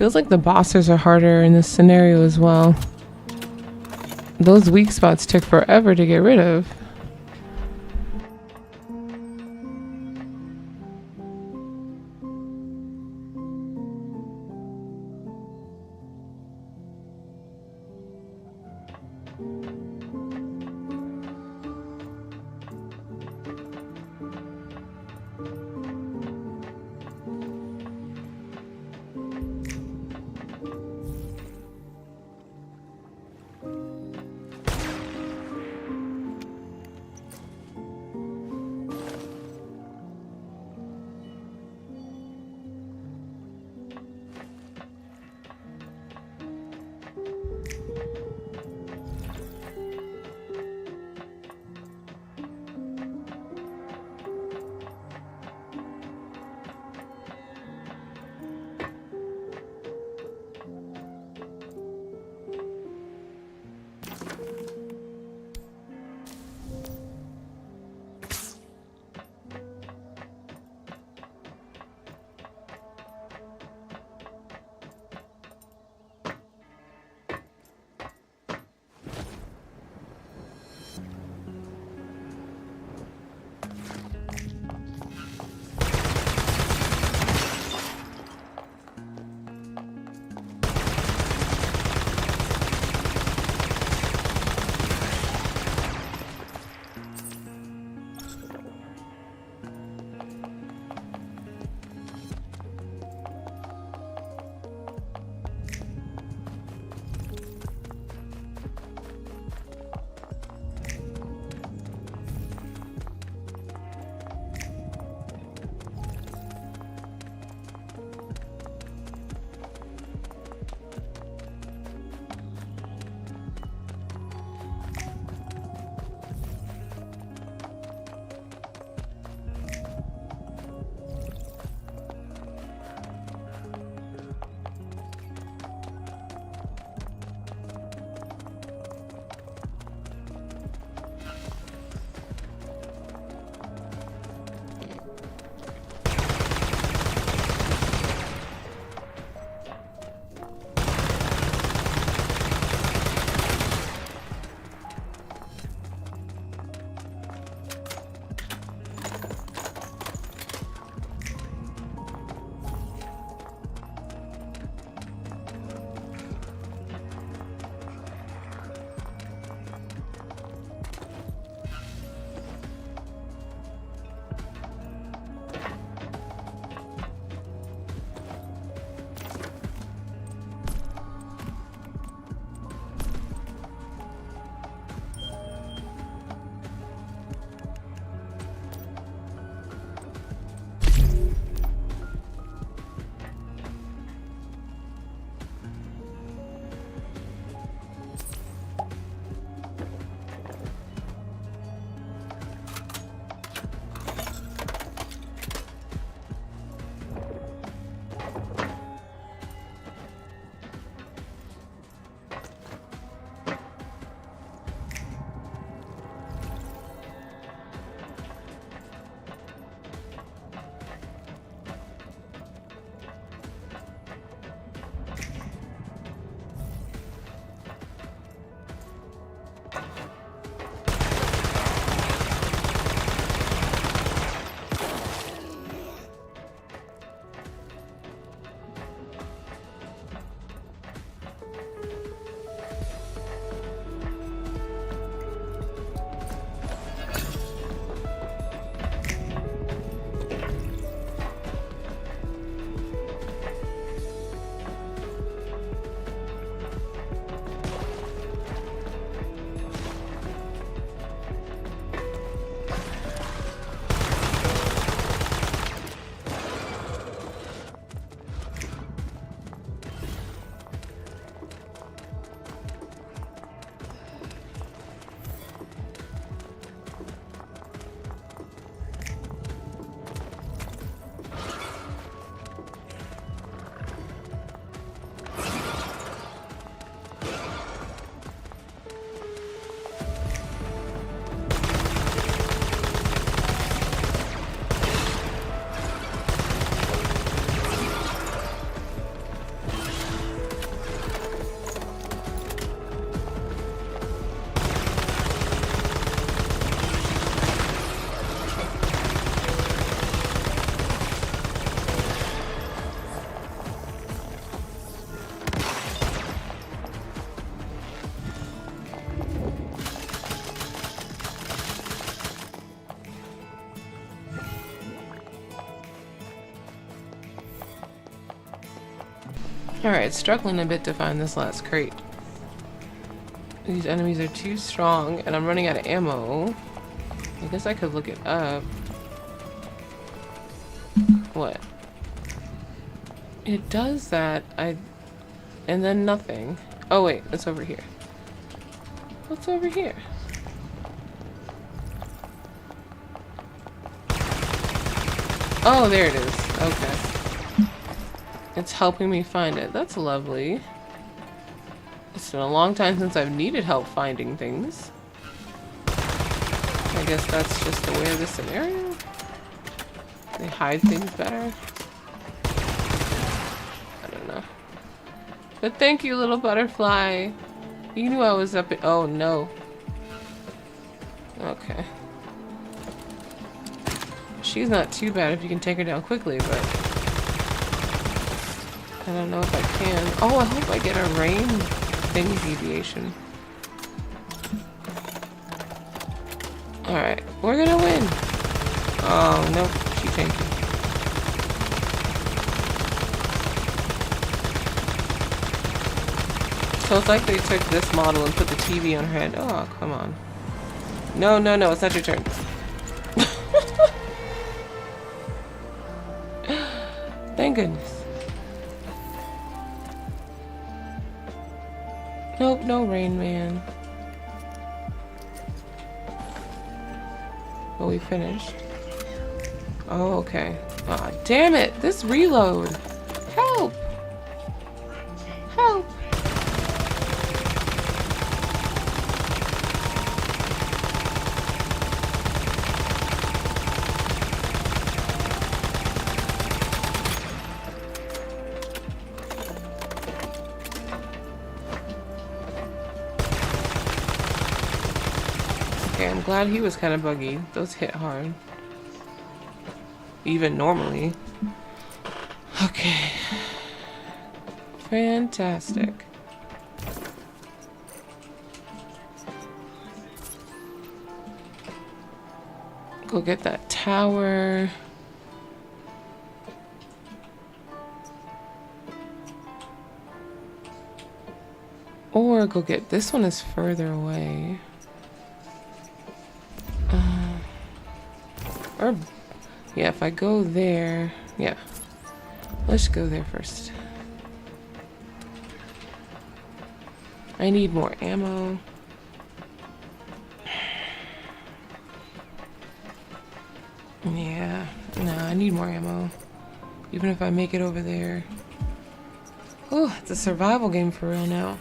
Feels like the bosses are harder in this scenario as well. Those weak spots took forever to get rid of. Alright, struggling a bit to find this last crate. These enemies are too strong, and I'm running out of ammo. I guess I could look it up. What? It does that. And then nothing. Oh wait, it's over here. What's over here? Oh, there it is. Okay. It's helping me find it. That's lovely. It's been a long time since I've needed help finding things. I guess that's just the way of the scenario. They hide things better. I don't know. But thank you, little butterfly. You knew I was up. Oh no. Okay. She's not too bad if you can take her down quickly, but I don't know if I can. Oh, I hope I get a rain thing deviation. Alright, we're gonna win. Oh, nope, she tanky. So it's like they took this model and put the TV on her head. Oh, come on. No, no, no, it's not your turn. Thank goodness. Nope, no Rain Man. But we finished. Oh, okay. Aw, oh, damn it! This reload! Help! Help! Okay, I'm glad he was kind of buggy. Those hit hard. Even normally. Okay. Fantastic. Go get that tower. Or go get... This one is further away. Or... Yeah, if I go there... Yeah. Let's go there first. I need more ammo. Yeah. No, I need more ammo. Even if I make it over there. Oh, it's a survival game for real now.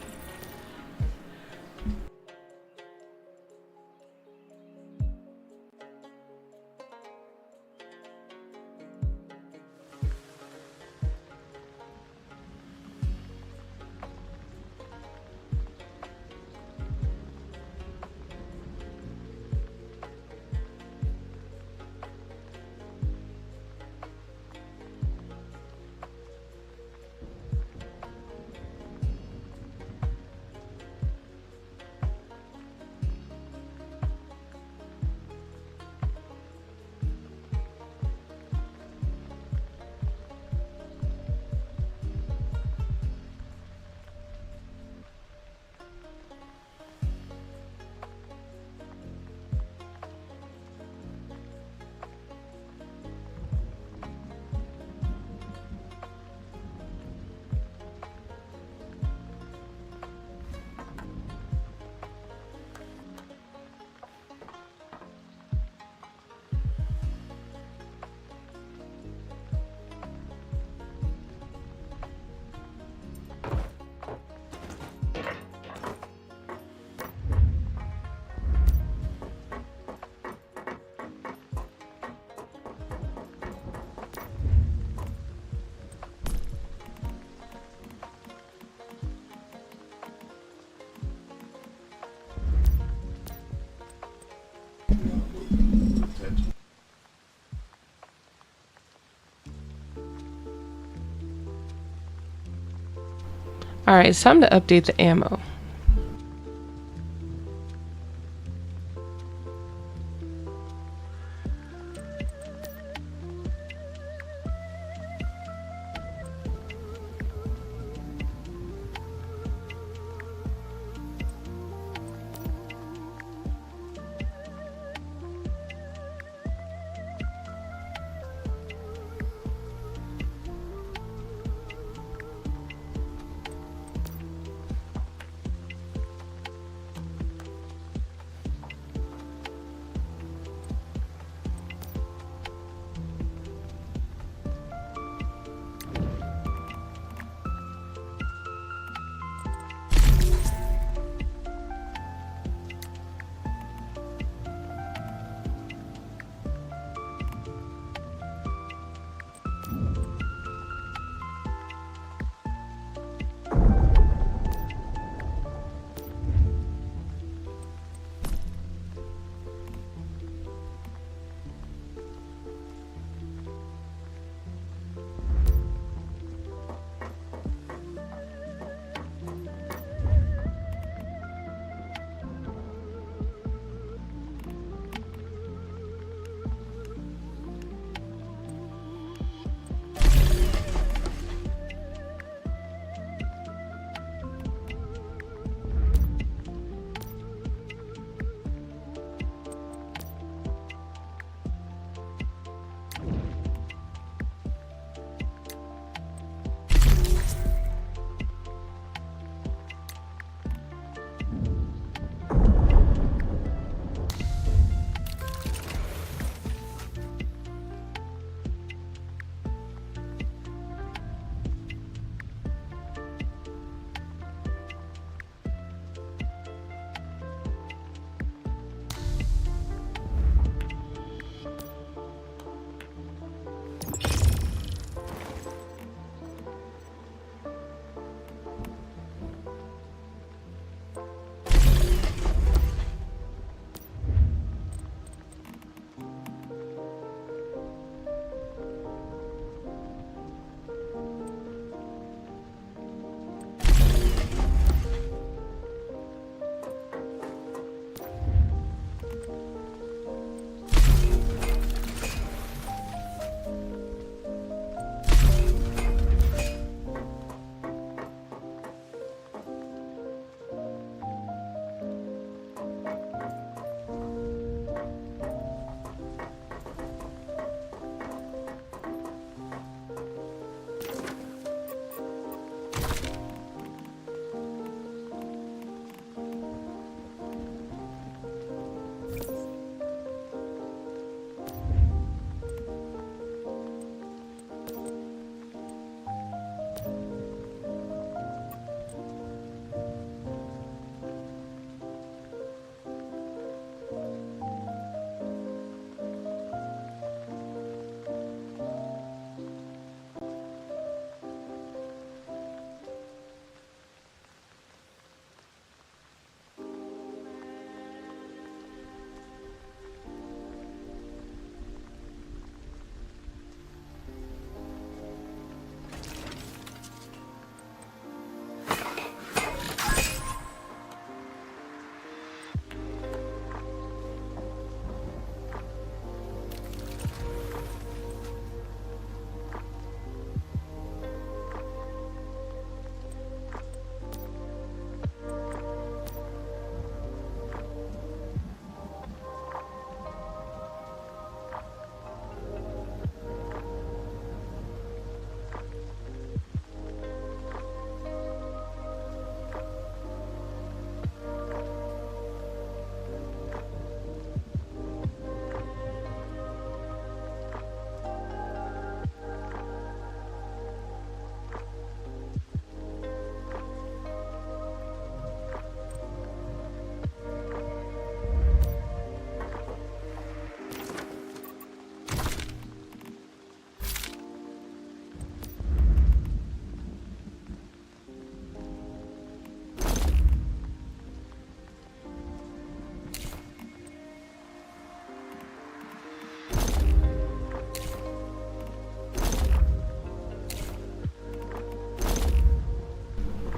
Alright, it's time to update the ammo.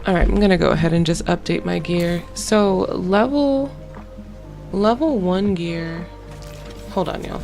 Alright, I'm gonna go ahead and just update my gear. So, level 1 gear. Hold on, y'all.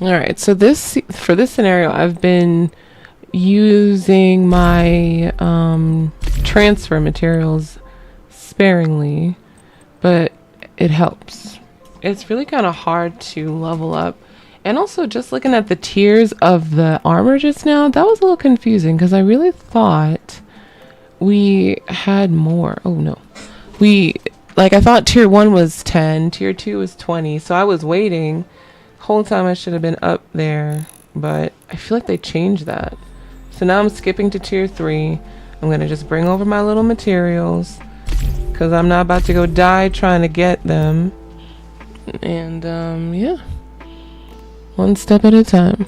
All right, so for this scenario, I've been using my transfer materials sparingly, but it helps. It's really kind of hard to level up. And also, just looking at the tiers of the armor just now, that was a little confusing because I really thought we had more. Oh no. I thought tier 1 was 10, tier 2 was 20, so I was waiting. Whole time I should have been up there, but I feel like they changed that. So now I'm skipping to tier 3. I'm gonna just bring over my little materials because I'm not about to go die trying to get them. And yeah, one step at a time.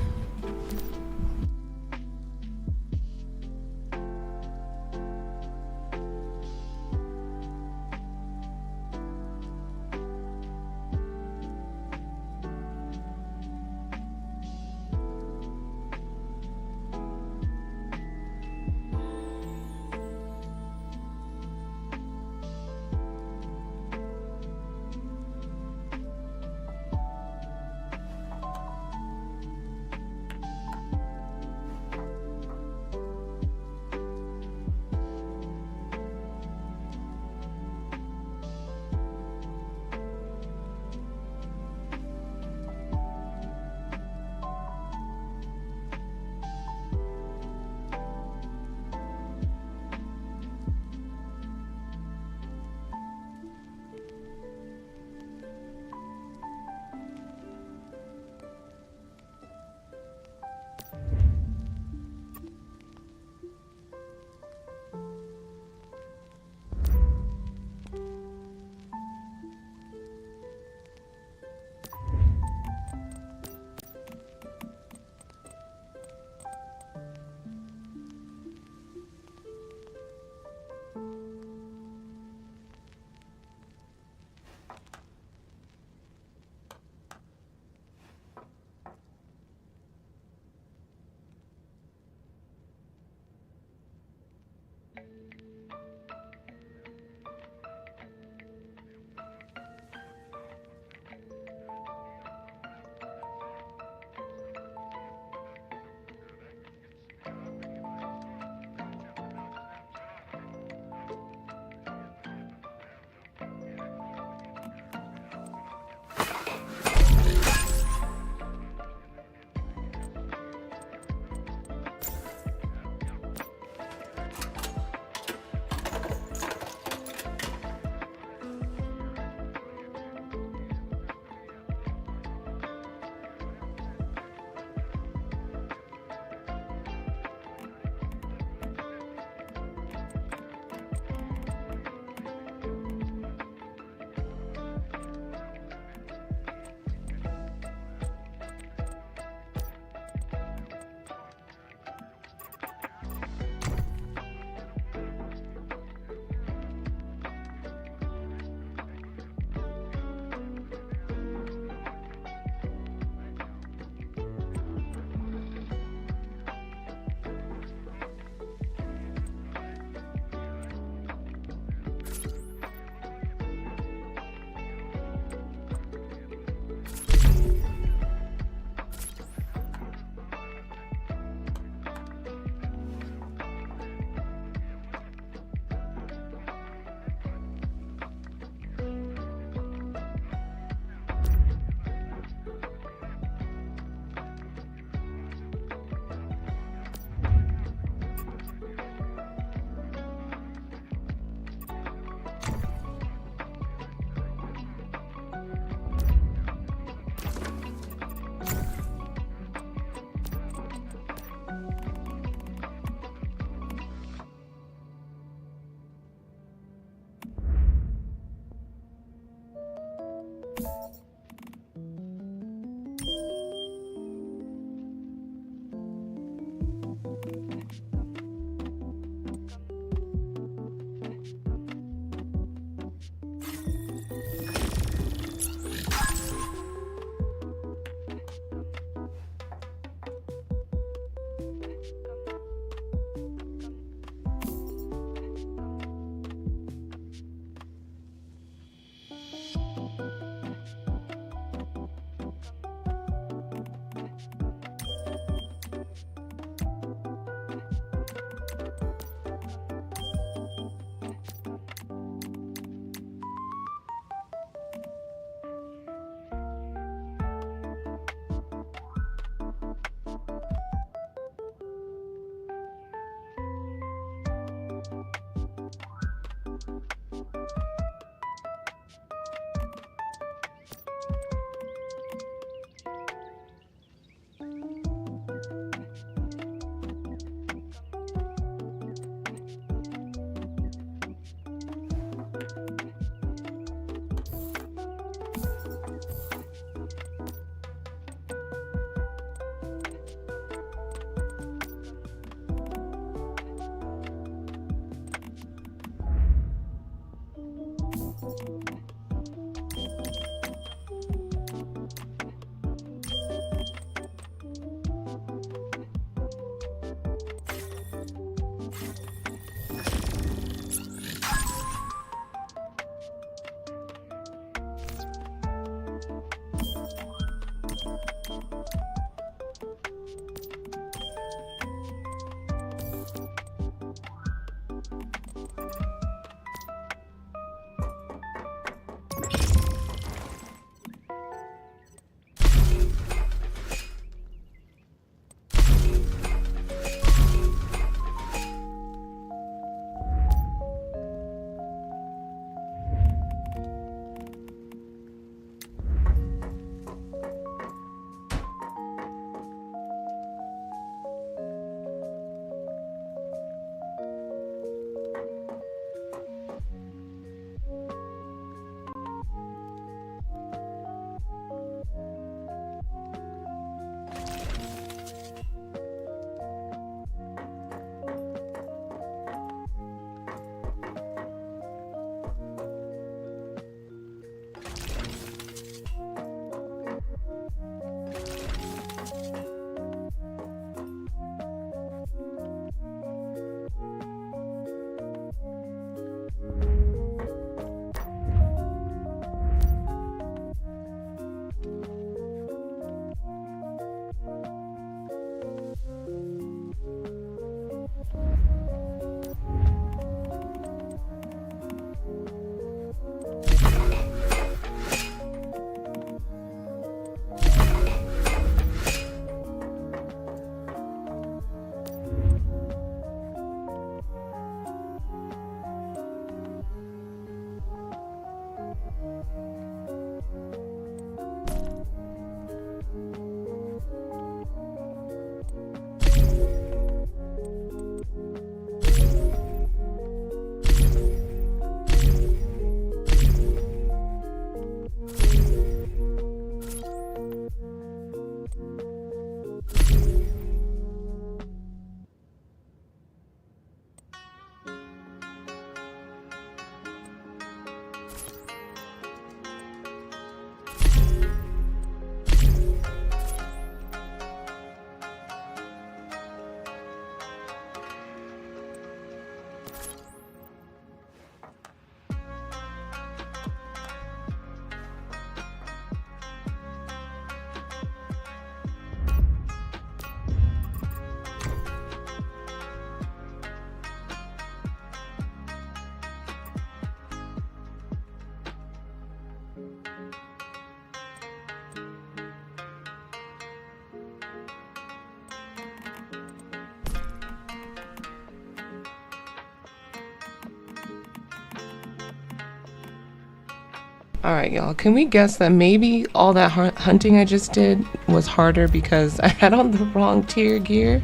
Alright, y'all. Can we guess that maybe all that hunting I just did was harder because I had on the wrong tier gear?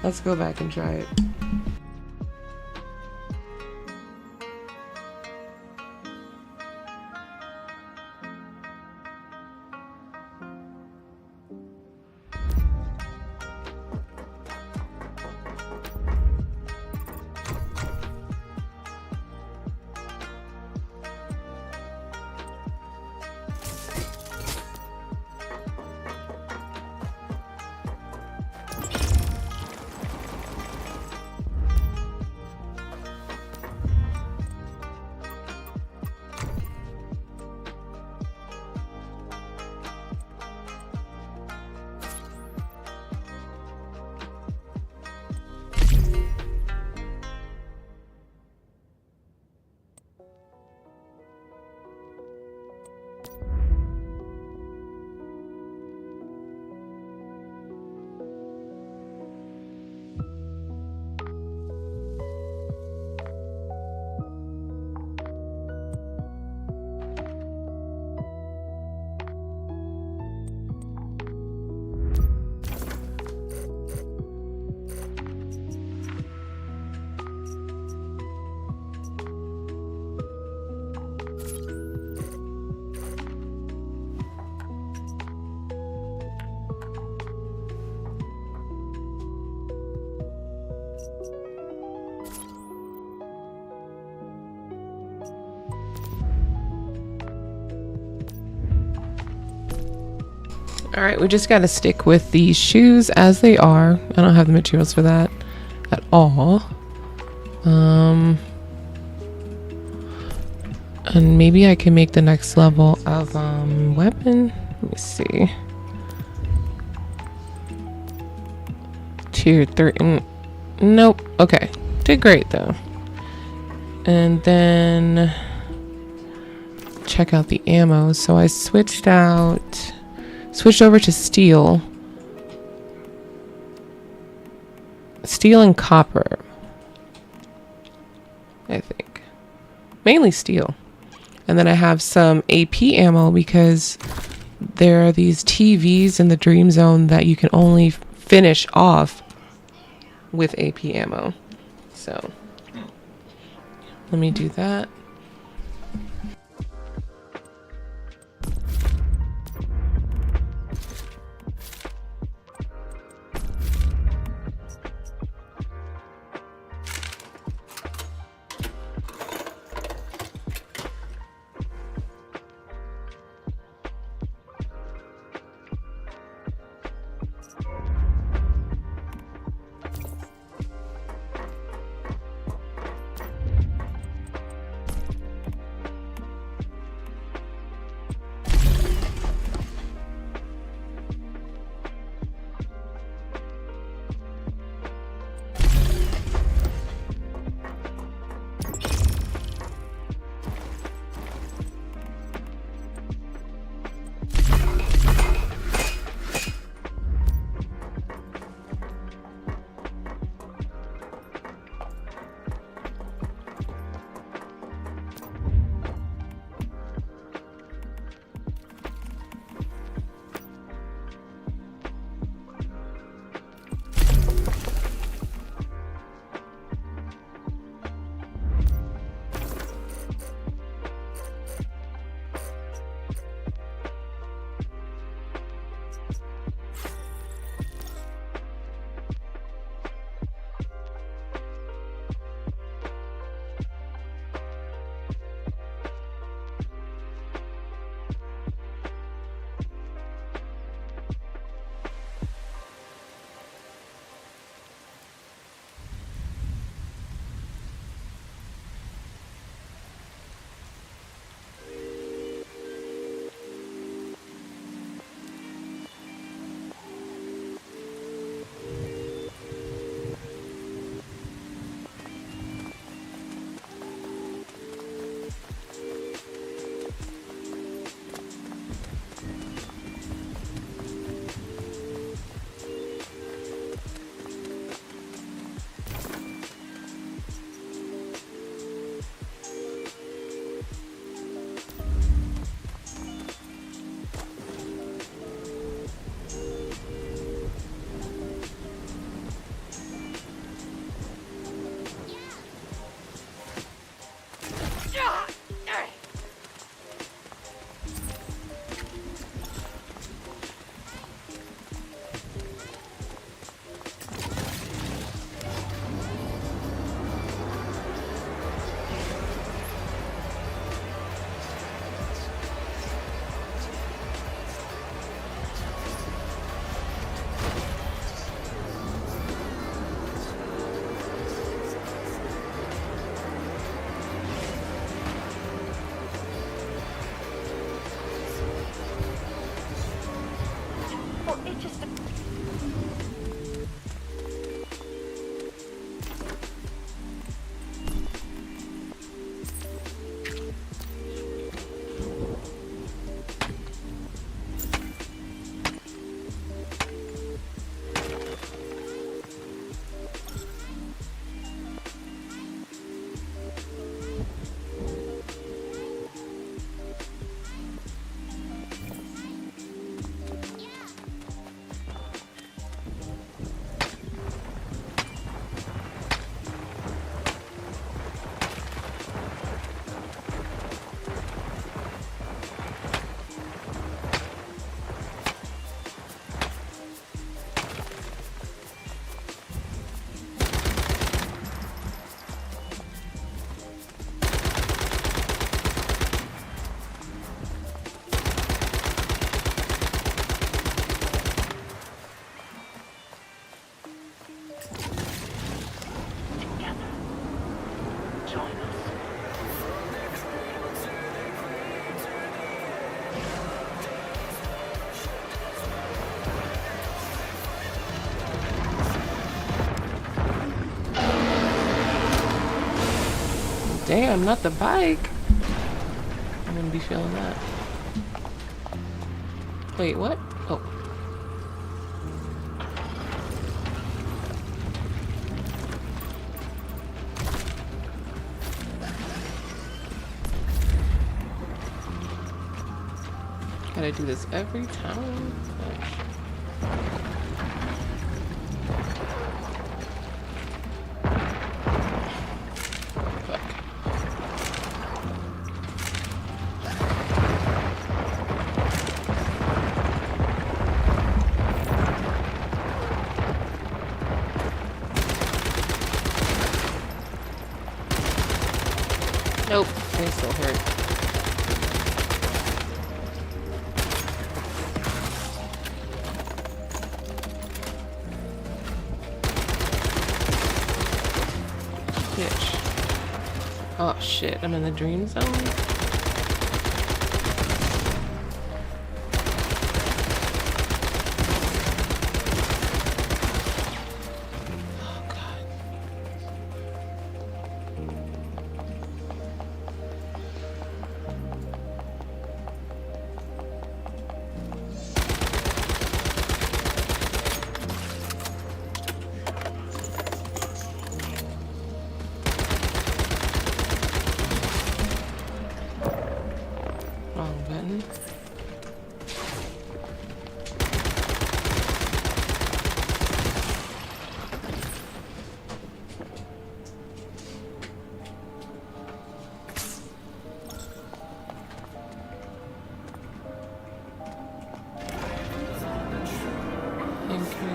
Let's go back and try it. Alright, we just gotta stick with these shoes as they are. I don't have the materials for that at all. And maybe I can make the next level of weapon. Let me see. Tier 3. Nope. Okay. Did great though. And then check out the ammo. So I switched over to steel. Steel and copper, I think. Mainly steel. And then I have some AP ammo because there are these TVs in the Dream Zone that you can only finish off with AP ammo. So let me do that. damn, not the bike. I'm gonna be feeling that. Wait, what? Oh. Gotta do this every time. Fuck. Nope, they still hurt. Bitch. Oh shit, I'm in the dream zone. Oh god. Wrong button. Thank you.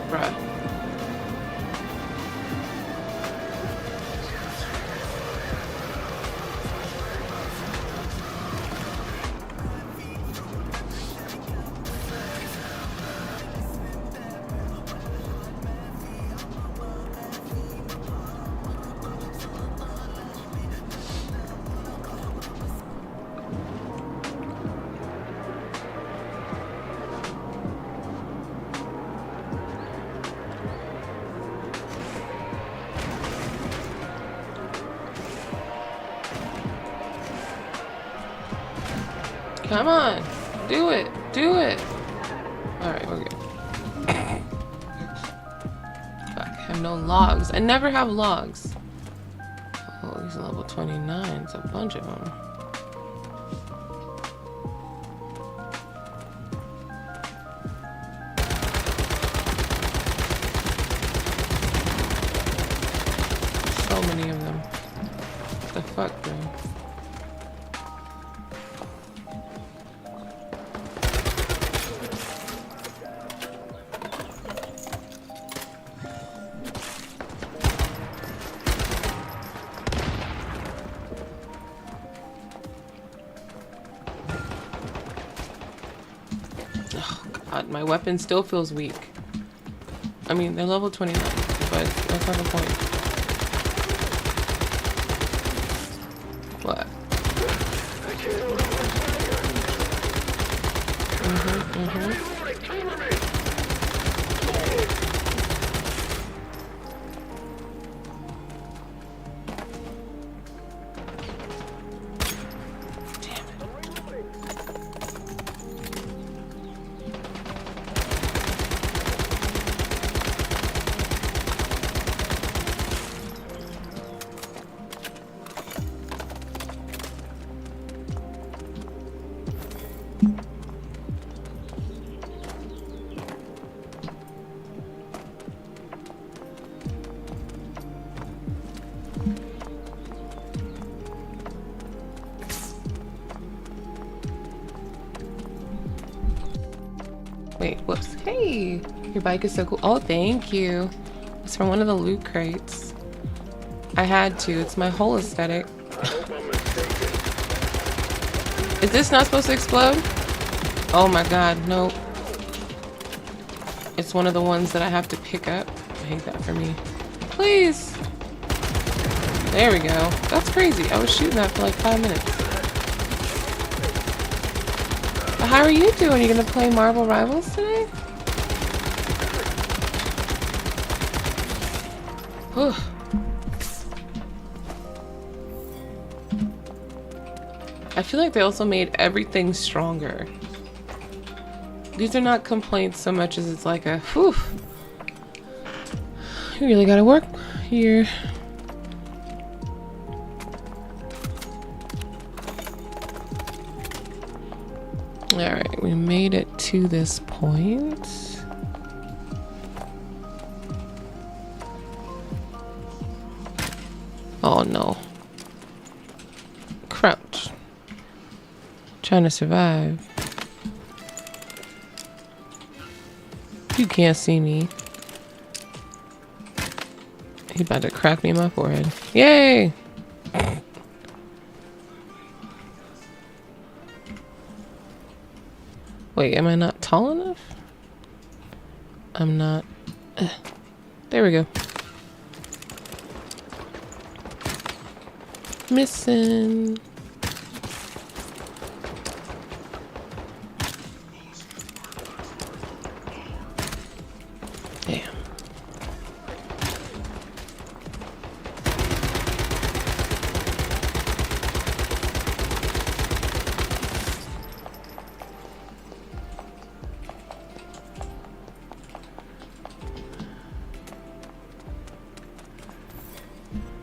Bruh. Come on. Do it. Do it. Alright, we're good. Fuck, I have no logs. I never have logs. Oh, he's level 29. It's a bunch of them. So many of them. What the fuck, bro? Oh god, my weapon still feels weak. I mean, they're level 29, but that's not the point. What? Wait, whoops. Hey, your bike is so cool. Oh, thank you. It's from one of the loot crates. I had to. It's my whole aesthetic. I hope I'm mistaken. Is this not supposed to explode? Oh my god, nope. It's one of the ones that I have to pick up. I hate that for me. Please. There we go. That's crazy. I was shooting that for like 5 minutes. But how are you doing? Are you gonna play Marvel Rivals today? Whew. I feel like they also made everything stronger. These are not complaints so much as it's like a, whew. You really gotta work here. Alright, we made it to this point. Oh no. Crouch. Trying to survive. You can't see me. He about to crack me in my forehead. Yay! Wait, am I not tall enough? I'm not. There we go. Missing. Damn.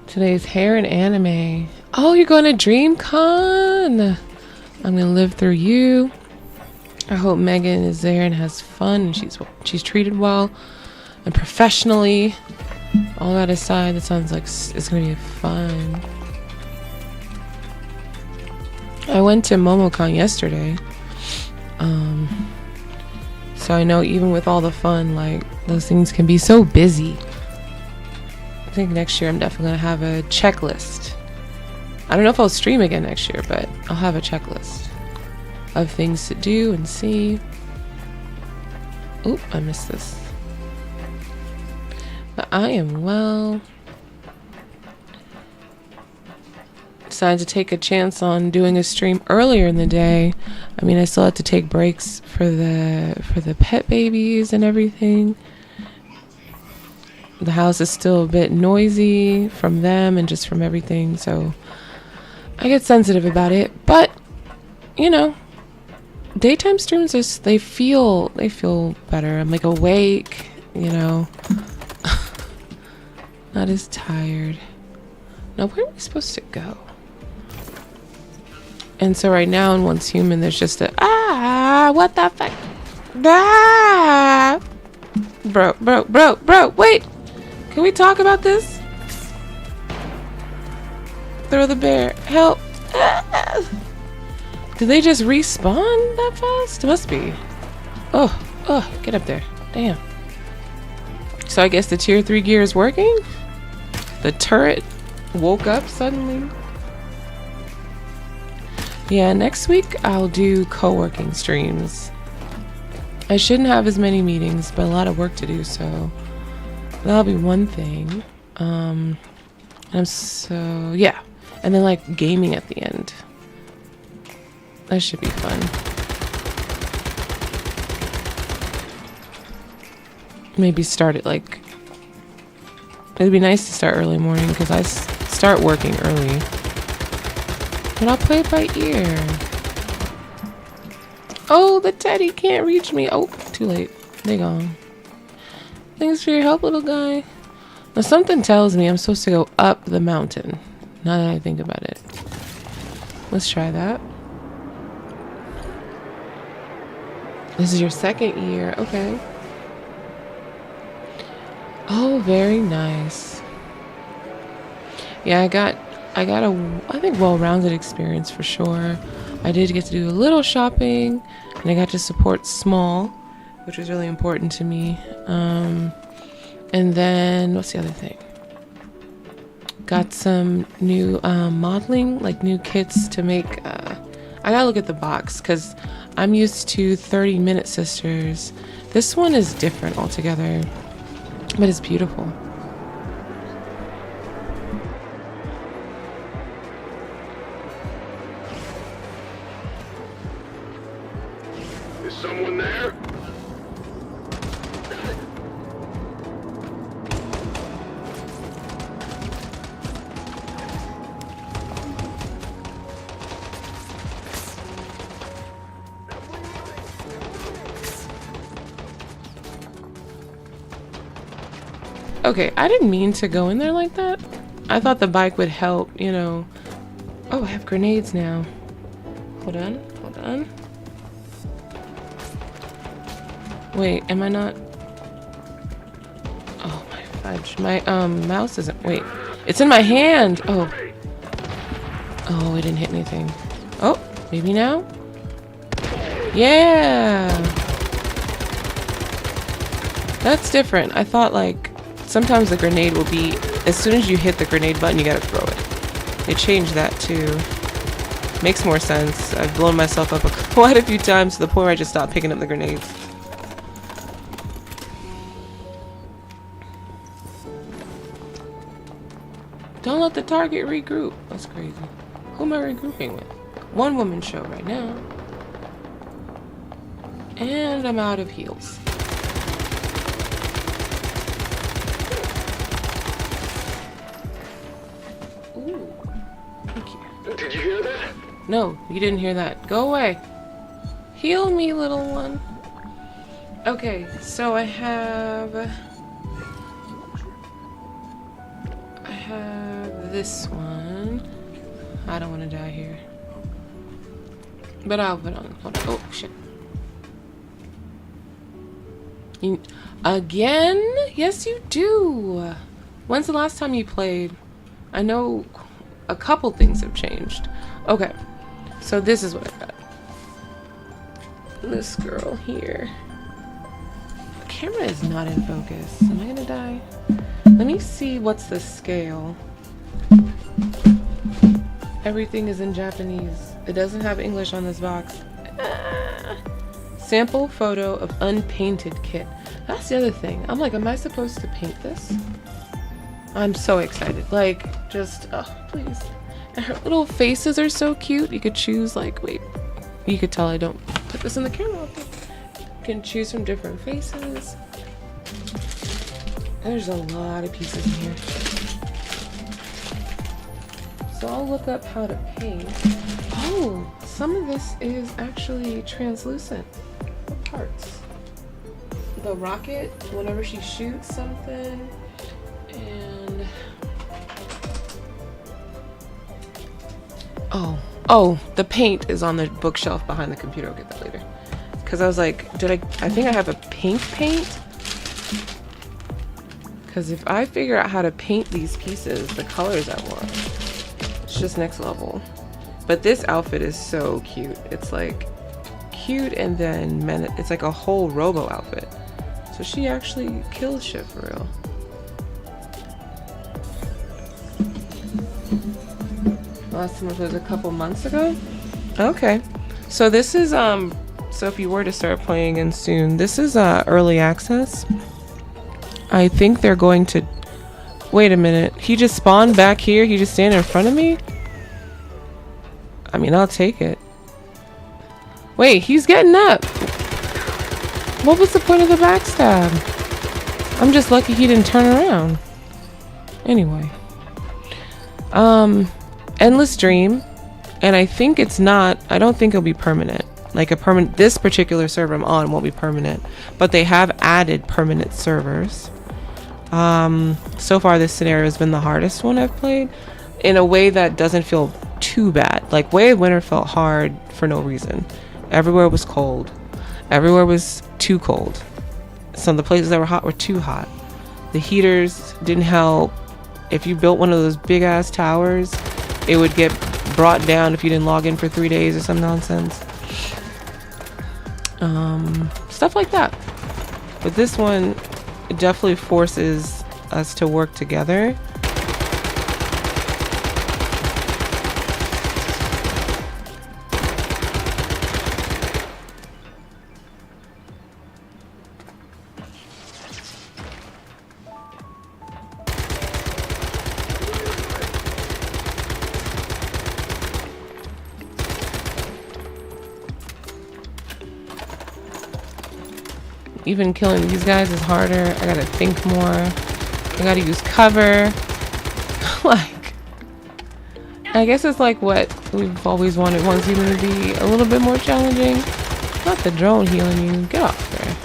Today's hair and anime. Oh, you're going to DreamCon. I'm gonna live through you. I hope Megan is there and has fun and she's treated well and professionally. All that aside, that sounds like it's gonna be fun. I went to MomoCon yesterday. So I know even with all the fun, like those things can be so busy. I think next year I'm definitely gonna have a checklist. I don't know if I'll stream again next year, but I'll have a checklist of things to do and see. Oop, I missed this. But I am well. Decided to take a chance on doing a stream earlier in the day. I mean, I still had to take breaks for the pet babies and everything. The house is still a bit noisy from them and just from everything, so I get sensitive about it. But you know, daytime streams just they feel better. I'm like awake, you know. Not as tired. Now where are we supposed to go? And so right now in Once Human there's just a what the fuck? Bro, wait! Can we talk about this? Throw the bear. Help. Did they just respawn that fast? It must be. Oh, get up there. Damn. So I guess the tier 3 gear is working? The turret woke up suddenly? Yeah, next week I'll do co-working streams. I shouldn't have as many meetings, but a lot of work to do, so that'll be one thing. Yeah. And then like gaming at the end. That should be fun. Maybe start it like... It'd be nice to start early morning because I start working early. But I'll play it by ear. Oh, the teddy can't reach me. Oh, too late. They gone. Thanks for your help, little guy. Now something tells me I'm supposed to go up the mountain. Now that I think about it. Let's try that. This is your second year. Okay. Oh, very nice. Yeah, I got a, I think, well-rounded experience for sure. I did get to do a little shopping, and I got to support small, which was really important to me. And then, what's the other thing? Got some new modeling, like new kits to make. I I gotta look at the box because I'm used to 30-minute sisters. This one is different altogether, but it's beautiful. Is someone there? Okay, I didn't mean to go in there like that. I thought the bike would help, you know. Oh, I have grenades now. Hold on, hold on. Wait, am I not? Oh my fudge. My mouse isn't, wait. It's in my hand. Oh. Oh, it didn't hit anything. Oh, maybe now? Yeah. That's different. I thought like sometimes the grenade will be, as soon as you hit the grenade button, you gotta throw it. They changed that too. Makes more sense. I've blown myself up quite a few times to the point where I just stopped picking up the grenades. Don't let the target regroup. That's crazy. Who am I regrouping with? One woman show right now. And I'm out of heals. Ooh. Thank you. Did you hear that? No, you didn't hear that. Go away. Heal me, little one. Okay, so I have this one. I don't want to die here. But I'll put on. Hold on. Oh, shit. Again? Yes, you do. When's the last time you played? I know a couple things have changed. Okay. So this is what I got. This girl here. The camera is not in focus. Am I gonna die? Let me see what's the scale. Everything is in Japanese. It doesn't have English on this box. Sample photo of unpainted kit. That's the other thing. I'm like, am I supposed to paint this? I'm so excited. Like, just, oh, please. And her little faces are so cute. You could choose, like, wait. You could tell I don't put this in the camera. You can choose from different faces. There's a lot of pieces in here. So I'll look up how to paint. Oh, some of this is actually translucent. What parts? The rocket, whenever she shoots something, and oh, the paint is on the bookshelf behind the computer. I'll get that later. Because I was like, I think I have a pink paint? Because if I figure out how to paint these pieces, the colors I want, it's just next level. But this outfit is so cute. It's like cute, and then it's like a whole Robo outfit. So she actually kills shit for real. Last time was a couple months ago. Okay, so this is so if you were to start playing in soon, this is early access. I think they're going to. Wait a minute. He just spawned back here. He just standing in front of me. I mean, I'll take it. Wait, he's getting up. What was the point of the backstab? I'm just lucky he didn't turn around. Anyway. Endless Dream. And I think it's not, I don't think it'll be permanent. Like this particular server I'm on won't be permanent. But they have added permanent servers. So far this scenario has been the hardest one I've played. In a way that doesn't feel too bad. Like Way of Winter felt hard for no reason. Everywhere was cold. Everywhere was too cold. Some of the places that were hot were too hot. The heaters didn't help. If you built one of those big ass towers, it would get brought down if you didn't log in for 3 days or some nonsense. Stuff like that. But this one definitely forces us to work together. even killing these guys is harder. I gotta think more. I gotta use cover. Like, I guess it's like what we've always wanted one season to be a little bit more challenging. Not the drone healing you. Get off there.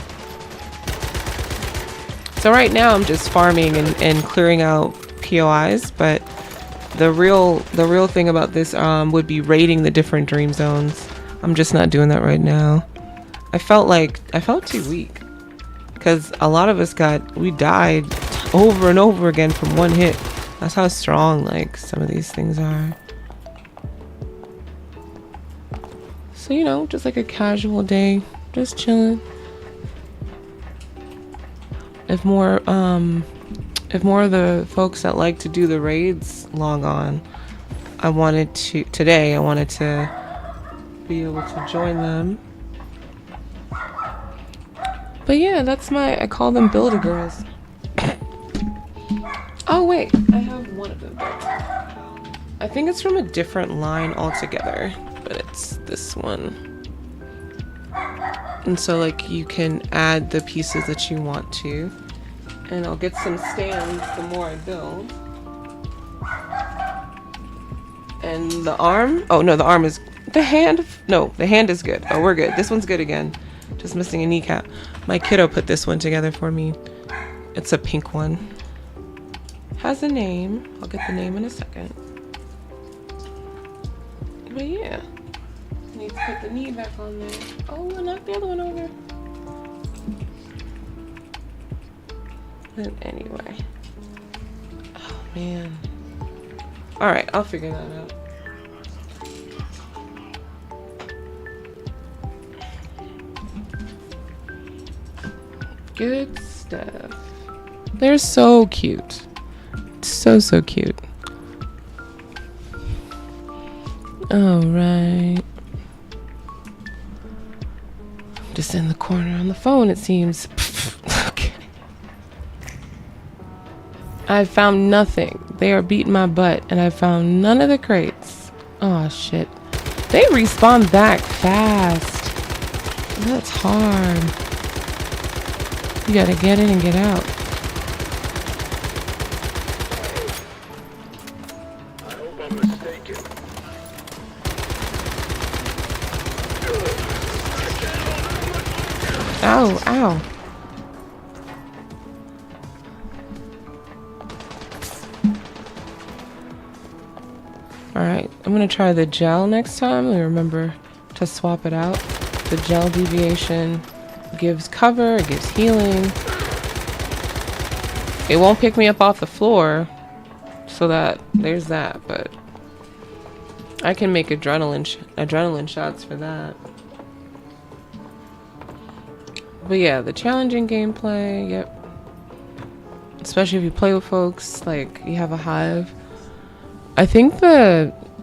So right now I'm just farming and clearing out POIs, but the real thing about this would be raiding the different dream zones. I'm just not doing that right now. I felt too weak because a lot of us we died over and over again from one hit. That's how strong like some of these things are. So, you know, just like a casual day, just chilling. If more of the folks that like to do the raids log on, I wanted to be able to join them. But yeah, that's I call them Builder Girls. Oh wait, I have one of them. I think it's from a different line altogether, but it's this one. And so like you can add the pieces that you want to. And I'll get some stands the more I build. And the arm, oh no, the arm is, the hand is good. Oh, we're good. This one's good again. Just missing a kneecap. My kiddo put this one together for me. It's a pink one. Has a name. I'll get the name in a second. But yeah. Need to put the knee back on there. Oh, and knock the other one over. But anyway. Oh man. Alright, I'll figure that out. Good stuff. They're so cute. So cute. Alright. Just in the corner on the phone, it seems. Okay. I found nothing. They are beating my butt, and I found none of the crates. Oh shit. They respawn back fast. That's hard. You gotta get in and get out. I hope I'm mistaken. Ow, ow. Alright, I'm gonna try the gel next time. We remember to swap it out. The gel deviation gives cover, it gives healing. It won't pick me up off the floor, so that there's that, but I can make adrenaline shots for that. But yeah, the challenging gameplay, yep. Especially if you play with folks, like you have a hive. I think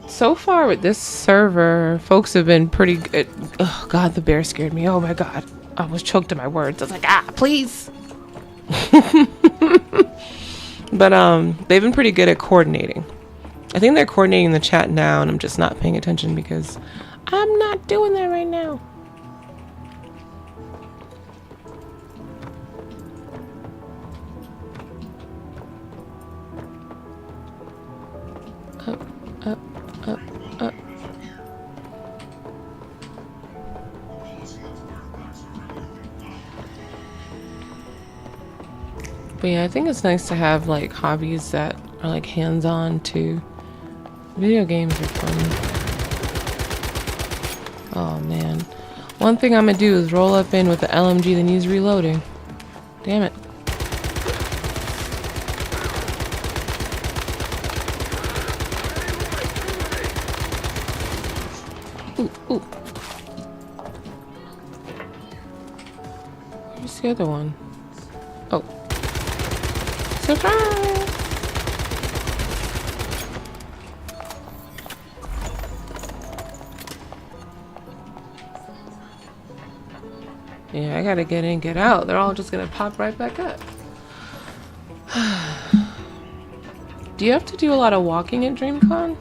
so far with this server, folks have been pretty good. Oh god, the bear scared me. Oh my god. I was choked in my words. I was like, please. But they've been pretty good at coordinating. I think they're coordinating the chat now, and I'm just not paying attention because I'm not doing that right now. Up. But yeah, I think it's nice to have like hobbies that are like hands-on too. Video games are fun. Oh man. One thing I'm gonna do is roll up in with the LMG that needs reloading. Damn it. Ooh. Where's the other one? Oh. Surprise! Yeah, I gotta get in, get out. They're all just gonna pop right back up. Do you have to do a lot of walking at DreamCon?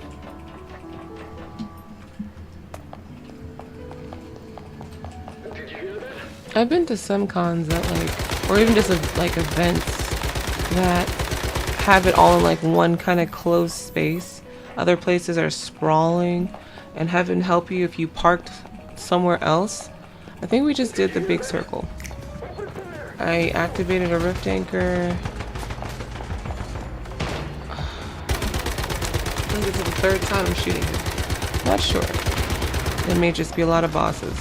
Did you hear that? I've been to some cons that like, or even just like events that have it all in like one kind of closed space. Other places are sprawling and heaven help you if you parked somewhere else. I think we just did the big circle. I activated a rift anchor. I think this is the third time I'm shooting him. Not sure. There may just be a lot of bosses.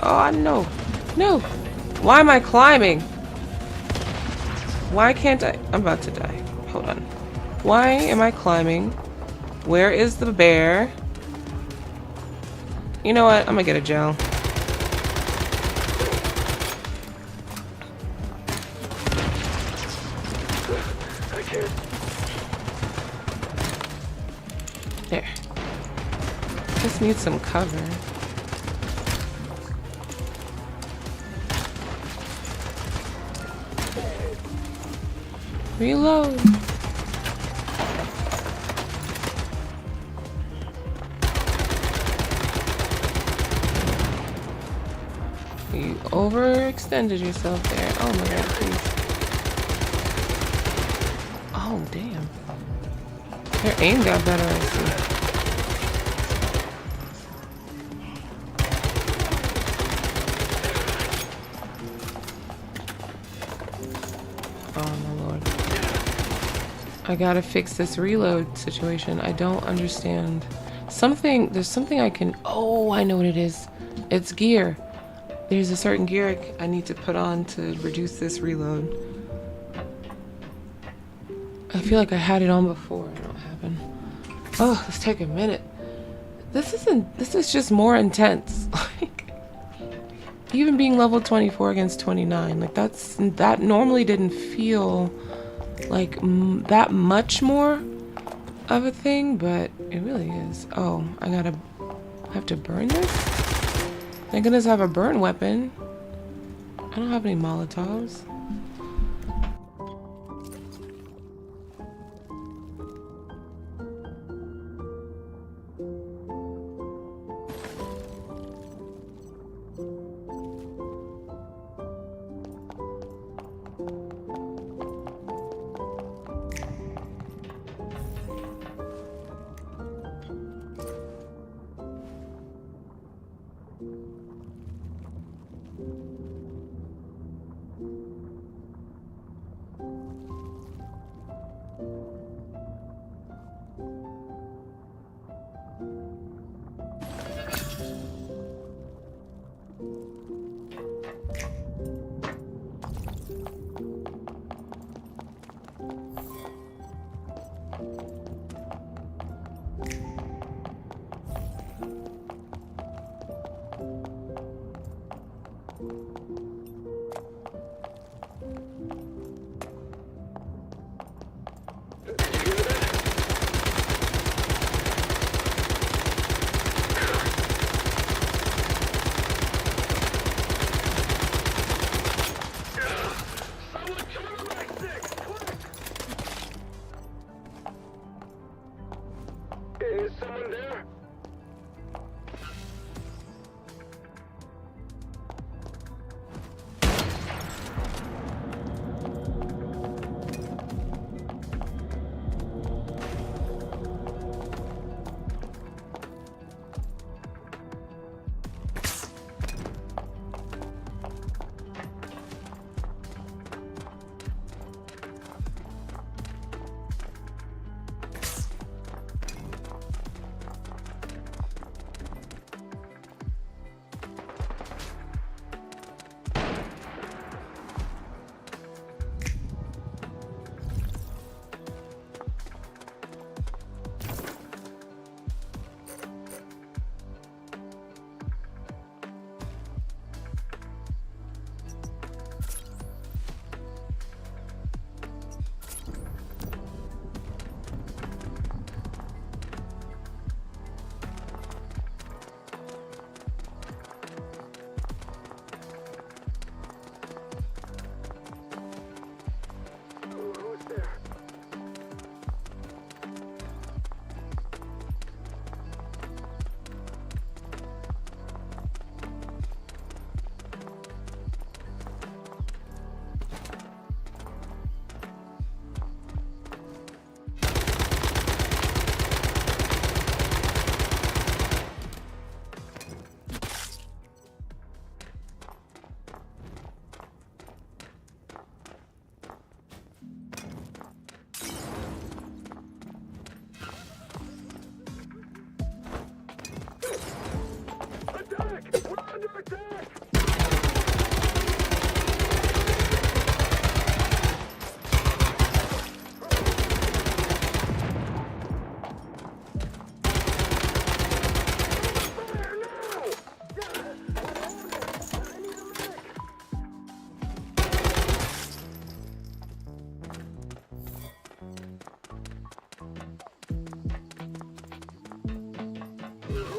Oh, no. No. Why am I climbing? Why can't I? I'm about to die. Hold on. Why am I climbing? Where is the bear? You know what? I'm gonna get a gel. I can't. There. Just need some cover. Reload. You overextended yourself there. Oh my god, please. Oh, damn. Your aim got better, I see. Oh my lord. I gotta fix this reload situation. I don't understand. There's something I can, oh, I know what it is. It's gear. There's a certain gear I need to put on to reduce this reload. I feel like I had it on before. I don't know what happened. Oh, let's take a minute. This is just more intense. Like, even being level 24 against 29, like that normally didn't feel like that much more of a thing, but it really is. Oh, I have to burn this? Thank goodness I have a burn weapon. I don't have any Molotovs.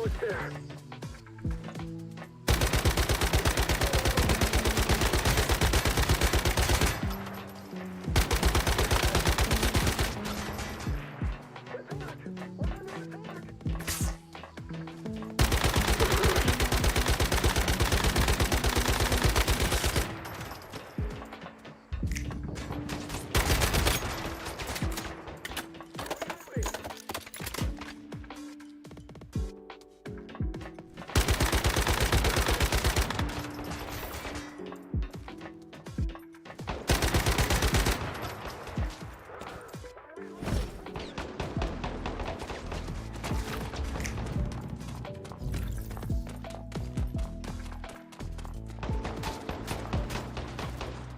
it's there.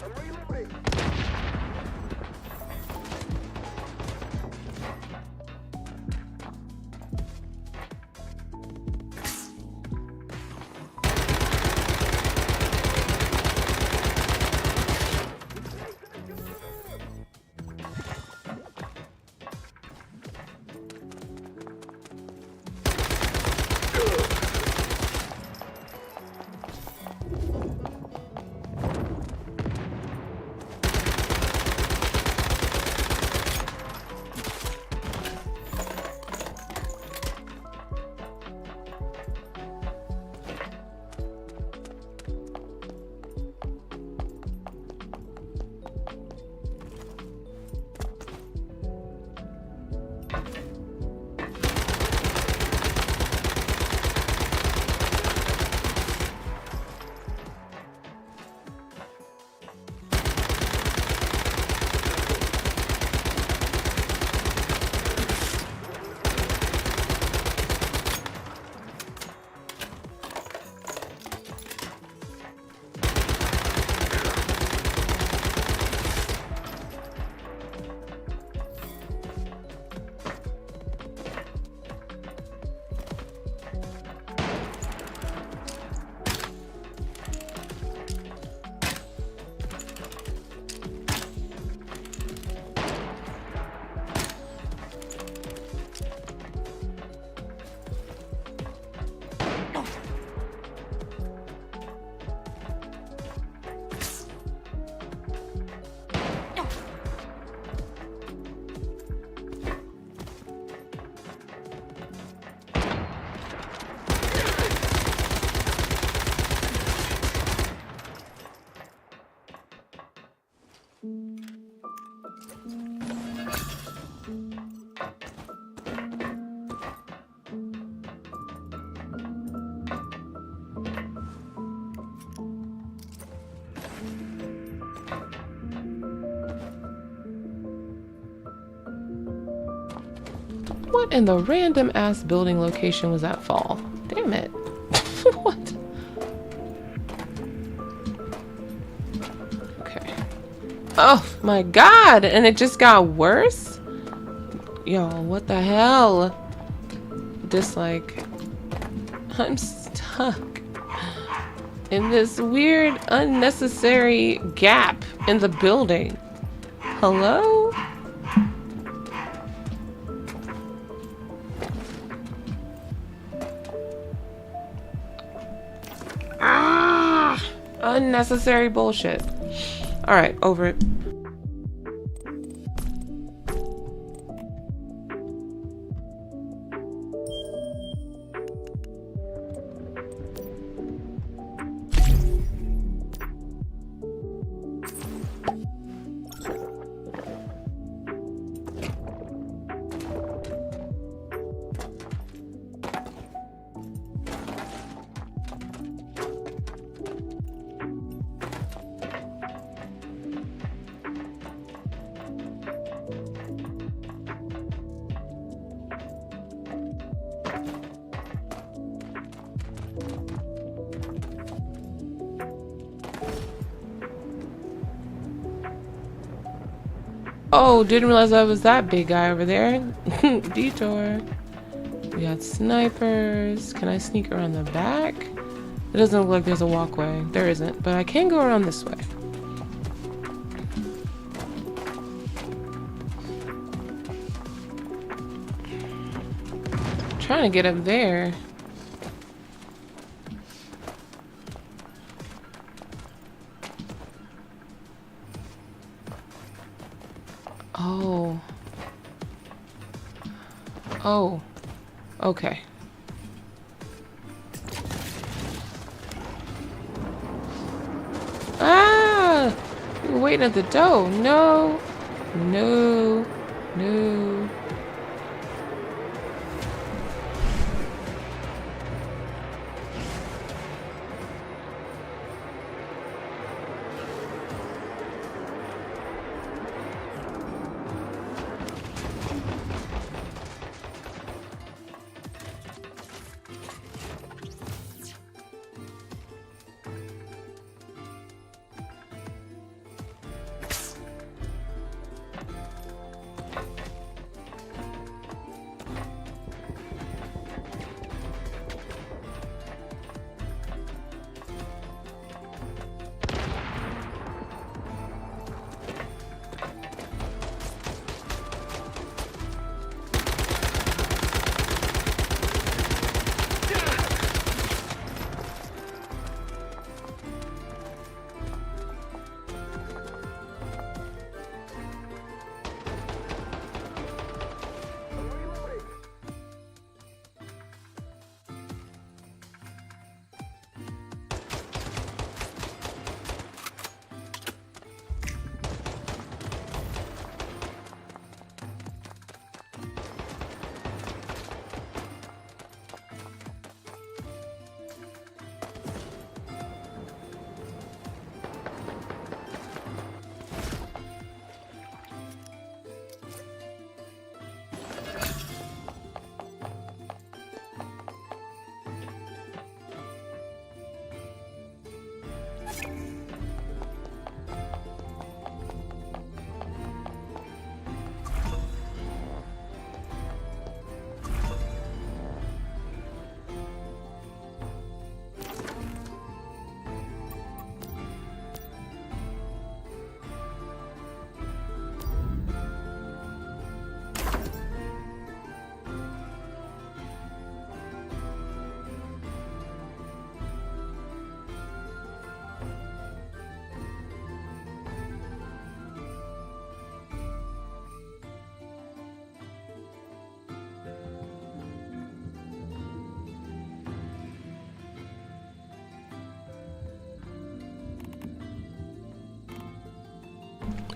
I'm reloading. What in the random ass building location was that fall? Damn it. What? Okay. Oh my god! And it just got worse? Yo, what the hell? Dislike. I'm stuck in this weird, unnecessary gap in the building. Hello? Ah! Unnecessary bullshit. Alright, over it. Oh, didn't realize I was that big guy over there. Detour. We got snipers. Can I sneak around the back? It doesn't look like there's a walkway. There isn't, but I can go around this way. Trying to get up there. Oh. Okay. Ah! You were waiting at the door. No. No. No.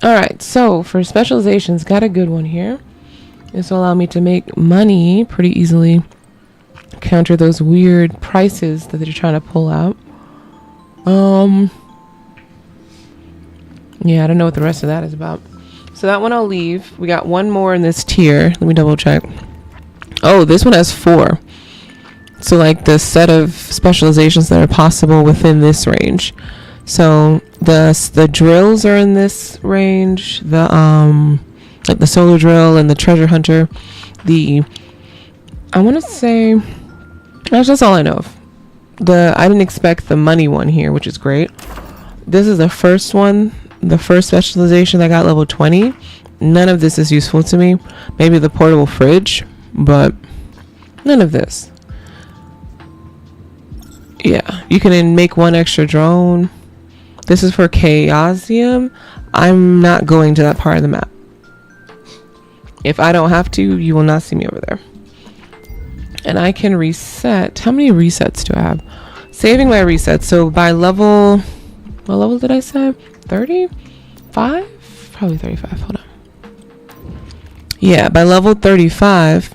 Alright, so for specializations, got a good one here. This will allow me to make money pretty easily. Counter those weird prices that they're trying to pull out. Yeah, I don't know what the rest of that is about. So that one I'll leave. We got one more in this tier. Let me double check. Oh, this one has 4. So like the set of specializations that are possible within this range. So the drills are in this range. The like the solar drill and the treasure hunter. I want to say that's all I know of. I didn't expect the money one here, which is great. This is the first one, the first specialization that got level 20. None of this is useful to me. Maybe the portable fridge, but none of this. Yeah, you can make 1 extra drone. This is for Chaosium. I'm not going to that part of the map. If I don't have to, you will not see me over there. And I can reset. How many resets do I have? Saving my resets. So by level, what level did I say? 35? Probably 35. Hold on. Yeah, by level 35,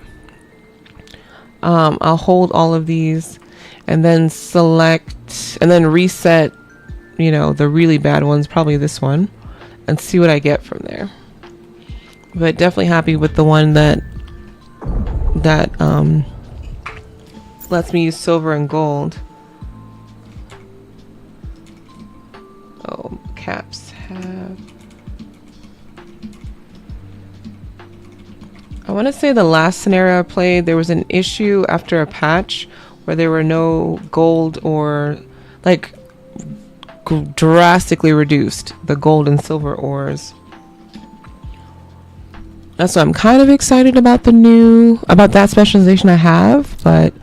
I'll hold all of these and then select and then reset, you know, the really bad ones, probably this one, and see what I get from there. But definitely happy with the one that lets me use silver and gold. Oh, caps have. I want to say the last scenario I played, there was an issue after a patch where there were no gold or like drastically reduced the gold and silver ores. That's why I'm kind of excited about about that specialization I have, but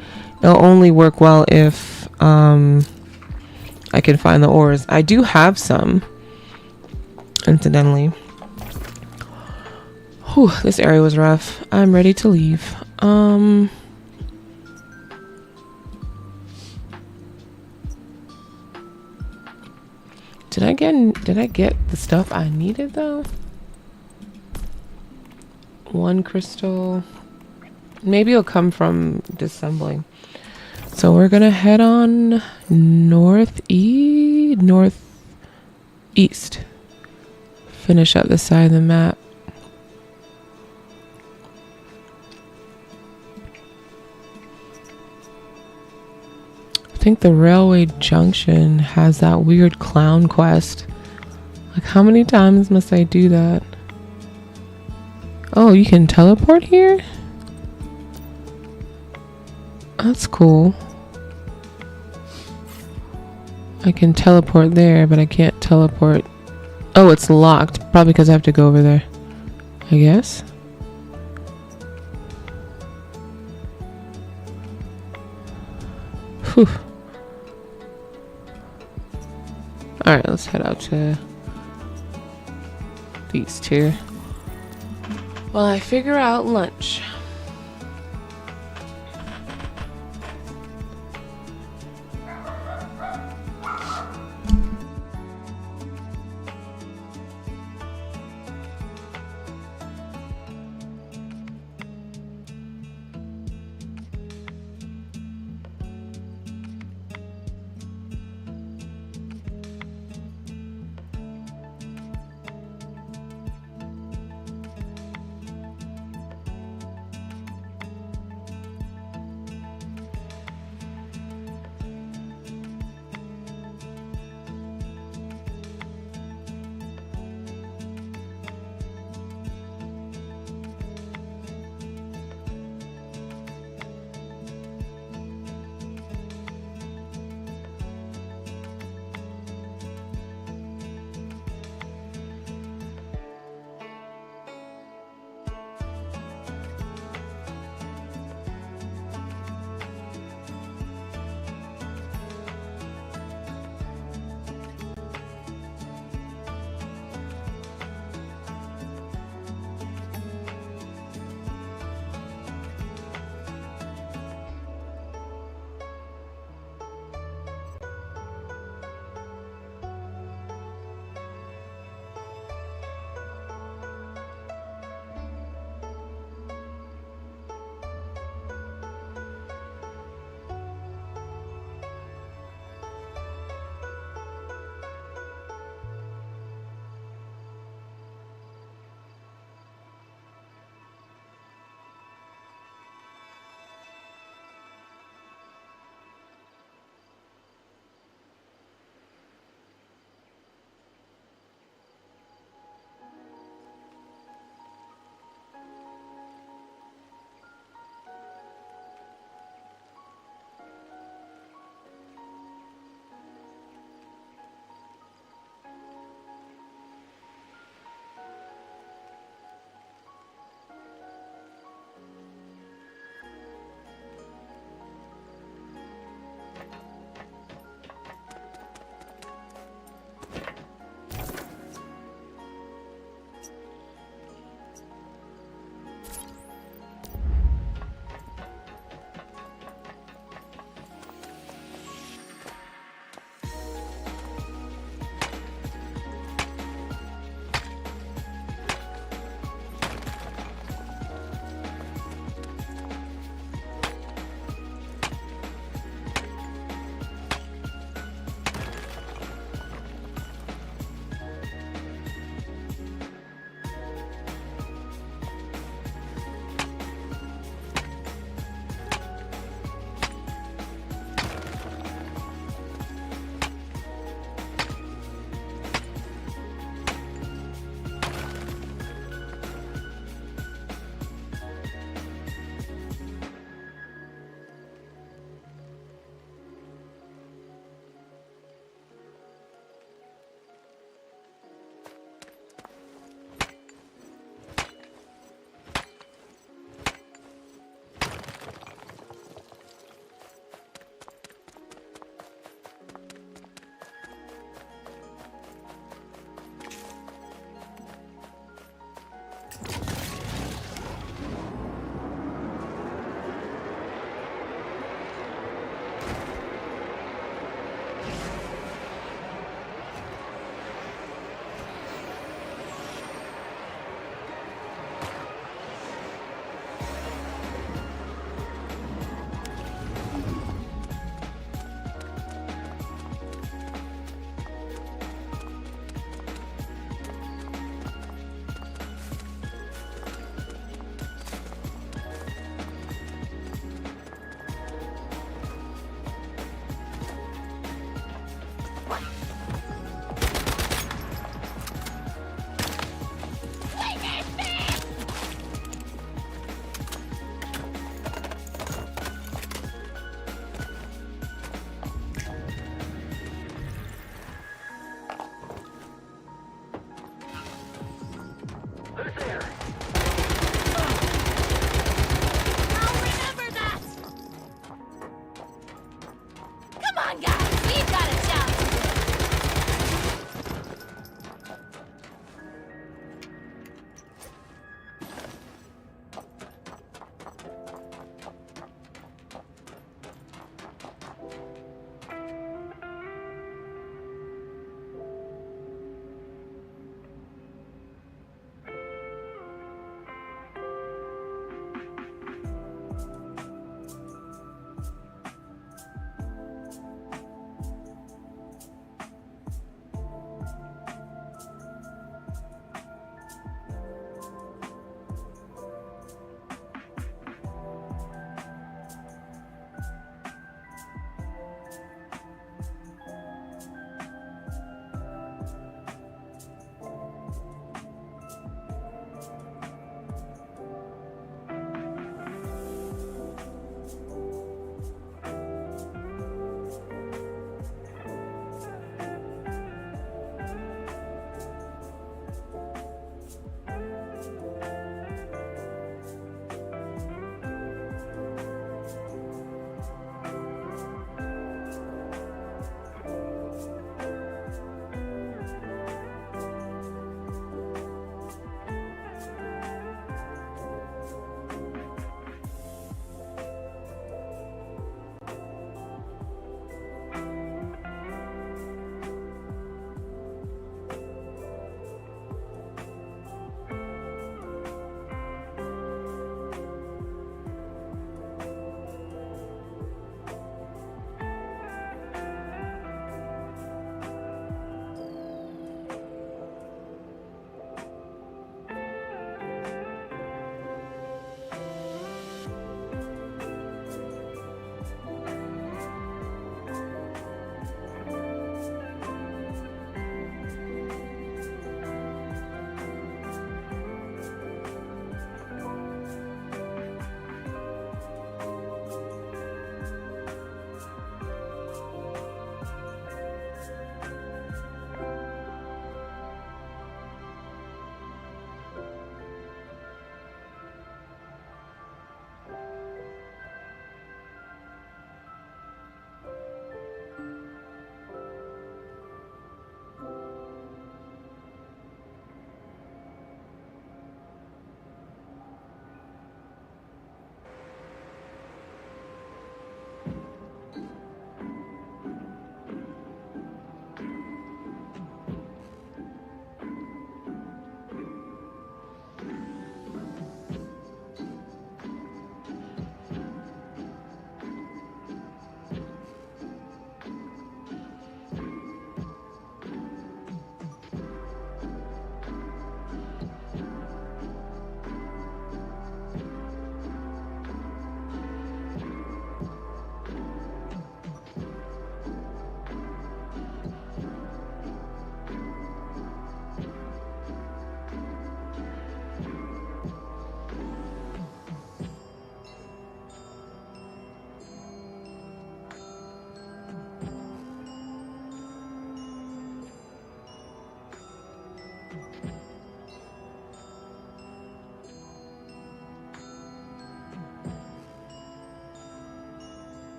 it'll only work well if I can find the ores. I do have some, incidentally. Whew, this area was rough. I'm ready to leave. Did I get the stuff I needed though? One crystal. Maybe it'll come from disassembling. So we're gonna head on northeast. Finish up the side of the map. I think the railway junction has that weird clown quest. Like, how many times must I do that? Oh, you can teleport here? That's cool. I can teleport there, but I can't teleport. Oh, it's locked. Probably because I have to go over there. I guess. Whew. Alright, let's head out to these two. While I figure out lunch.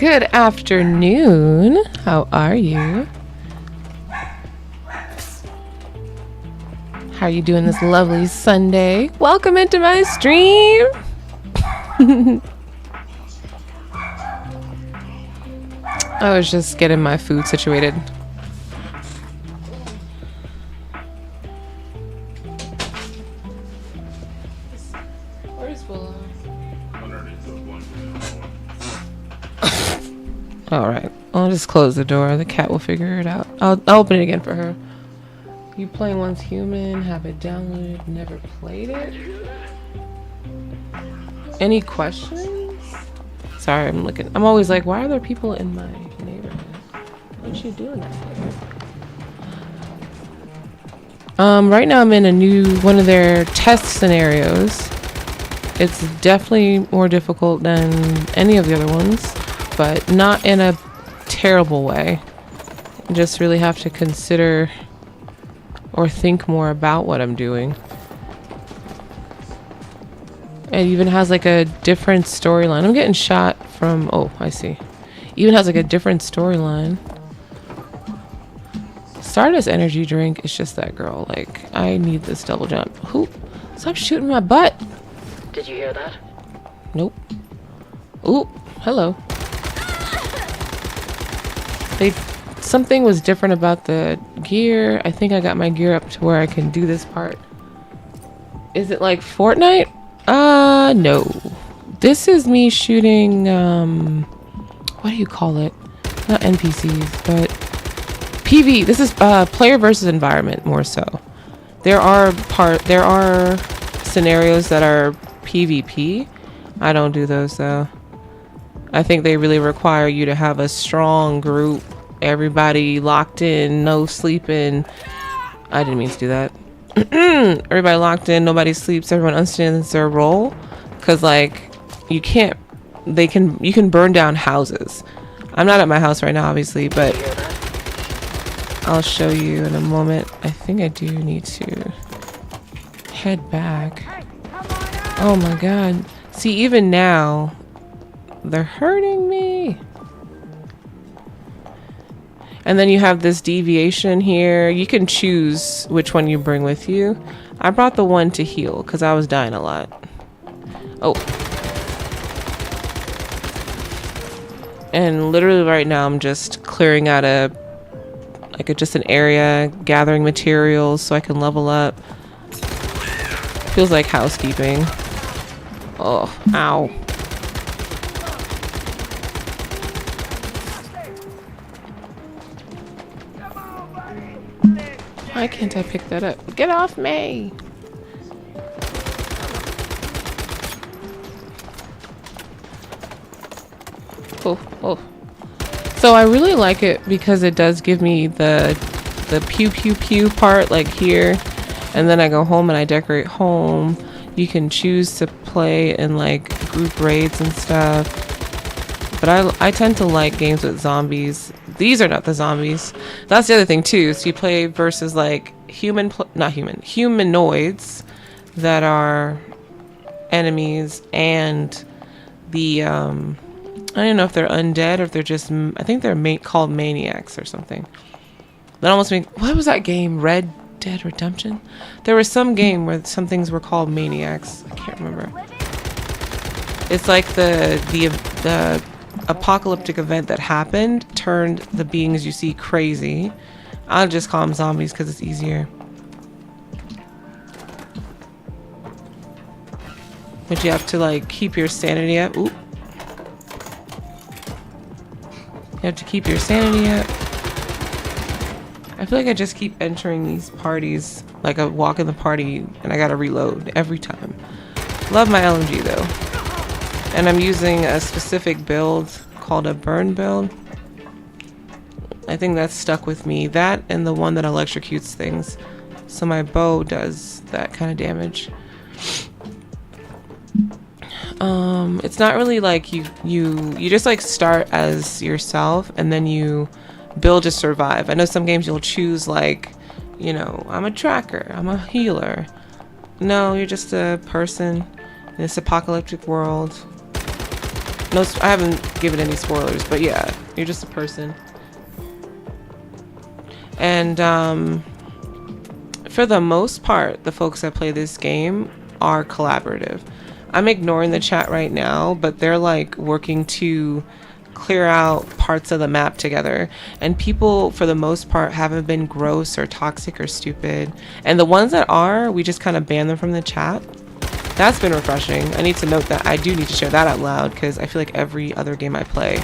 Good afternoon. How are you? How are you doing this lovely Sunday? Welcome into my stream. I was just getting my food situated. Where's Willow? All right, I'll just close the door. The cat will figure it out. I'll open it again for her. You playing Once Human? Have it downloaded? Never played it? Any questions? Sorry, I'm looking. I'm always like, why are there people in my neighborhood? What you doing out there? Right now I'm in a new one of their test scenarios. It's definitely more difficult than any of the other ones, but not in a terrible way. You just really have to consider or think more about what I'm doing. It even has like a different storyline. I'm getting shot from, oh, I see. Even has like a different storyline. Stardust energy drink. It's just that girl. Like, I need this double jump. Who? Stop shooting my butt. Did you hear that? Nope. Ooh, hello. Something was different about the gear. I think I got my gear up to where I can do this part. Is it like Fortnite? No. This is me shooting, what do you call it? Not NPCs, but PV. This is player versus environment more so. There are scenarios that are PvP. I don't do those though. I think they really require you to have a strong group, everybody locked in, no sleeping. I didn't mean to do that. Everybody locked in, nobody sleeps, everyone understands their role. Cause like you can burn down houses. I'm not at my house right now obviously, but I'll show you in a moment. I think I do need to head back. Oh my god. See, even now they're hurting me. And then you have this deviation here. You can choose which one you bring with you. I brought the one to heal because I was dying a lot. Oh. And literally right now I'm just clearing out just an area, gathering materials so I can level up. Feels like housekeeping. Oh, ow. Why can't I pick that up? Get off me! Oh. So I really like it because it does give me the pew pew pew part like here, and then I go home and I decorate home. You can choose to play in like group raids and stuff. But I tend to like games with zombies. These are not the zombies. That's the other thing too. So you play versus like humanoids that are enemies, and the I don't know if they're undead or if they're just, I think they're called maniacs or something. That almost makes, what was that game? Red Dead Redemption? There was some game where some things were called maniacs. I can't remember. It's like the apocalyptic event that happened turned the beings you see crazy. I'll just call them zombies because it's easier. But you have to like keep your sanity up. Ooh. You have to keep your sanity up. I feel like I just keep entering these parties, like I walk in the party and I gotta reload every time. Love my LMG though. And I'm using a specific build called a burn build. I think that's stuck with me. That and the one that electrocutes things. So my bow does that kind of damage. It's not really like you just like start as yourself and then you build to survive. I know some games you'll choose like, you know, I'm a tracker, I'm a healer. No, you're just a person in this apocalyptic world. No, I haven't given any spoilers, but yeah, you're just a person. And for the most part, the folks that play this game are collaborative. I'm ignoring the chat right now, but they're like working to clear out parts of the map together. And people, for the most part, haven't been gross or toxic or stupid. And the ones that are, we just kind of ban them from the chat. That's been refreshing. I need to note that. I do need to share that out loud because I feel like every other game I play,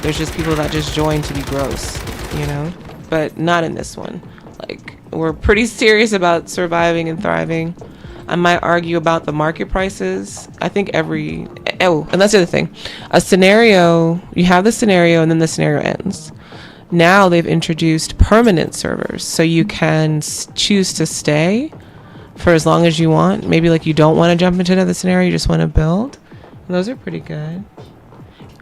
there's just people that just join to be gross, you know? But not in this one. Like, we're pretty serious about surviving and thriving. I might argue about the market prices. I think oh, and that's the other thing. A scenario, you have the scenario and then the scenario ends. Now they've introduced permanent servers. So you can choose to stay for as long as you want. Maybe like you don't want to jump into another scenario, you just want to build. And those are pretty good.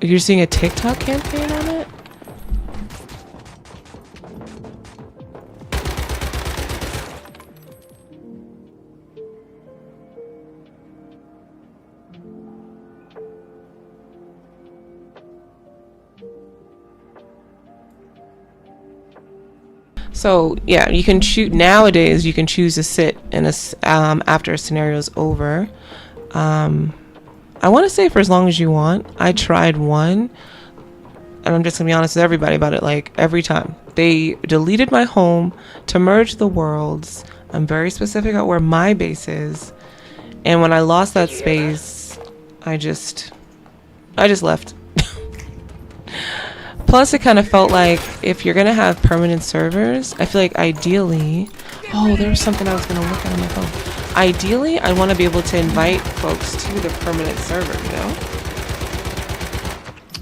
You're seeing a TikTok campaign on it? So yeah, you can choose nowadays. You can choose to sit in a after a scenario is over. I want to say for as long as you want. I tried one, and I'm just gonna be honest with everybody about it. Like every time they deleted my home to merge the worlds. I'm very specific about where my base is, and when I lost that space, I just left. Plus, it kind of felt like if you're going to have permanent servers, I feel like ideally... Oh, there was something I was going to look at on my phone. Ideally, I want to be able to invite folks to the permanent server, you know?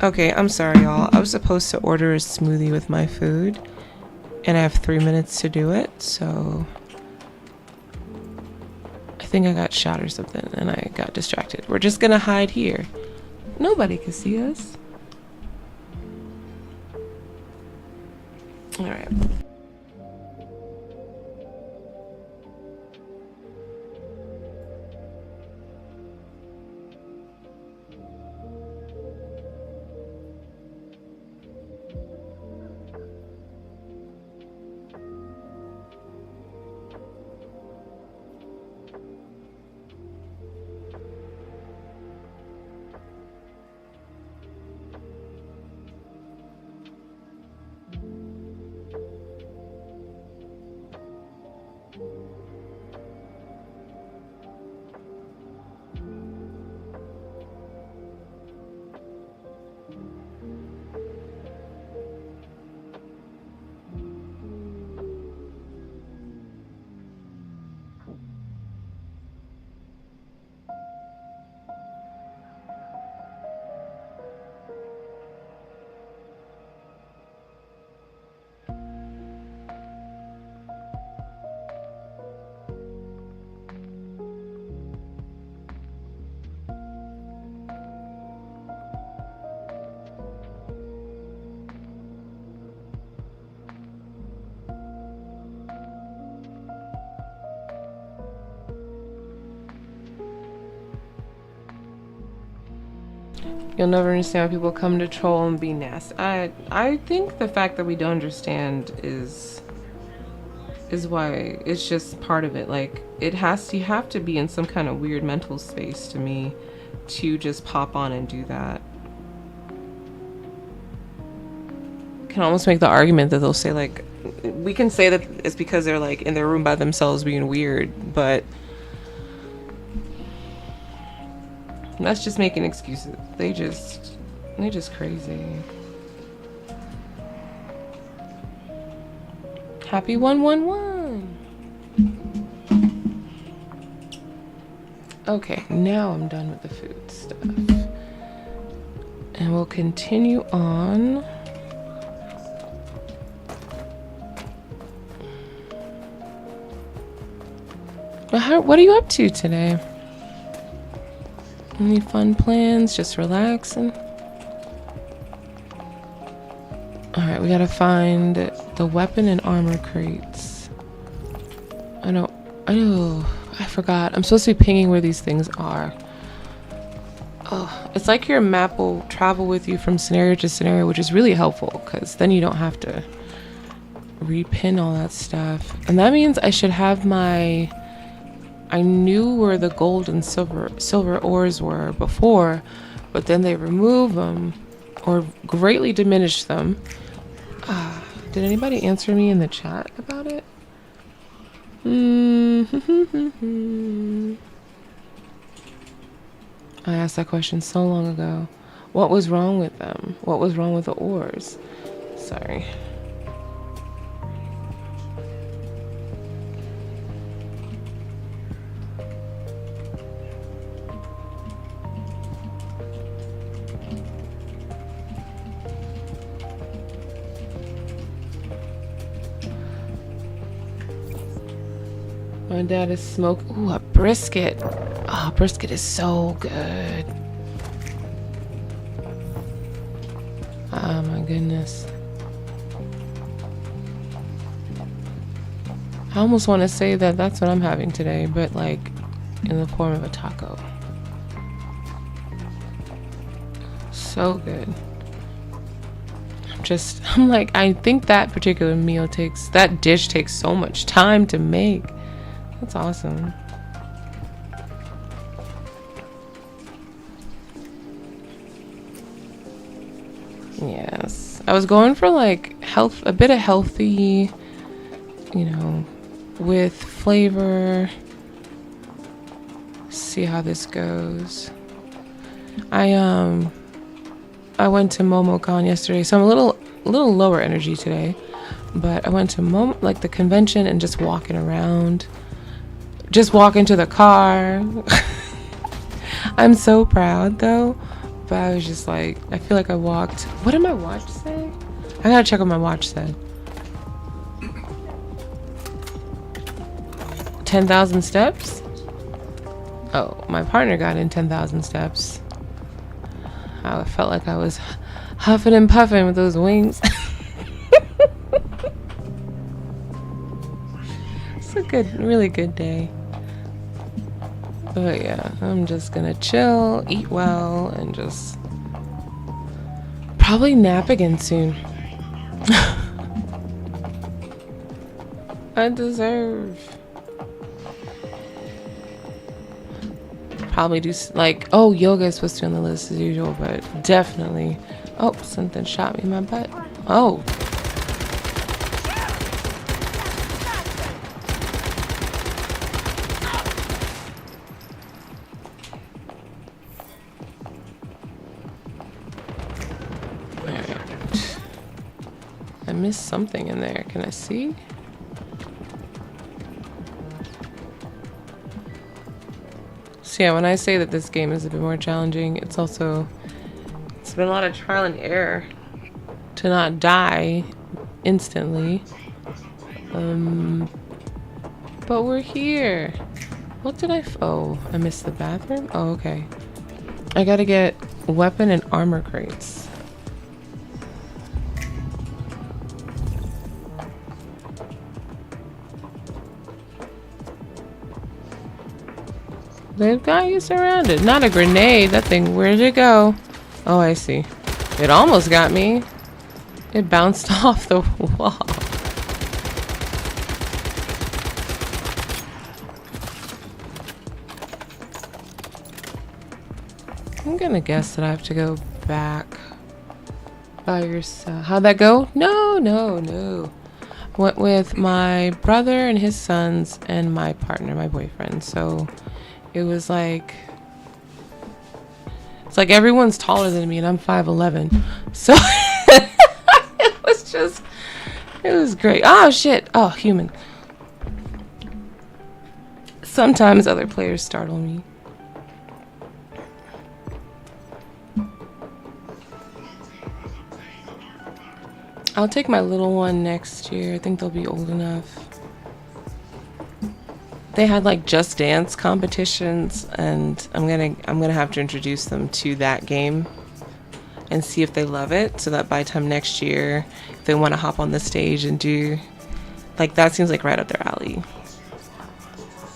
Okay, I'm sorry, y'all. I was supposed to order a smoothie with my food, and I have 3 minutes to do it, so... I think I got shot or something, and I got distracted. We're just going to hide here. Nobody can see us. All right. You'll never understand why people come to troll and be nasty. I think the fact that we don't understand is why it's just part of it. Like you have to be in some kind of weird mental space to me to just pop on and do that. Can almost make the argument that they'll say like, we can say that it's because they're like in their room by themselves being weird, but that's just making excuses. They just crazy. Happy 111. Okay, now I'm done with the food stuff. And we'll continue on. What are you up to today? Any fun plans? Just relaxing? Alright, we gotta find the weapon and armor crates. I forgot. I'm supposed to be pinging where these things are. Oh, it's like your map will travel with you from scenario to scenario, which is really helpful because then you don't have to repin all that stuff. And that means I should have my... I knew where the gold and silver ores were before, but then they remove them or greatly diminish them. Did anybody answer me in the chat about it? I asked that question so long ago. What was wrong with them? What was wrong with the ores? Sorry. My dad is smoking. Ooh, a brisket. Oh, brisket is so good. Oh my goodness. I almost want to say that that's what I'm having today, but like in the form of a taco. So good. I'm like, I think that particular meal that dish takes so much time to make. That's awesome. Yes. I was going for like a bit of healthy, you know, with flavor. See how this goes. I went to MomoCon yesterday, so I'm a little lower energy today. But I went to the convention and just walking around. Just walking to the car. I'm so proud though. But I was just like, I feel like I walked. What did my watch say? I gotta check what my watch said. 10,000 steps? Oh, my partner got in 10,000 steps. I felt like I was huffing and puffing with those wings. It's a really good day. But yeah, I'm just gonna chill, eat well, and just probably nap again soon. I deserve. Probably do like, oh, yoga is supposed to be on the list as usual, but definitely. Oh, something shot me in my butt. Oh. I missed something in there. Can I see? So yeah, when I say that this game is a bit more challenging, it's been a lot of trial and error to not die instantly. But we're here. What did oh, I missed the bathroom? Oh, okay. I gotta get weapon and armor crates. They've got you surrounded. Not a grenade. That thing, where did it go? Oh, I see. It almost got me. It bounced off the wall. I'm gonna guess that I have to go back by yourself. How'd that go? No. Went with my brother and his sons and my partner, my boyfriend. So it was like, it's like everyone's taller than me and I'm 5'11". So it was great. Oh shit. Oh, human. Sometimes other players startle me. I'll take my little one next year. I think they'll be old enough. They had like Just Dance competitions, and I'm gonna have to introduce them to that game and see if they love it, so that by the time next year, if they want to hop on the stage and do, like, that seems like right up their alley.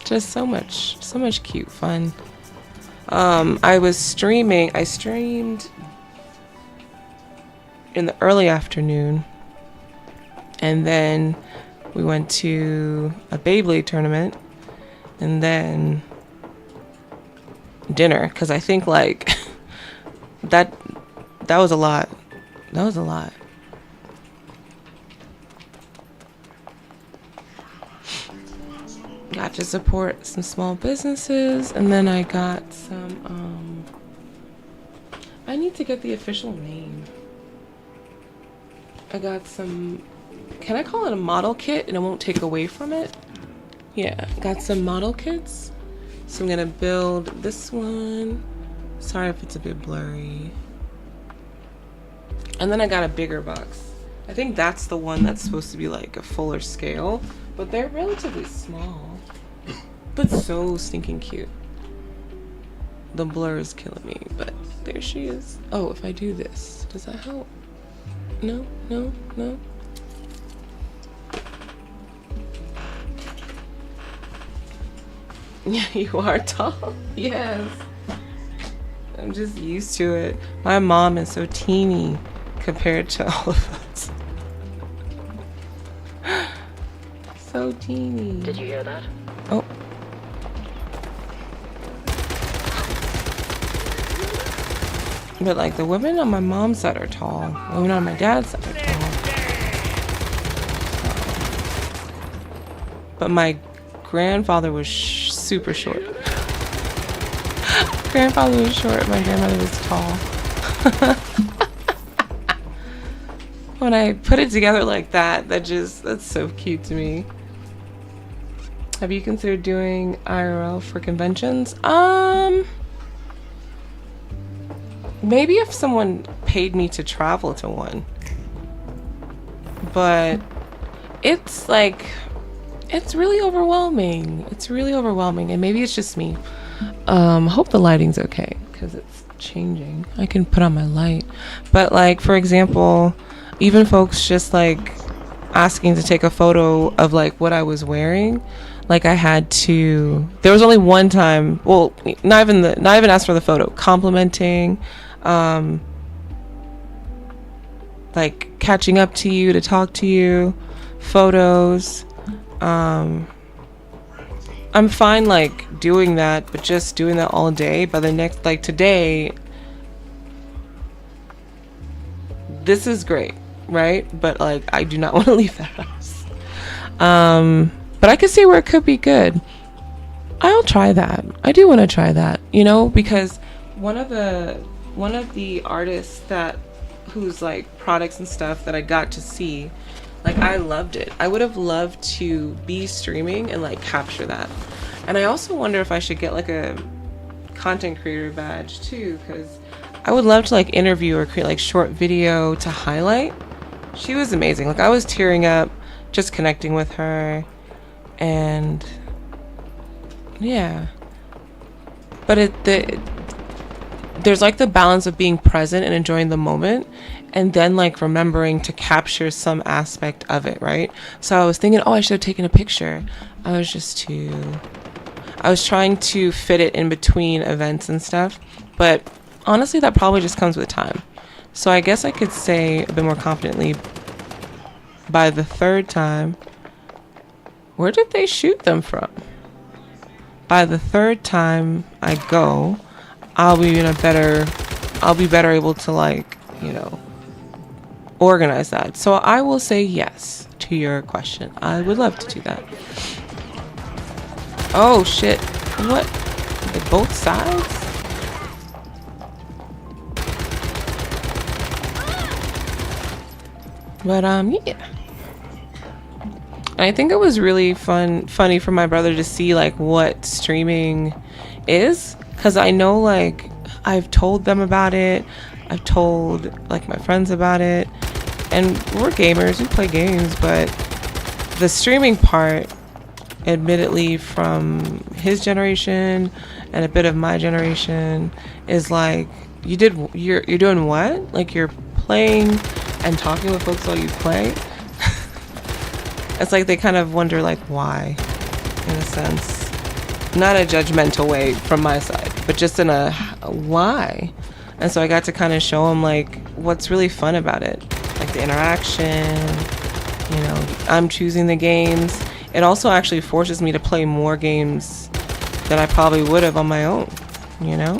Just so much cute fun. I streamed in the early afternoon, and then we went to a Beyblade tournament, and then dinner, because I think like that was a lot. That was a lot. Got to support some small businesses, and then I got some I need to get the official name. I got some, can I call it a model kit and it won't take away from it? Yeah, got some model kits. So I'm gonna build this one. Sorry if it's a bit blurry. And then I got a bigger box. I think that's the one that's supposed to be like a fuller scale, but they're relatively small, but so stinking cute. The blur is killing me, but there she is. Oh, if I do this, does that help? No, no, no. Yeah, you are tall. Yes. I'm just used to it. My mom is so teeny compared to all of us. So teeny. Did you hear that? Oh. But like the women on my mom's side are tall. Women on my dad's side are tall. But my grandfather was super short. Grandfather was short. My grandmother was tall. When I put it together like that, that's so cute to me. Have you considered doing IRL for conventions? Maybe if someone paid me to travel to one. But it's like, it's really overwhelming. It's really overwhelming, and maybe it's just me. Hope the lighting's okay because it's changing. I can put on my light. But like, for example, even folks just like asking to take a photo of like what I was wearing. Like I had to, there was only one time, well, not even asked for the photo, complimenting, like catching up to you, to talk to you, photos. I'm fine like doing that, but just doing that all day. By the next, like today, this is great, right? But like I do not want to leave the house. But I can see where it could be good. I'll try that. I do want to try that, you know, because one of the artists whose like products and stuff that I got to see, like I loved it. I would have loved to be streaming and like capture that. And I also wonder if I should get like a content creator badge too, because I would love to like interview or create like short video to highlight. She was amazing. Like I was tearing up just connecting with her. And yeah, but there's like the balance of being present and enjoying the moment, and then like remembering to capture some aspect of it, right? So I was thinking, oh, I should have taken a picture. I was trying to fit it in between events and stuff, but honestly that probably just comes with time. So I guess I could say a bit more confidently, by the third time, where did they shoot them from? By the third time I go, I'll be better able to like, you know, organize that. So I will say yes to your question. I would love to do that. Oh shit. What? Both sides? But yeah. I think it was really funny for my brother to see like what streaming is, because I know like I've told them about it, I've told like my friends about it, and we're gamers, we play games, but the streaming part, admittedly from his generation and a bit of my generation, is like you're doing what? Like you're playing and talking with folks while you play? It's like they kind of wonder like why, in a sense. not a judgmental way from my side, but just in a why. And so I got to kind of show him like what's really fun about it, like the interaction. You know, I'm choosing the games. It also actually forces me to play more games than I probably would have on my own, you know?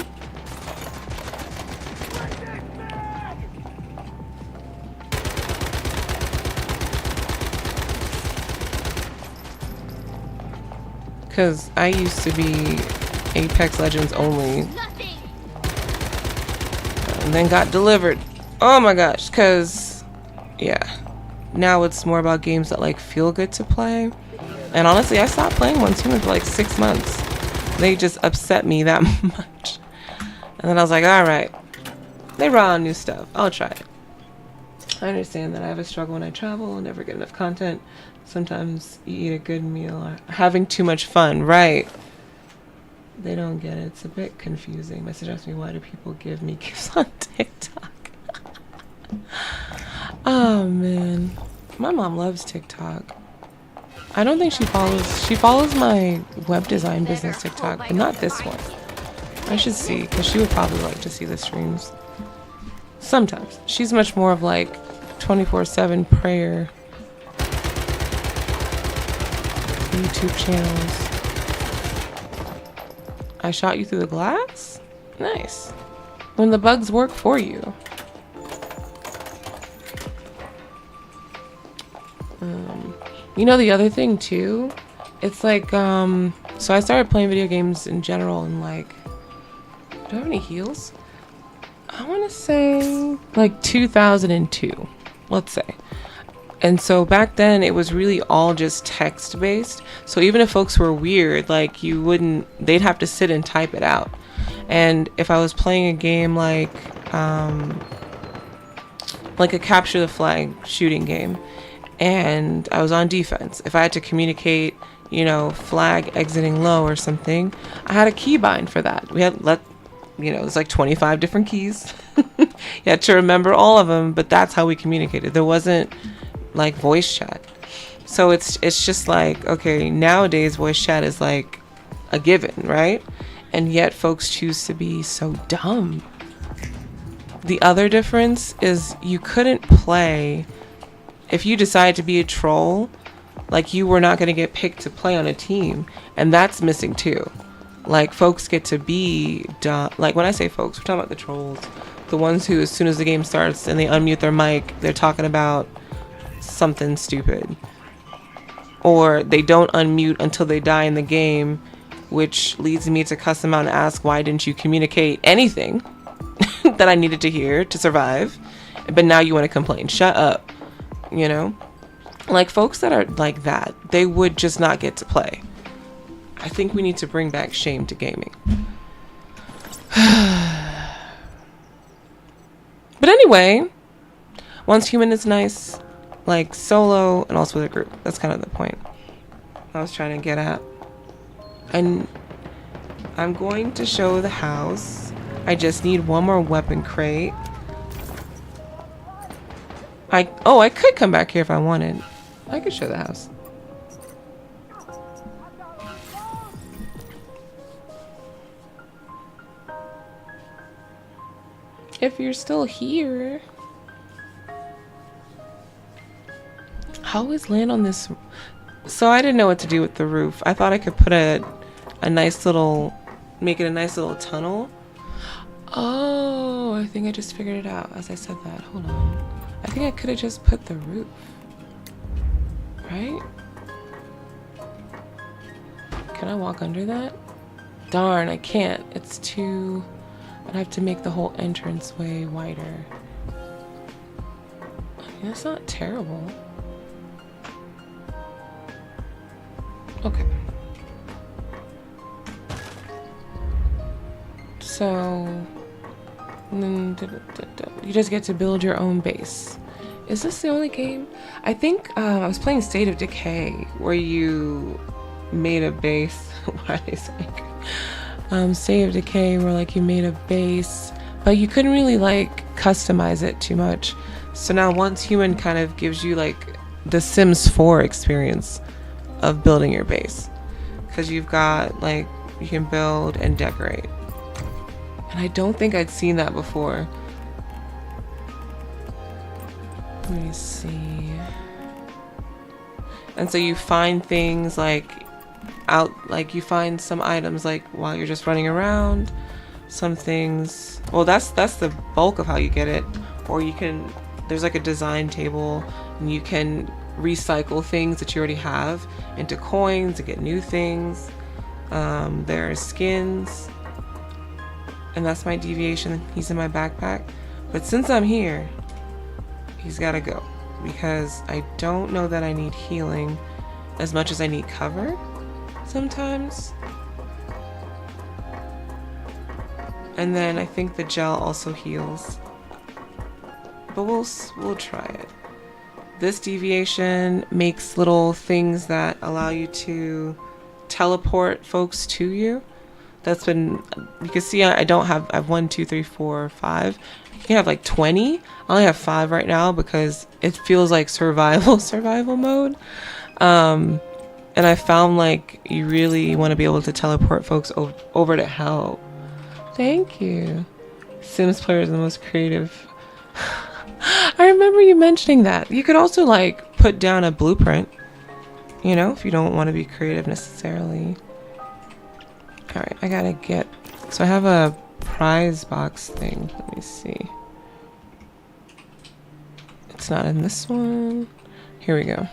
Because I used to be Apex Legends only. And then got delivered. Oh my gosh, because, yeah. Now it's more about games that like feel good to play. And honestly, I stopped playing Once Human for like 6 months. They just upset me that much. And then I was like, alright. They brought on new stuff. I'll try it. I understand that I have a struggle when I travel, never get enough content. Sometimes you eat a good meal or having too much fun, right? They don't get it. It's a bit confusing. Message asked me, why do people give me gifts on TikTok? Oh man. My mom loves TikTok. I don't think she follows my web design business TikTok, but not this one. I should see, because she would probably like to see the streams. Sometimes. She's much more of like 24/7 prayer YouTube channels. I shot you through the glass? Nice. When the bugs work for you. You know, the other thing too, it's like, so I started playing video games in general and like, do I have any heals? I want to say like 2002, let's say. And so back then it was really all just text based. So even if folks were weird, like they'd have to sit and type it out. And if I was playing a game like a capture the flag shooting game, and I was on defense, if I had to communicate, you know, flag exiting low or something, I had a keybind for that. We had it's like 25 different keys. You had to remember all of them, but that's how we communicated. There wasn't like voice chat. So it's just like, okay, nowadays voice chat is like a given, right? And yet folks choose to be so dumb. The other difference is you couldn't play if you decide to be a troll, like you were not going to get picked to play on a team, and that's missing too. Like folks get to be dumb. Like when I say folks, we're talking about the trolls, the ones who as soon as the game starts and they unmute their mic, they're talking about something stupid, or they don't unmute until they die in the game, which leads me to cuss them out and ask, why didn't you communicate anything that I needed to hear to survive? But now you want to complain. Shut up. You know, like folks that are like that, they would just not get to play. I think we need to bring back shame to gaming. But anyway, Once Human is nice, like solo and also with a group. That's kind of the point I was trying to get at. And I'm going to show the house. I just need one more weapon crate. I could come back here if I wanted. I could show the house. If you're still here. I always land on this. So I didn't know what to do with the roof. I thought I could put a nice little, make it a nice little tunnel. Oh, I think I just figured it out as I said that. Hold on. I think I could have just put the roof, right? Can I walk under that? Darn, I can't. It's too... I'd have to make the whole entrance way wider. I mean, that's not terrible. Okay. So... then you just get to build your own base. Is this the only game? I think I was playing State of Decay where you made a base. Why are they saying State of Decay where like you made a base, but you couldn't really like customize it too much. So now Once Human kind of gives you like the Sims 4 experience of building your base, because you've got like You can build and decorate. And I don't think I'd seen that before. Let me see. And so you find things like you find some items like while you're just running around. Some things, well, that's the bulk of how you get it. Or you can, there's like a design table and you can recycle things that you already have into coins to get new things. There are skins, and that's my deviation. He's in my backpack, but since I'm here, he's got to go because I don't know that I need healing as much as I need cover sometimes. And then I think the gel also heals, but we'll try it. This deviation makes little things that allow you to teleport folks to you. That's been, you can see I have 1, 2, 3, 4, 5. You can have like 20. I only have 5 right now because it feels like survival mode. And I found like you really want to be able to teleport folks over to help. Thank you. Sims player is the most creative. I remember you mentioning that. You could also like put down a blueprint, you know, if you don't want to be creative necessarily. All right, I gotta get, so I have a prize box thing. Let me see. It's not in this one. Here we go.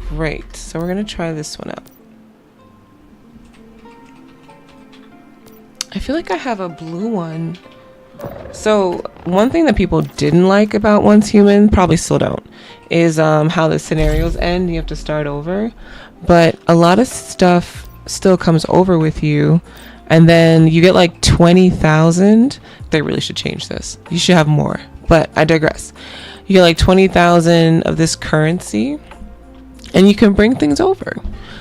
Great, so we're gonna try this one out. I feel like I have a blue one. So one thing that people didn't like about Once Human, probably still don't, is how the scenarios end. You have to start over. But a lot of stuff still comes over with you. And then you get like 20,000. They really should change this. You should have more. But I digress. You get like 20,000 of this currency. And you can bring things over.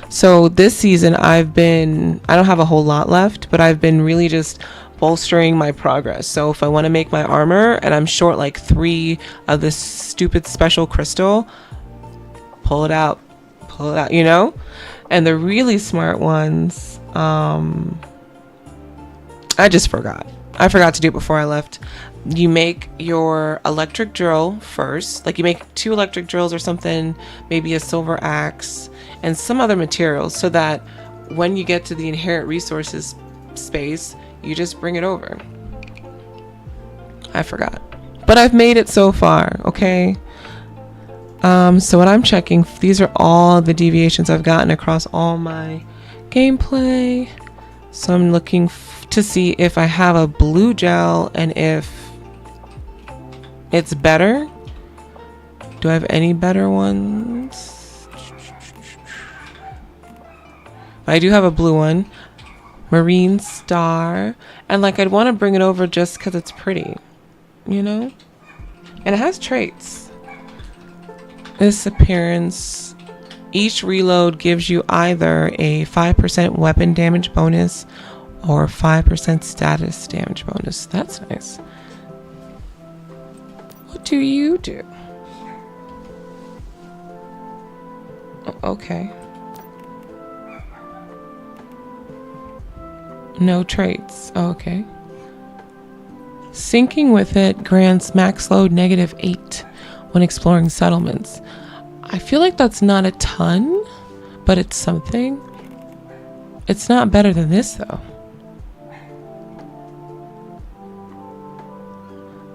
So this season I don't have a whole lot left, but I've been really just bolstering my progress. So if I want to make my armor and I'm short like 3 of this stupid special crystal, pull it out, you know? And the really smart ones, I forgot to do it before I left. You make your electric drill first, like you make 2 electric drills or something, maybe a silver axe and some other materials, so that when you get to the inherent resources space, you just bring it over. I forgot, but I've made it so far. Okay. So what I'm checking, these are all the deviations I've gotten across all my gameplay. So I'm looking to see if I have a blue gel and if it's better. Do I have any better ones? I do have a blue one. Marine Star. And like I'd want to bring it over just because it's pretty, you know? And it has traits. This appearance. Each reload gives you either a 5% weapon damage bonus or 5% status damage bonus. That's nice. What do you do? Okay. No traits. Oh, okay. Syncing with it grants max load -8 when exploring settlements. I feel like that's not a ton, but it's something. It's not better than this though.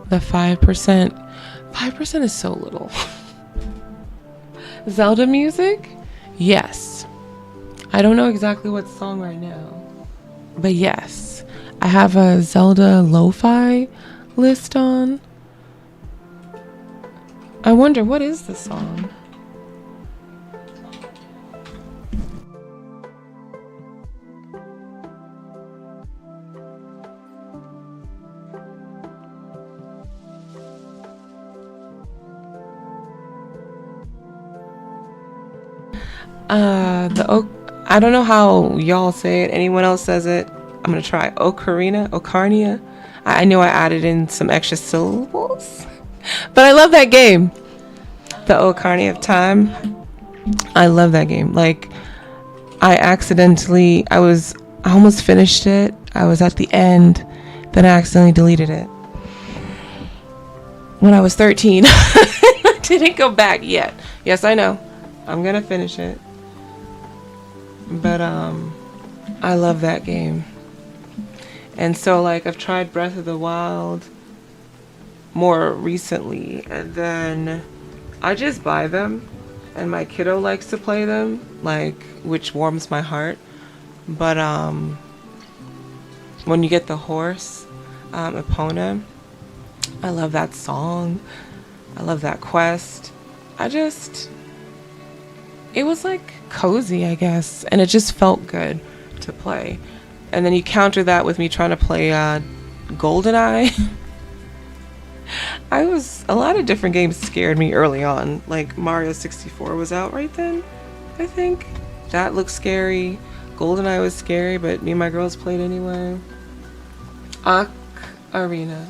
The 5%. 5% is so little. Zelda music? Yes. I don't know exactly what song right now. But yes, I have a Zelda lo-fi list on. I wonder, what is the song? I don't know how y'all say it. Anyone else says it? I'm gonna try Ocarina. I know I added in some extra syllables, but I love that game. The Ocarina of Time. I love that game. Like, I almost finished it. I was at the end, then I accidentally deleted it. When I was 13. I didn't go back yet. Yes, I know. I'm gonna finish it. But I love that game. And so like I've tried Breath of the Wild more recently, and then I just buy them and my kiddo likes to play them, like, which warms my heart. But when you get the horse, Epona, I love that song. I love that quest. It was like cozy, I guess, and it just felt good to play. And then you counter that with me trying to play GoldenEye. A lot of different games scared me early on. Like Mario 64 was out right then, I think. That looked scary. GoldenEye was scary, but me and my girls played anyway. Ocarina.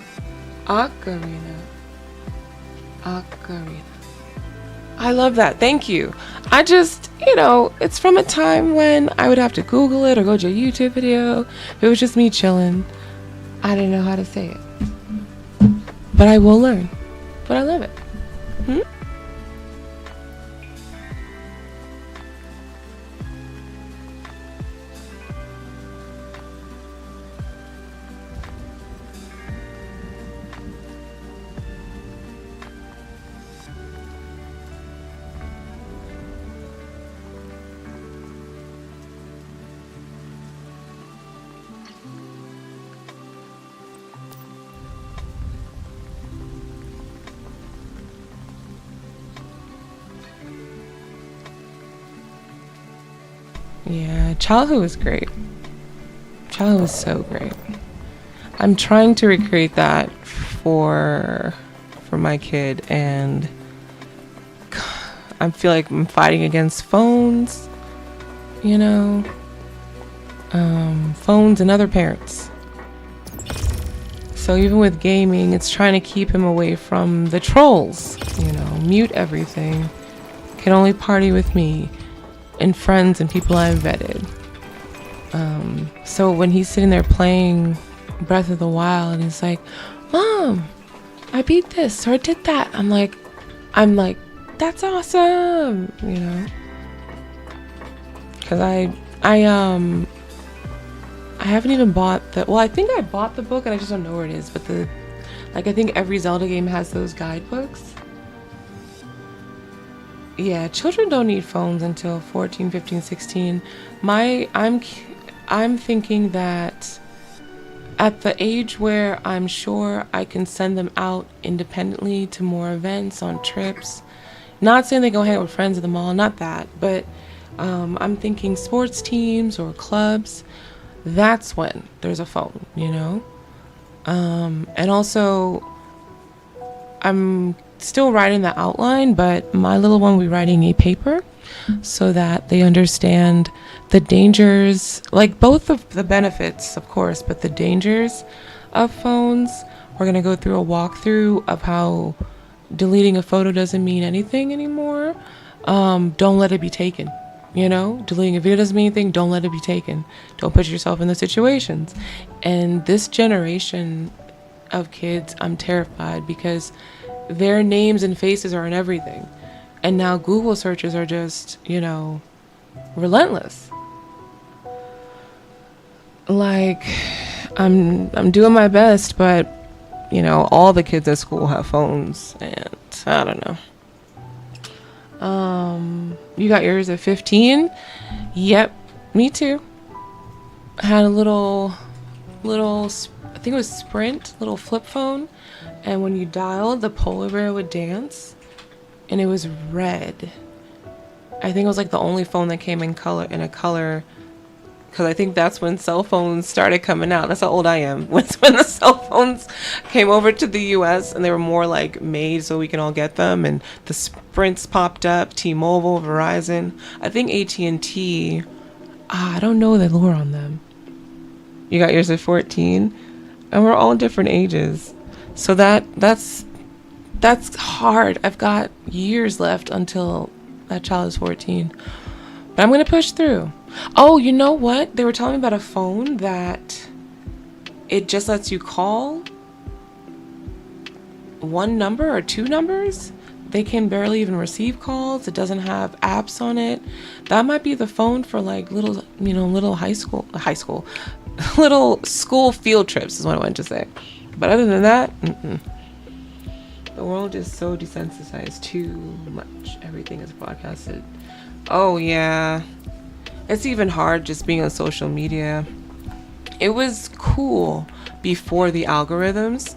I love that. Thank you. I just, it's from a time when I would have to Google it or go to a YouTube video. It was just me chilling. I didn't know how to say it. But I will learn. But I love it. Yeah, childhood was great. Childhood was so great. I'm trying to recreate that for my kid, and I feel like I'm fighting against phones, phones and other parents. So even with gaming, it's trying to keep him away from the trolls, mute everything. Can only party with me and friends and people I've vetted. So when he's sitting there playing Breath of the Wild, and he's like, "Mom, I beat this or I did that." I'm like, "That's awesome," Because I haven't even bought the. Well, I think I bought the book and I just don't know where it is. But I think every Zelda game has those guidebooks. Yeah, children don't need phones until 14, 15, 16. I'm thinking that at the age where I'm sure I can send them out independently to more events, on trips. Not saying they go hang out with friends at the mall, not that, but I'm thinking sports teams or clubs. That's when there's a phone, and also I'm still writing the outline, but my little one will be writing a paper so that they understand the dangers, like both of the benefits, of course, but the dangers of phones. We're going to go through a walkthrough of how deleting a photo doesn't mean anything anymore. Don't let it be taken. Deleting a video doesn't mean anything. Don't let it be taken. Don't put yourself in those situations. And this generation of kids, I'm terrified because their names and faces are in everything. And now Google searches are just, relentless. Like, I'm doing my best, but, all the kids at school have phones, and I don't know. You got yours at 15? Yep, me too. I had a little, I think it was Sprint, little flip phone. And when you dialed, the polar bear would dance, and it was red. I think it was like the only phone that came in a color, because I think that's when cell phones started coming out. That's how old I am. When the cell phones came over to the US and they were more like made so we can all get them, and the Sprints popped up, T-Mobile, Verizon. I think AT&T. I don't know the lore on them. You got yours at 14, and we're all different ages. So that's hard. I've got years left until that child is 14. But I'm going to push through. Oh, you know what? They were telling me about a phone that it just lets you call one number or two numbers. They can barely even receive calls. It doesn't have apps on it. That might be the phone for like little, little high school, little school field trips is what I wanted to say. But other than that, the world is so desensitized. Too much. Everything is broadcasted. Oh yeah. It's even hard just being on social media. It was cool before the algorithms.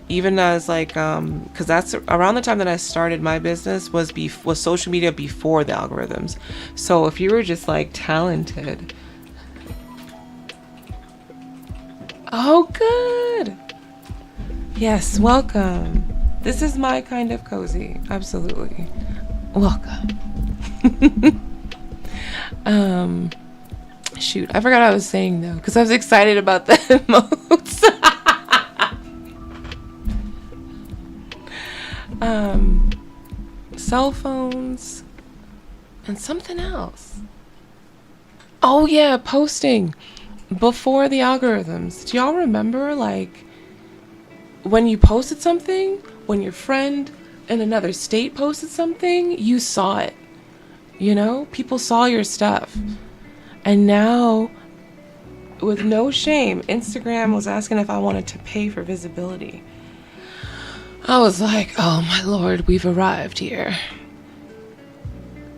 Even as like, because that's around the time that I started my business was social media before the algorithms. So if you were just like talented. Oh, good. Yes, welcome. This is my kind of cozy. Absolutely. Welcome. Shoot, I forgot what I was saying though, because I was excited about the emotes. Cell phones and something else. Oh yeah, posting before the algorithms. Do y'all remember like when you posted something, when your friend in another state posted something, you saw it. People saw your stuff. And now, with no shame, Instagram was asking if I wanted to pay for visibility. I was like, oh my lord, we've arrived here.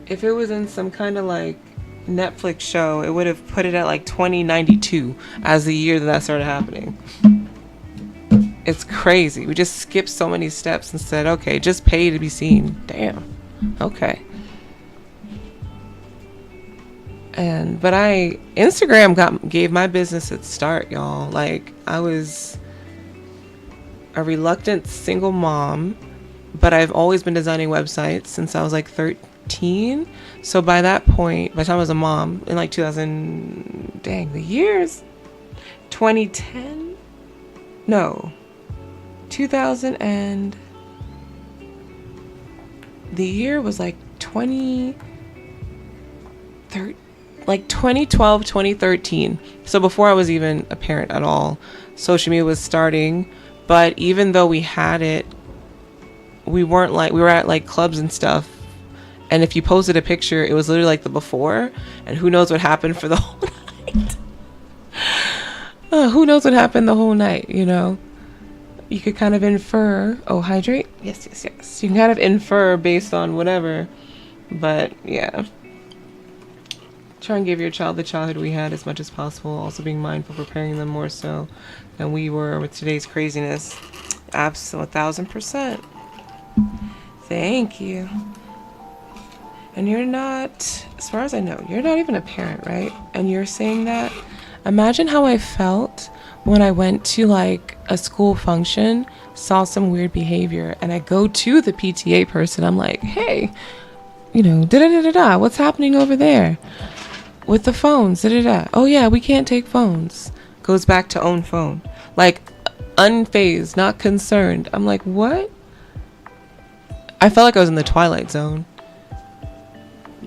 If it was in some kind of like Netflix show, it would have put it at like 2092 as the year that started happening. It's crazy. We just skipped so many steps and said, okay, just pay to be seen. Damn. Okay. But Instagram gave my business its start, y'all. Like, I was a reluctant single mom, but I've always been designing websites since I was like 13. So by that point, by the time I was a mom in like 2000, dang, the years, 2010? No, 2000 and the year was like 2012, 2013. So before I was even a parent at all, social media was starting. But even though we had it, we were at like clubs and stuff. And if you posted a picture, it was literally like the before. And who knows what happened for the whole night. Who knows what happened the whole night, You could kind of infer. Oh, hydrate? Yes. You can kind of infer based on whatever. But yeah. Try and give your child the childhood we had as much as possible. Also being mindful, preparing them more so than we were with today's craziness. Absolutely, 1,000%. Thank you. And you're not, as far as I know, you're not even a parent, right? And you're saying that. Imagine how I felt when I went to like a school function, saw some weird behavior, and I go to the PTA person. I'm like, hey, what's happening over there? With the phones, Oh yeah, we can't take phones. Goes back to own phone. Like, unfazed, not concerned. I'm like, what? I felt like I was in the Twilight Zone.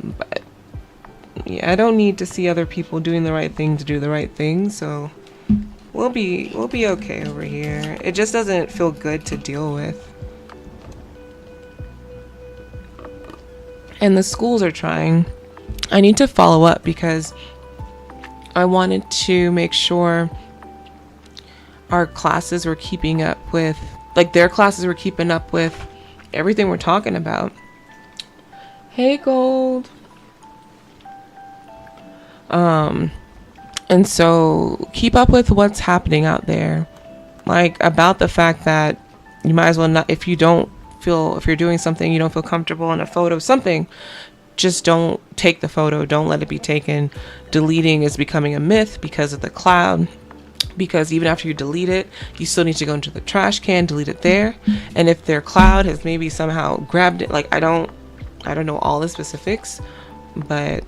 But, yeah, I don't need to see other people doing the right thing to do the right thing, so we'll be okay over here. It just doesn't feel good to deal with. And the schools are trying. I need to follow up because I wanted to make sure our classes were keeping up with, like their classes were keeping up with everything we're talking about. Hey, Gold. And so keep up with what's happening out there. Like about the fact that you might as well not, if you're doing something, you don't feel comfortable in a photo, something, just don't take the photo. Don't let it be taken. Deleting is becoming a myth because of the cloud. Because even after you delete it, you still need to go into the trash can, delete it there. And if their cloud has maybe somehow grabbed it, like I don't know all the specifics, but,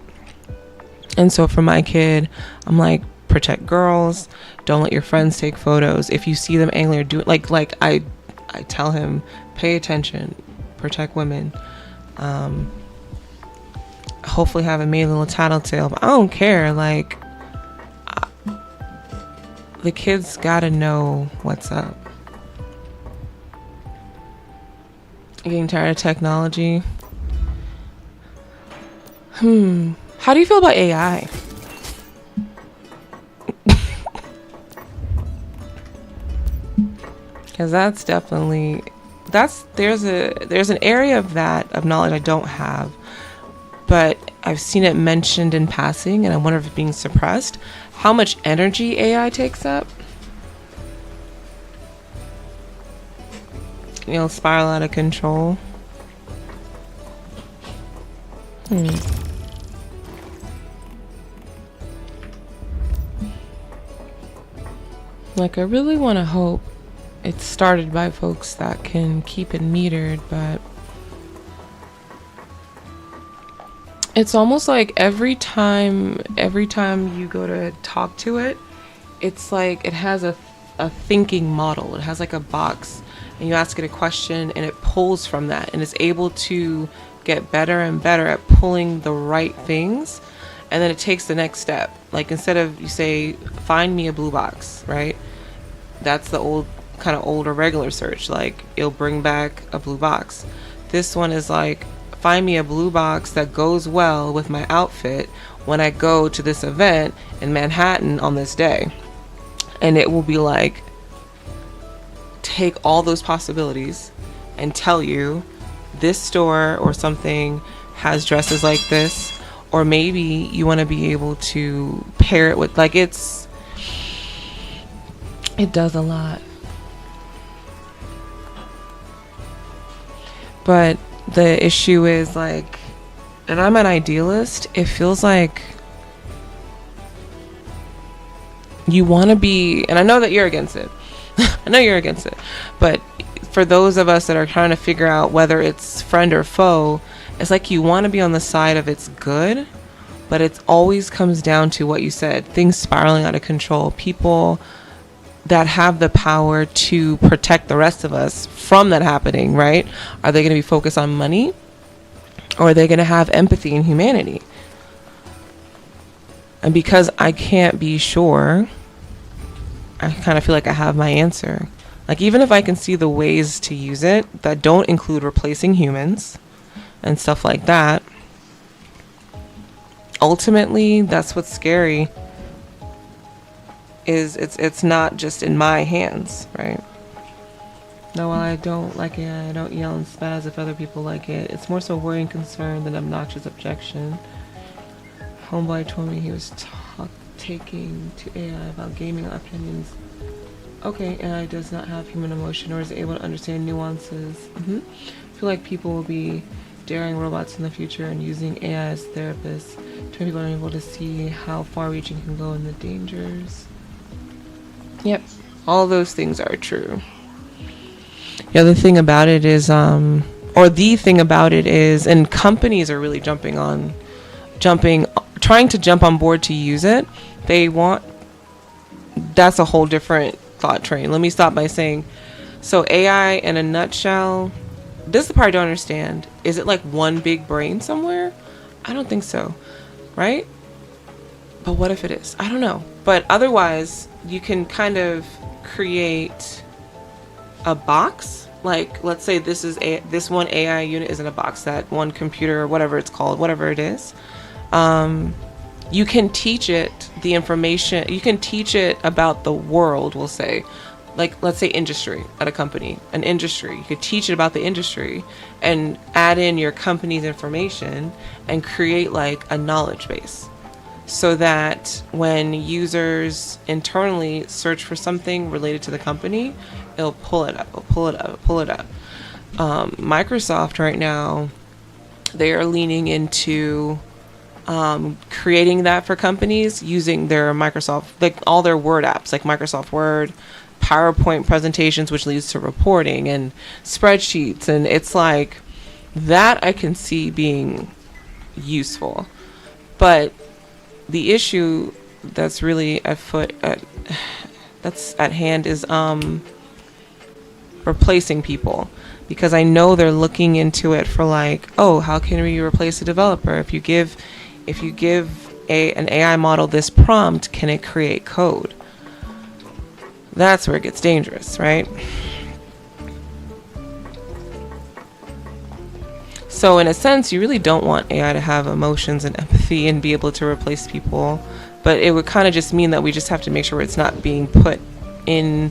and so for my kid, I'm like, protect girls. Don't let your friends take photos. If you see them angry or do it, like I tell him, pay attention, protect women. hopefully have a mean little tattletale, but I don't care. Like, the kids gotta know what's up. Getting tired of technology. How do you feel about AI? Because that's definitely, there's an area of knowledge I don't have, but I've seen it mentioned in passing, and I wonder if it's being suppressed. How much energy AI takes up? Spiral out of control. Like, I really want to hope it's started by folks that can keep it metered, but it's almost like every time you go to talk to it, it's like it has a thinking model. It has like a box, and you ask it a question and it pulls from that, and it's able to get better and better at pulling the right things, and then it takes the next step. Like, instead of, you say, find me a blue box, right? That's the older regular search. Like, it'll bring back a blue box. This one is like, find me a blue box that goes well with my outfit when I go to this event in Manhattan on this day. And it will be like, take all those possibilities and tell you this store or something has dresses like this, or maybe you want to be able to pair it with, like, it does a lot. But the issue is, like, and I'm an idealist, it feels like you want to be, and I know that you're against it. I know you're against it. But for those of us that are trying to figure out whether it's friend or foe, it's like you want to be on the side of it's good, but it always comes down to what you said, things spiraling out of control, people that have the power to protect the rest of us from that happening, right? Are they going to be focused on money, or are they going to have empathy and humanity? And because I can't be sure, I kind of feel like I have my answer. Like, even if I can see the ways to use it that don't include replacing humans and stuff like that, ultimately, that's what's scary. Is it's not just in my hands, right? No, while I don't like it, I don't yell and spaz if other people like it. It's more so worry and concern than obnoxious objection. Homeboy told me he was taking to AI about gaming opinions. Okay, AI does not have human emotion, or is able to understand nuances. I feel like people will be daring robots in the future and using AI as therapists to make people unable to see how far-reaching can go and the dangers. Yep, all those things are true. The other thing about it is, and companies are really trying to jump on board to use it. That's a whole different thought train. Let me stop by saying, so AI in a nutshell, this is the part I don't understand. Is it like one big brain somewhere? I don't think so, right? But what if it is? I don't know. But otherwise, you can kind of create a box. Like, let's say this one AI unit is in a box, that one computer or whatever it's called, whatever it is. You can teach it the information. You can teach it about the world, we'll say. Like, let's say industry at a company, an industry. You could teach it about the industry and add in your company's information and create like a knowledge base, so that when users internally search for something related to the company, it'll pull it up. Microsoft right now, they are leaning into creating that for companies using their Microsoft, like all their Word apps, like Microsoft Word, PowerPoint presentations, which leads to reporting and spreadsheets. And it's like that I can see being useful. But the issue that's really that's at hand is replacing people. because I know they're looking into it for like, oh, how can we replace a developer? If you give an AI model this prompt, can it create code? That's where it gets dangerous, right? So in a sense, you really don't want AI to have emotions and empathy and be able to replace people, but it would kind of just mean that we just have to make sure it's not being put in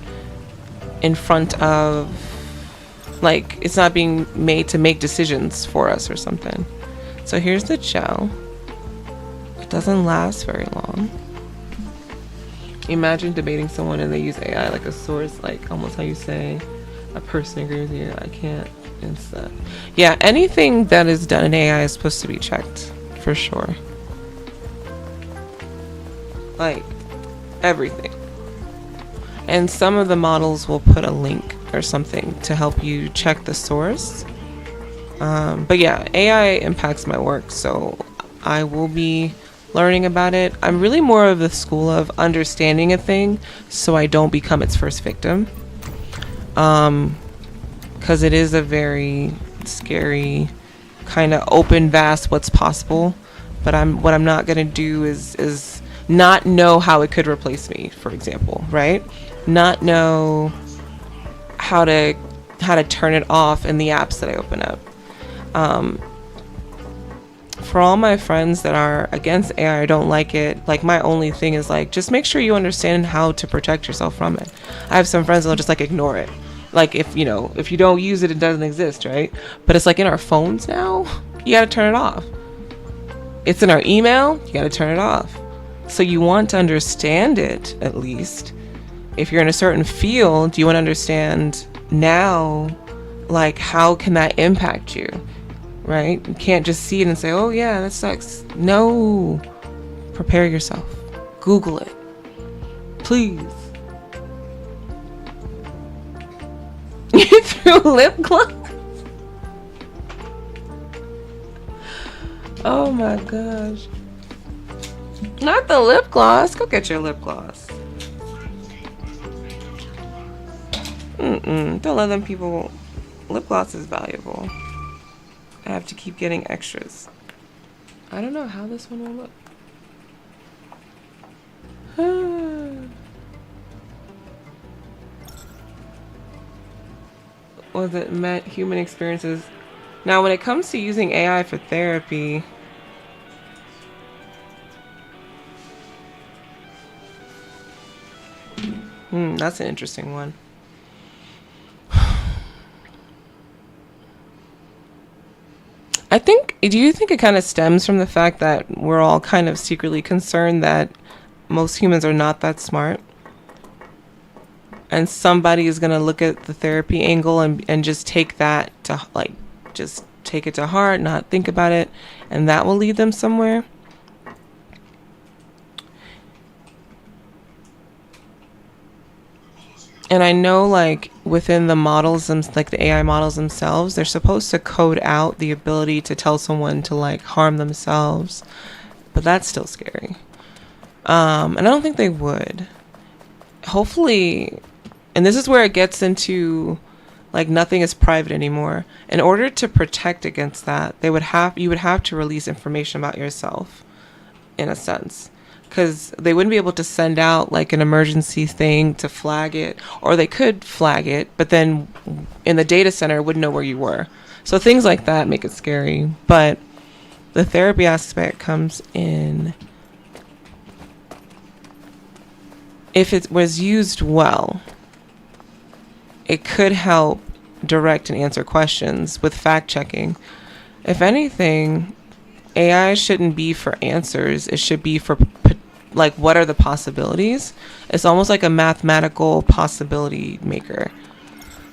front of, like, it's not being made to make decisions for us or something. So here's the gel. It doesn't last very long. Imagine debating someone and they use AI like a source, like almost how you say a person agrees with you. I can't. It's that. Yeah, anything that is done in AI is supposed to be checked for sure. Like everything. And some of the models will put a link or something to help you check the source. But yeah, AI impacts my work, so I will be learning about it. I'm really more of the school of understanding a thing so I don't become its first victim. Because it is a very scary kind of open, vast what's possible. But what I'm not gonna do is not know how it could replace me, for example, right? Not know how to turn it off in the apps that I open up. For all my friends that are against AI or don't like it, like my only thing is like, just make sure you understand how to protect yourself from it. I have some friends that'll just like ignore it. Like if you don't use it, it doesn't exist, right? But it's like in our phones now, you gotta turn it off. It's in our email, you gotta turn it off. So you want to understand it, at least. If you're in a certain field, you want to understand now, like, how can that impact you, right? You can't just see it and say, oh yeah, that sucks. No, prepare yourself. Google it, please. You threw lip gloss? Oh my gosh. Not the lip gloss. Go get your lip gloss. Don't let them people. Lip gloss is valuable. I have to keep getting extras. I don't know how this one will look. Was it met human experiences? Now, when it comes to using AI for therapy, that's an interesting one. Do you think it kind of stems from the fact that we're all kind of secretly concerned that most humans are not that smart? And somebody is going to look at the therapy angle and just take that to, like, just take it to heart, not think about it, and that will lead them somewhere? And I know, like, within the models, like the AI models themselves, they're supposed to code out the ability to tell someone to, like, harm themselves. But that's still scary. And I don't think they would. Hopefully, and this is where it gets into, like, nothing is private anymore. In order to protect against that, you would have to release information about yourself, in a sense. Because they wouldn't be able to send out like an emergency thing to flag it, or they could flag it, but then in the data center it wouldn't know where you were. So things like that make it scary. But the therapy aspect comes in if it was used well. It could help direct and answer questions with fact checking. If anything, AI shouldn't be for answers. It should be for, like, what are the possibilities? It's almost like a mathematical possibility maker.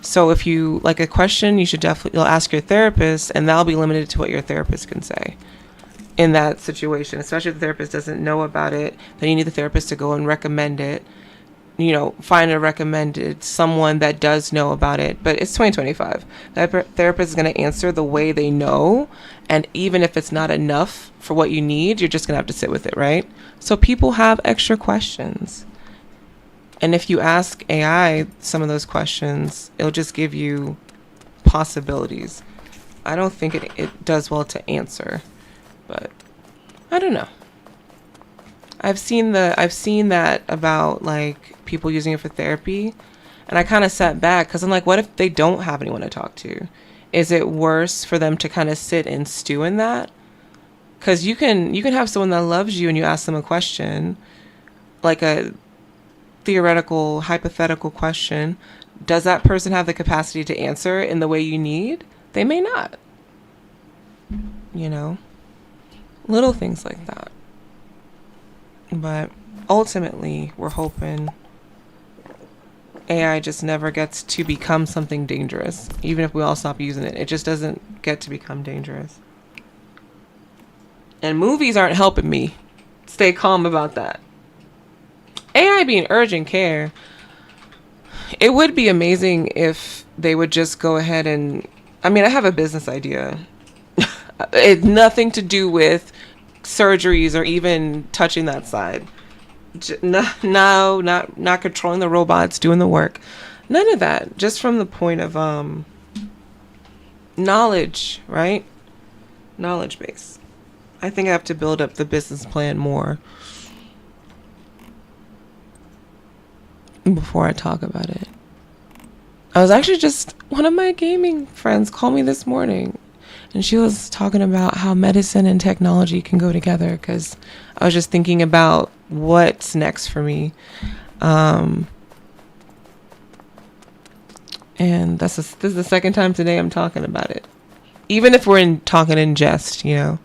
So if you like a question, you'll ask your therapist, and that'll be limited to what your therapist can say in that situation. Especially if the therapist doesn't know about it, then you need the therapist to go and recommend it. Find a recommended someone that does know about it. But it's 2025. That therapist is going to answer the way they know. And even if it's not enough for what you need, you're just going to have to sit with it, right? So people have extra questions. And if you ask AI some of those questions, it'll just give you possibilities. I don't think it does well to answer, but I don't know. I've seen that about like people using it for therapy, and I kind of sat back because I'm like, what if they don't have anyone to talk to? Is it worse for them to kind of sit and stew in that? Because you can have someone that loves you and you ask them a question, like a theoretical, hypothetical question. Does that person have the capacity to answer in the way you need? They may not. You know? Little things like that. But ultimately, we're hoping AI just never gets to become something dangerous. Even if we all stop using it, it just doesn't get to become dangerous. And movies aren't helping me stay calm about that. AI being urgent care, it would be amazing if they would just go ahead and... I mean, I have a business idea. It's nothing to do with surgeries or even touching that side. No, not controlling the robots, doing the work. None of that. Just from the point of knowledge, right? Knowledge base. I think I have to build up the business plan more before I talk about it. I was actually just... One of my gaming friends called me this morning, and she was talking about how medicine and technology can go together, because I was just thinking about what's next for me. And this is the second time today I'm talking about it. Even if we're talking in jest, you know.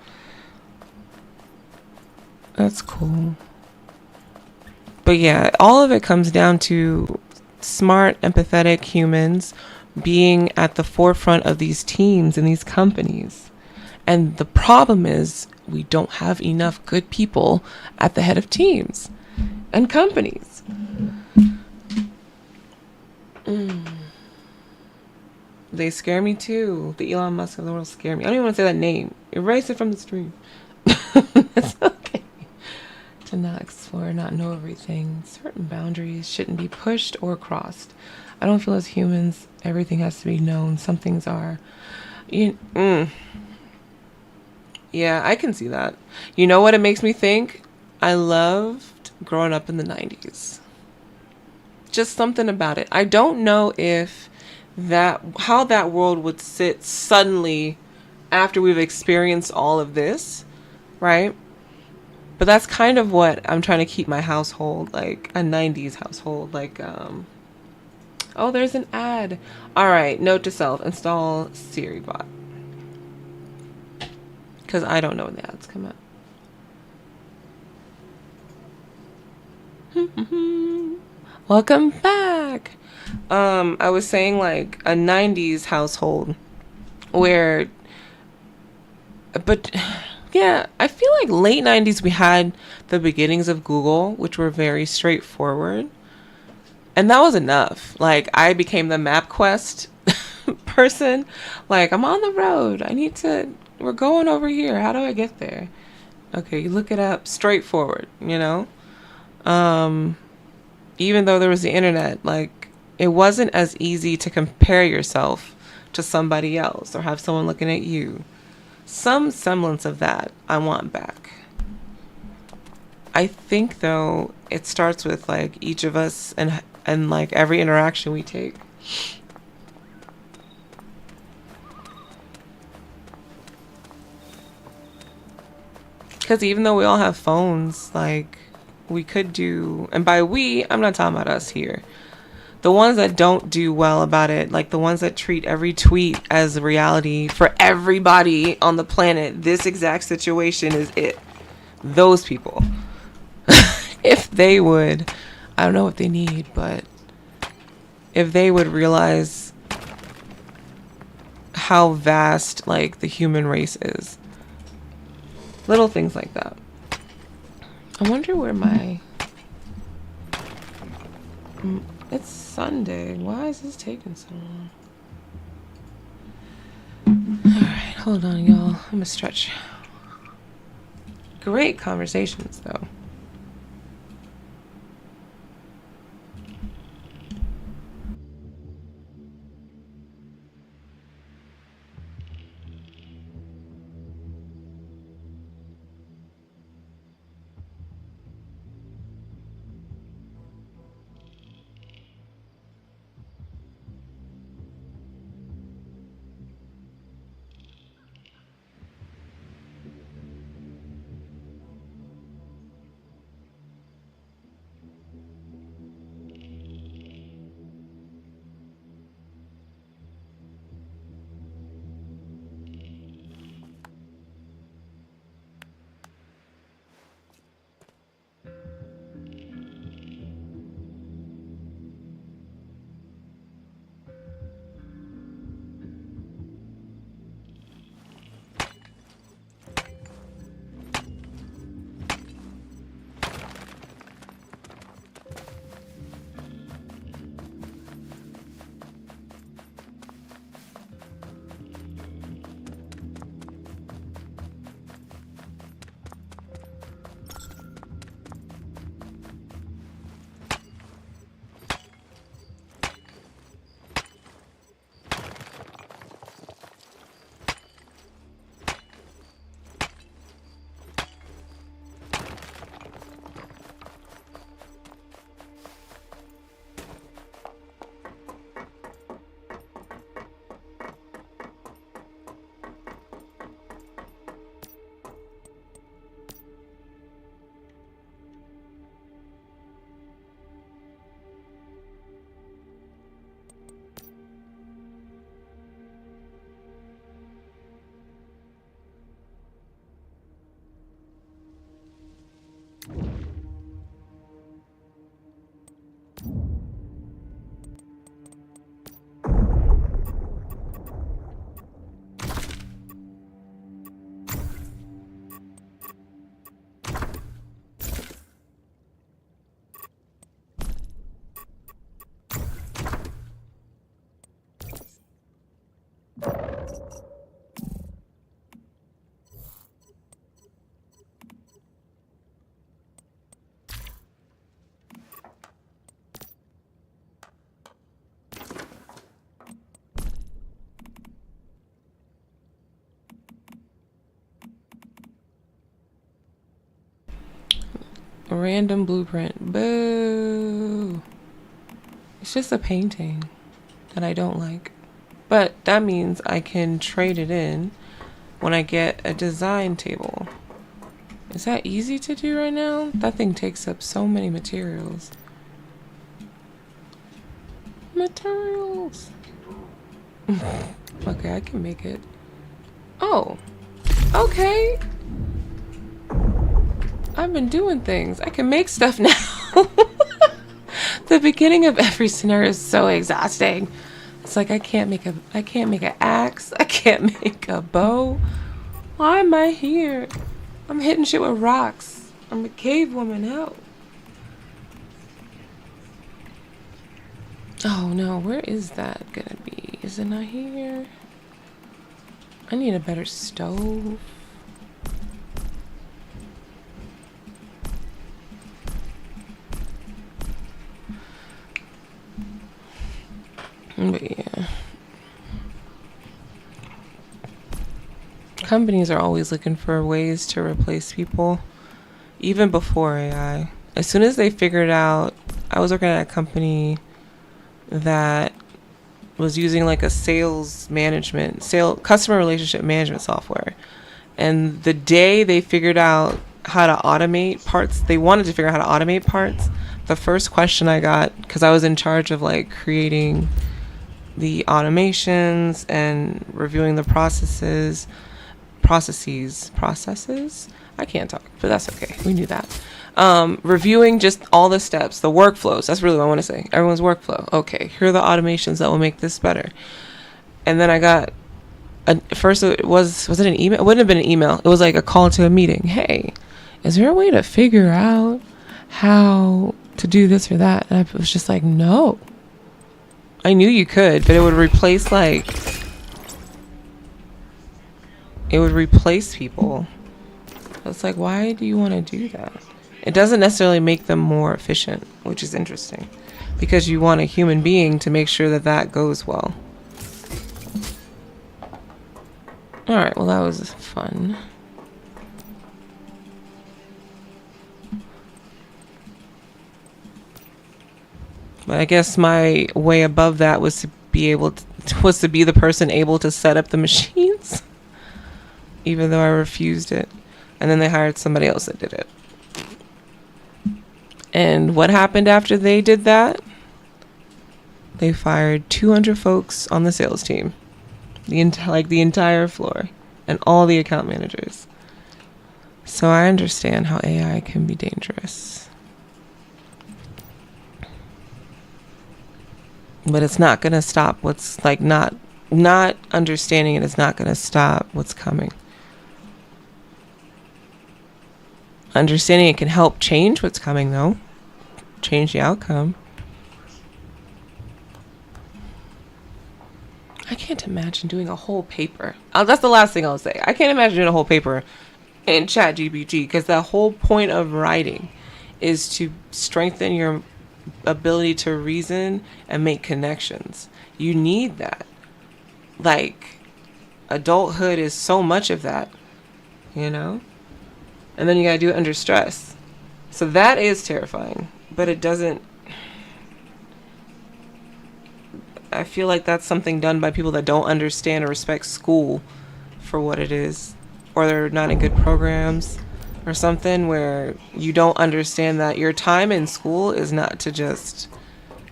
That's cool. But yeah, all of it comes down to smart, empathetic humans being at the forefront of these teams and these companies. And the problem is we don't have enough good people at the head of teams and companies. They scare me too. The Elon Musk of the world scare me. I don't even want to say that name. Erase it from the stream. It's okay to not explore, not know everything. Certain boundaries shouldn't be pushed or crossed. I don't feel as humans everything has to be known. Some things are. Yeah, I can see that. You know what it makes me think? I loved growing up in the 90s. Just something about it. I don't know if how that world would sit suddenly after we've experienced all of this, right? But that's kind of what I'm trying to keep my household, like a 90s household, like oh, there's an ad. All right, note to self, install Siri bot. Because I don't know when the ads come up. Welcome back. I was saying like a 90s household where, but yeah, I feel like late 90s we had the beginnings of Google, which were very straightforward. And that was enough. Like, I became the MapQuest person. Like, I'm on the road. We're going over here. How do I get there? Okay, you look it up. Straightforward, you know? Even though there was the internet, like, it wasn't as easy to compare yourself to somebody else or have someone looking at you. Some semblance of that I want back. I think, though, it starts with, like, each of us and like every interaction we take. Because even though we all have phones, like we could do, and by we, I'm not talking about us here. The ones that don't do well about it, like the ones that treat every tweet as a reality for everybody on the planet, this exact situation is it. Those people. If they would, I don't know what they need, but if they would realize how vast like the human race is. Little things like that. I wonder where my... It's Sunday. Why is this taking so long? Alright, hold on, y'all. I'm gonna stretch. Great conversations, though. A random blueprint. Boo. It's just a painting that I don't like. But that means I can trade it in when I get a design table. Is that easy to do right now? That thing takes up so many materials. Materials. Okay, I can make it. Oh, okay. I've been doing things. I can make stuff now. The beginning of every scenario is so exhausting. It's like I can't make an axe. I can't make a bow. Why am I here? I'm hitting shit with rocks. I'm a cave woman. Help. Oh no, where is that gonna be? Is it not here? I need a better stove. But yeah. Companies are always looking for ways to replace people, even before AI. As soon as they figured out, I was working at a company that was using like a customer relationship management software. And the day they figured out how to automate parts, they wanted to figure out how to automate parts. The first question I got, because I was in charge of like creating the automations and reviewing the processes. I can't talk, but that's okay. We knew that. Reviewing just all the steps, the workflows. That's really what I want to say. Everyone's workflow. Okay, here are the automations that will make this better. And then I got first it was it an email? It wouldn't have been an email. It was like a call to a meeting. Hey, is there a way to figure out how to do this or that? And I was just like, no. I knew you could, but it would replace people. It's like, why do you want to do that? It doesn't necessarily make them more efficient, which is interesting, because you want a human being to make sure that that goes well. All right, well, that was fun. But I guess my way above that was to be the person able to set up the machines, even though I refused it. And then they hired somebody else that did it. And what happened after they did that? They fired 200 folks on the sales team, the entire floor, and all the account managers. So I understand how AI can be dangerous. But it's not going to stop what's like not understanding it is not going to stop what's coming. Understanding it can help change what's coming, though. Change the outcome. I can't imagine doing a whole paper. That's the last thing I'll say. I can't imagine doing a whole paper in ChatGPT, because the whole point of writing is to strengthen your ability to reason and make connections. You need that. Like, adulthood is so much of that, you know? And then you gotta do it under stress. So that is terrifying, but it doesn't. I feel like that's something done by people that don't understand or respect school for what it is, or they're not in good programs or something, where you don't understand that your time in school is not to just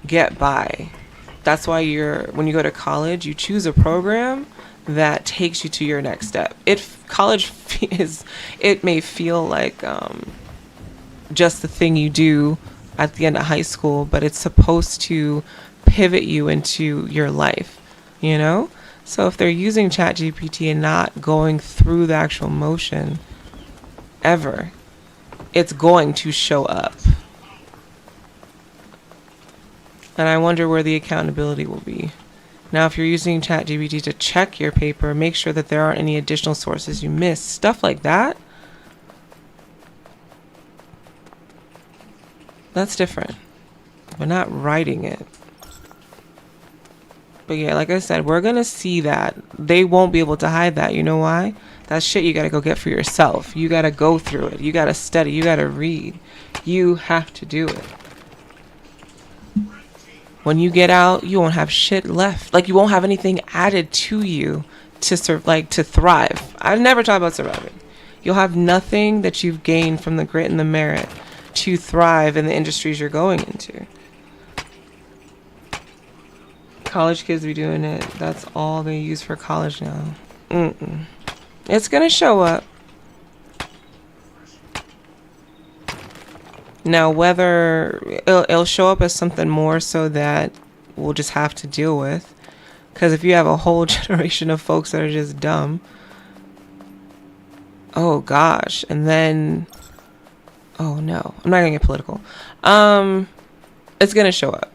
get by. That's why when you go to college, you choose a program that takes you to your next step. It may feel like just the thing you do at the end of high school, but it's supposed to pivot you into your life, you know? So if they're using ChatGPT and not going through the actual motion ever, it's going to show up. And I wonder where the accountability will be. Now, if you're using ChatGPT to check your paper, make sure that there aren't any additional sources you missed. Stuff like that. That's different. But not writing it. But yeah, like I said, we're going to see that. They won't be able to hide that. You know why? That's shit you got to go get for yourself. You got to go through it. You got to study. You got to read. You have to do it. When you get out, you won't have shit left. Like you won't have anything added to you to thrive. I've never talked about surviving. You'll have nothing that you've gained from the grit and the merit to thrive in the industries you're going into. College kids be doing it. That's all they use for college now. Mm-mm. It's gonna show up. Now, whether it'll show up as something more so that we'll just have to deal with. Because if you have a whole generation of folks that are just dumb, oh gosh, and then, oh no, I'm not gonna get political. It's gonna show up.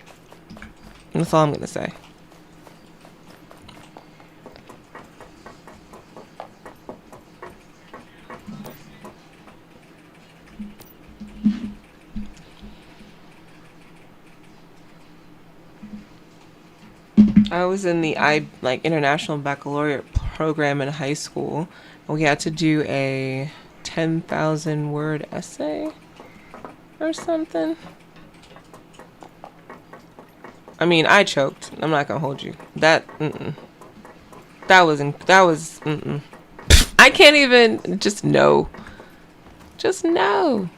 That's all I'm gonna say. I was in the international baccalaureate program in high school. We had to do a 10,000 word essay or something. I mean, I choked. I'm not gonna hold you. That was I can't even just no. Just no.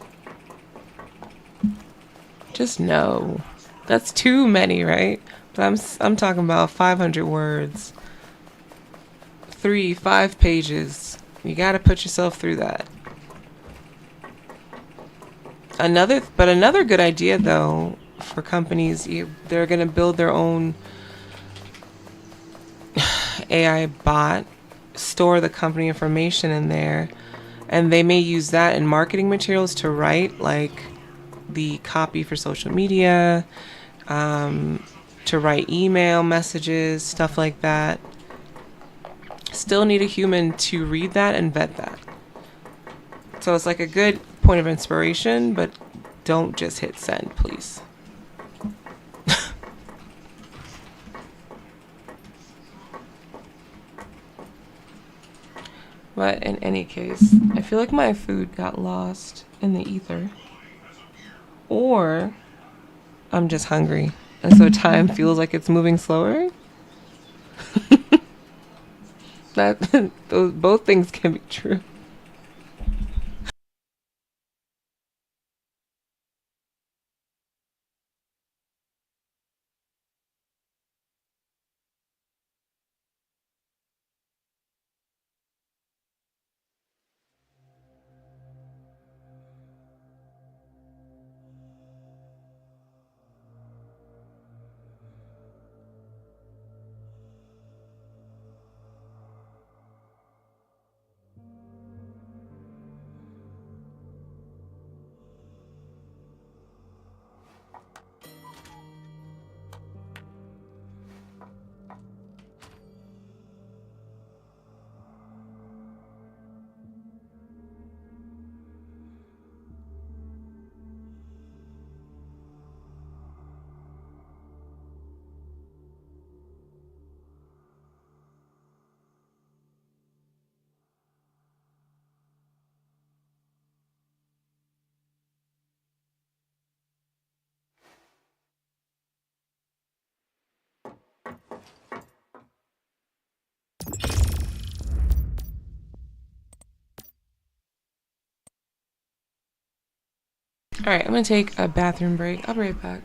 Just no. That's too many, right? But I'm talking about 500 words. 5 pages. You got to put yourself through that. Another good idea though for companies, they're going to build their own AI bot, store the company information in there, and they may use that in marketing materials to write like the copy for social media, to write email messages, stuff like that. Still need a human to read that and vet that. So it's like a good point of inspiration, but don't just hit send, please. But in any case, I feel like my food got lost in the ether. Or I'm just hungry. And so time feels like it's moving slower. Both things can be true. Alright, I'm gonna take a bathroom break. I'll be right back.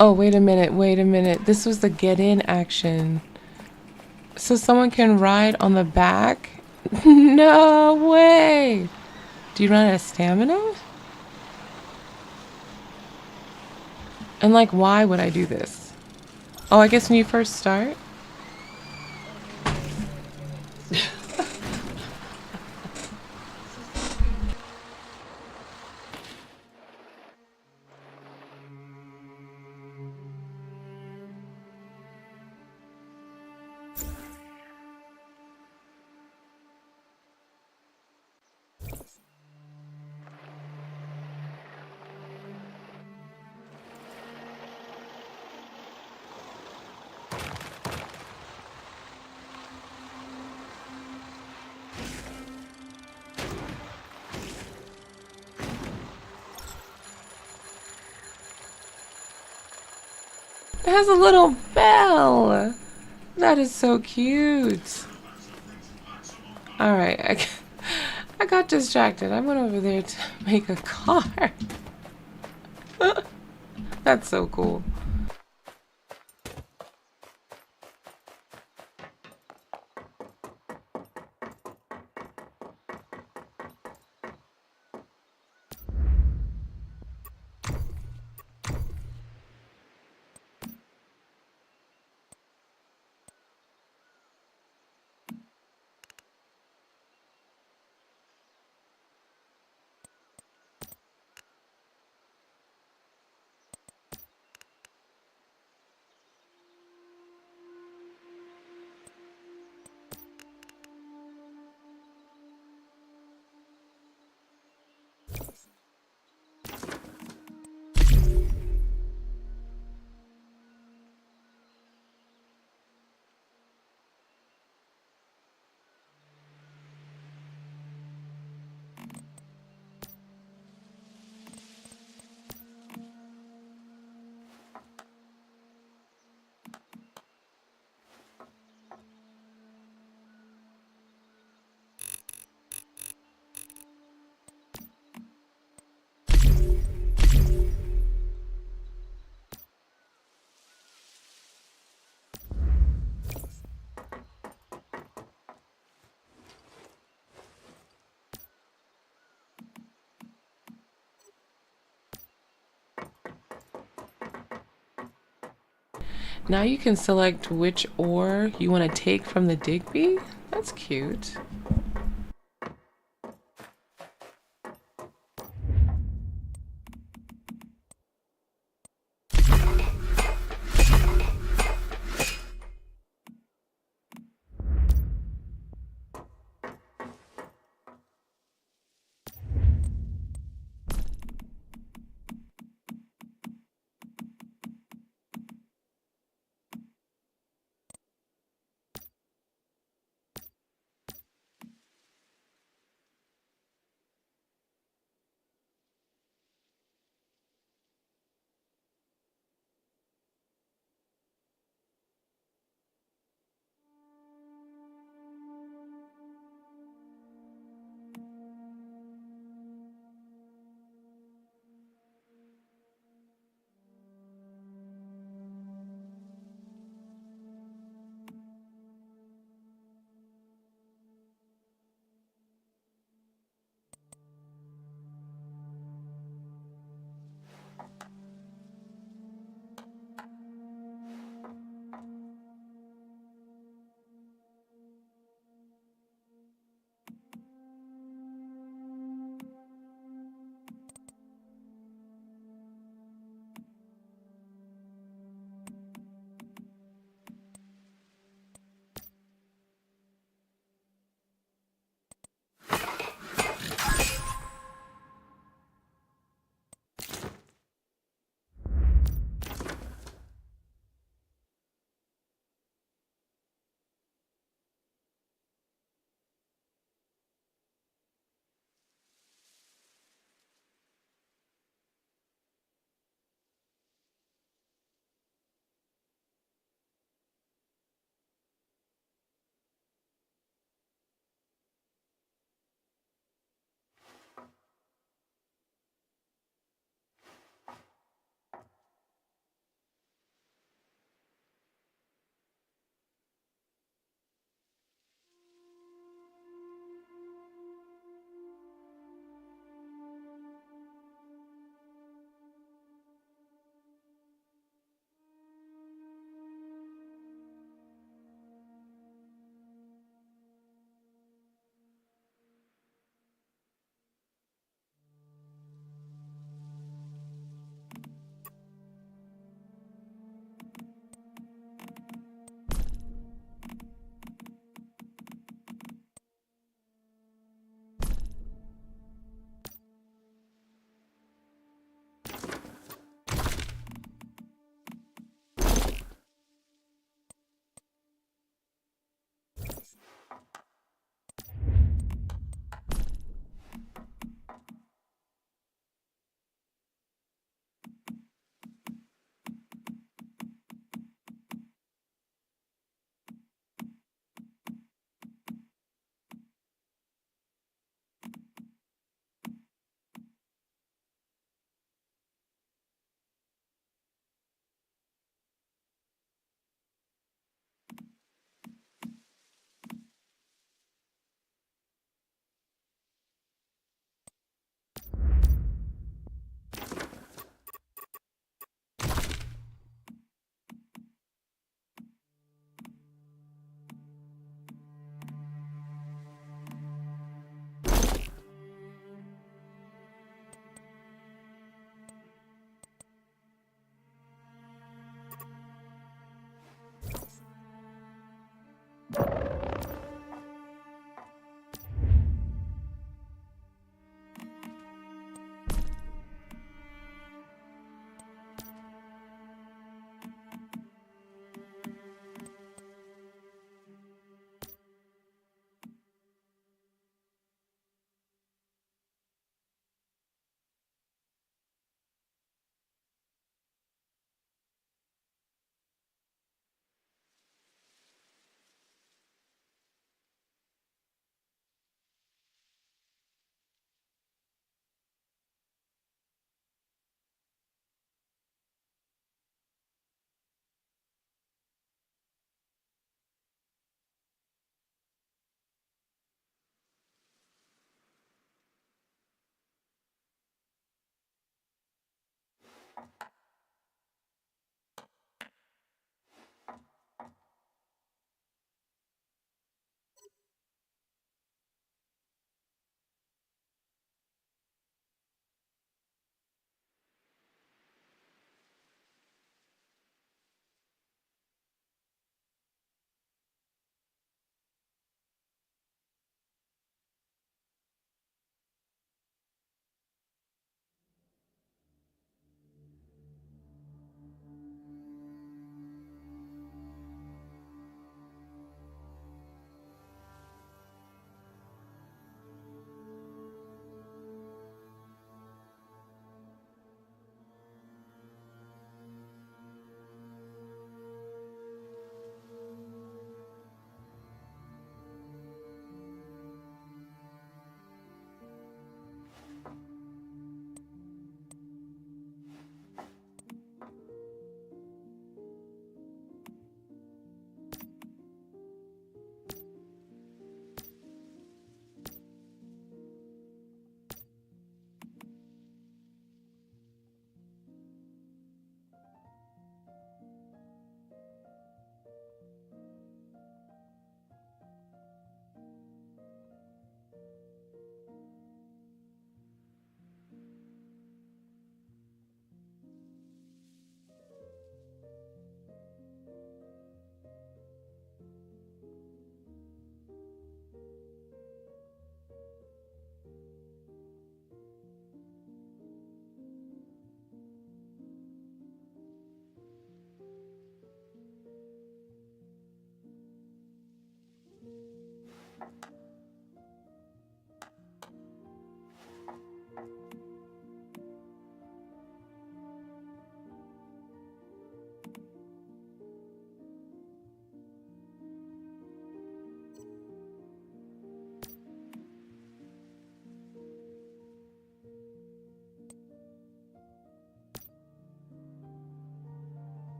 Oh, wait a minute, wait a minute. This was the get in action. So someone can ride on the back? No way! Do you run out of stamina? And like, why would I do this? Oh, I guess when you first start? It has a little bell. That is so cute. Alright, I got distracted. I went over there to make a car. That's so cool. Now you can select which ore you want to take from the Digby. That's cute.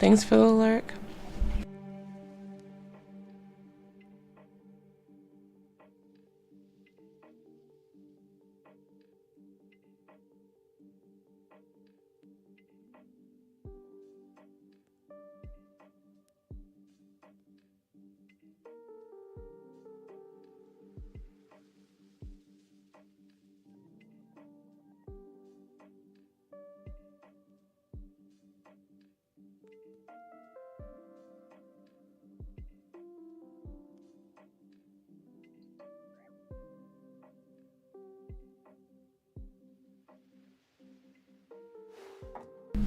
Thanks for the lurk.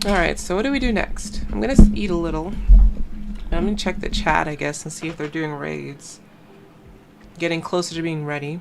Alright, so what do we do next? I'm gonna eat a little. I'm gonna check the chat, I guess, and see if they're doing raids. Getting closer to being ready.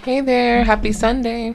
Hey there, happy Sunday.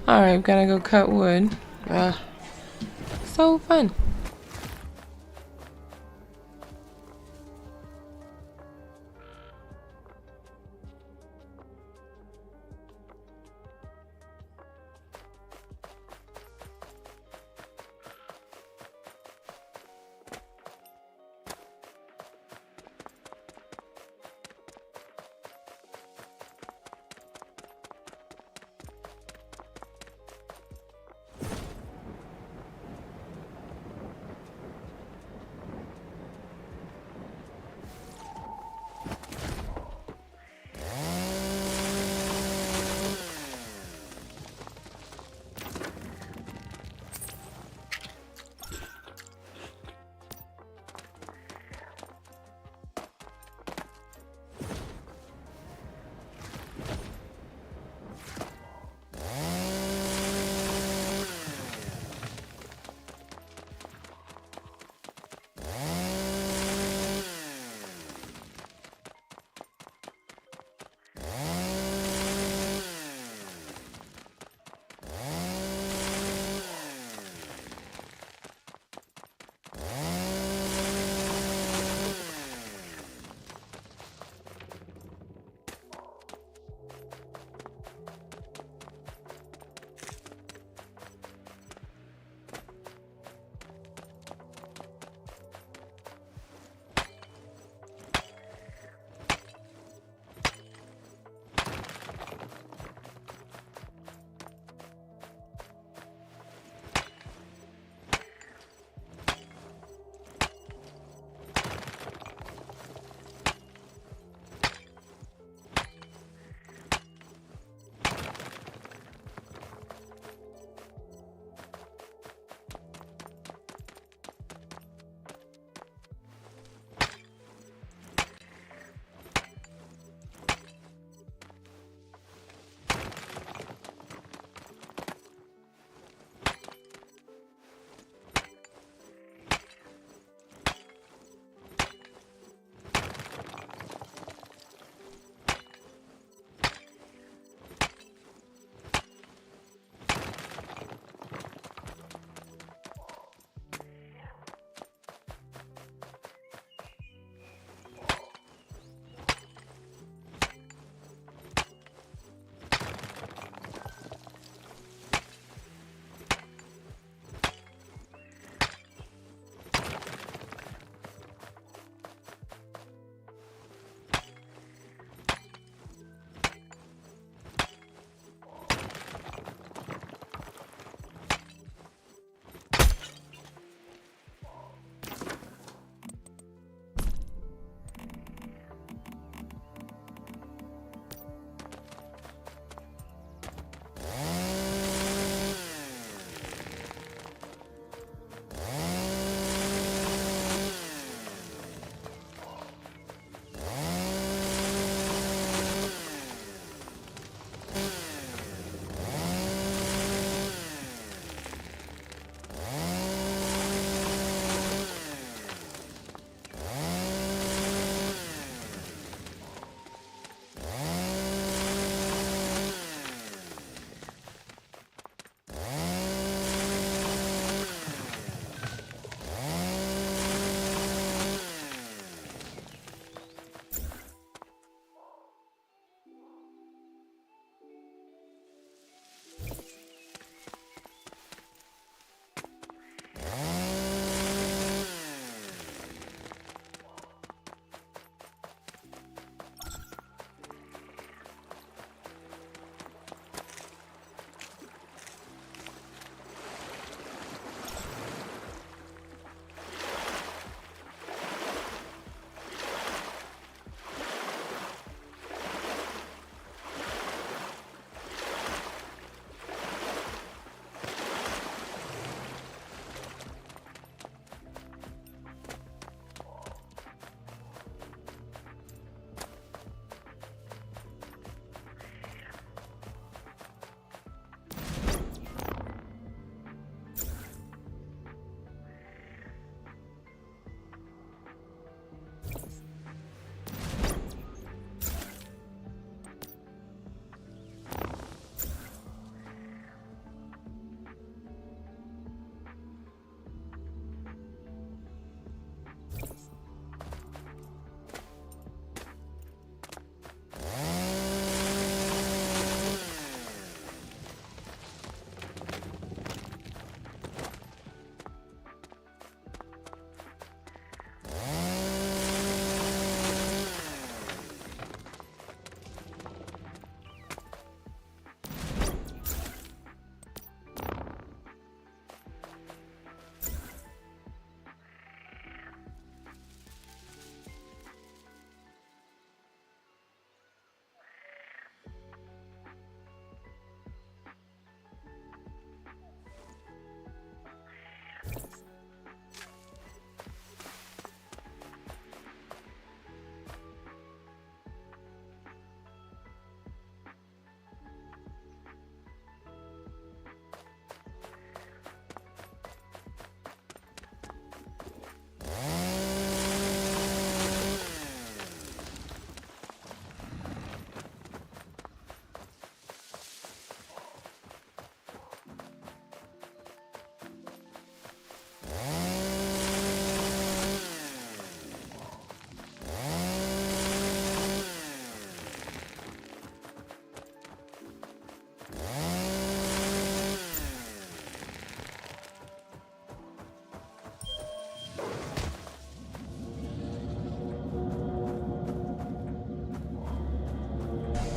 Alright, gotta go cut wood. So fun.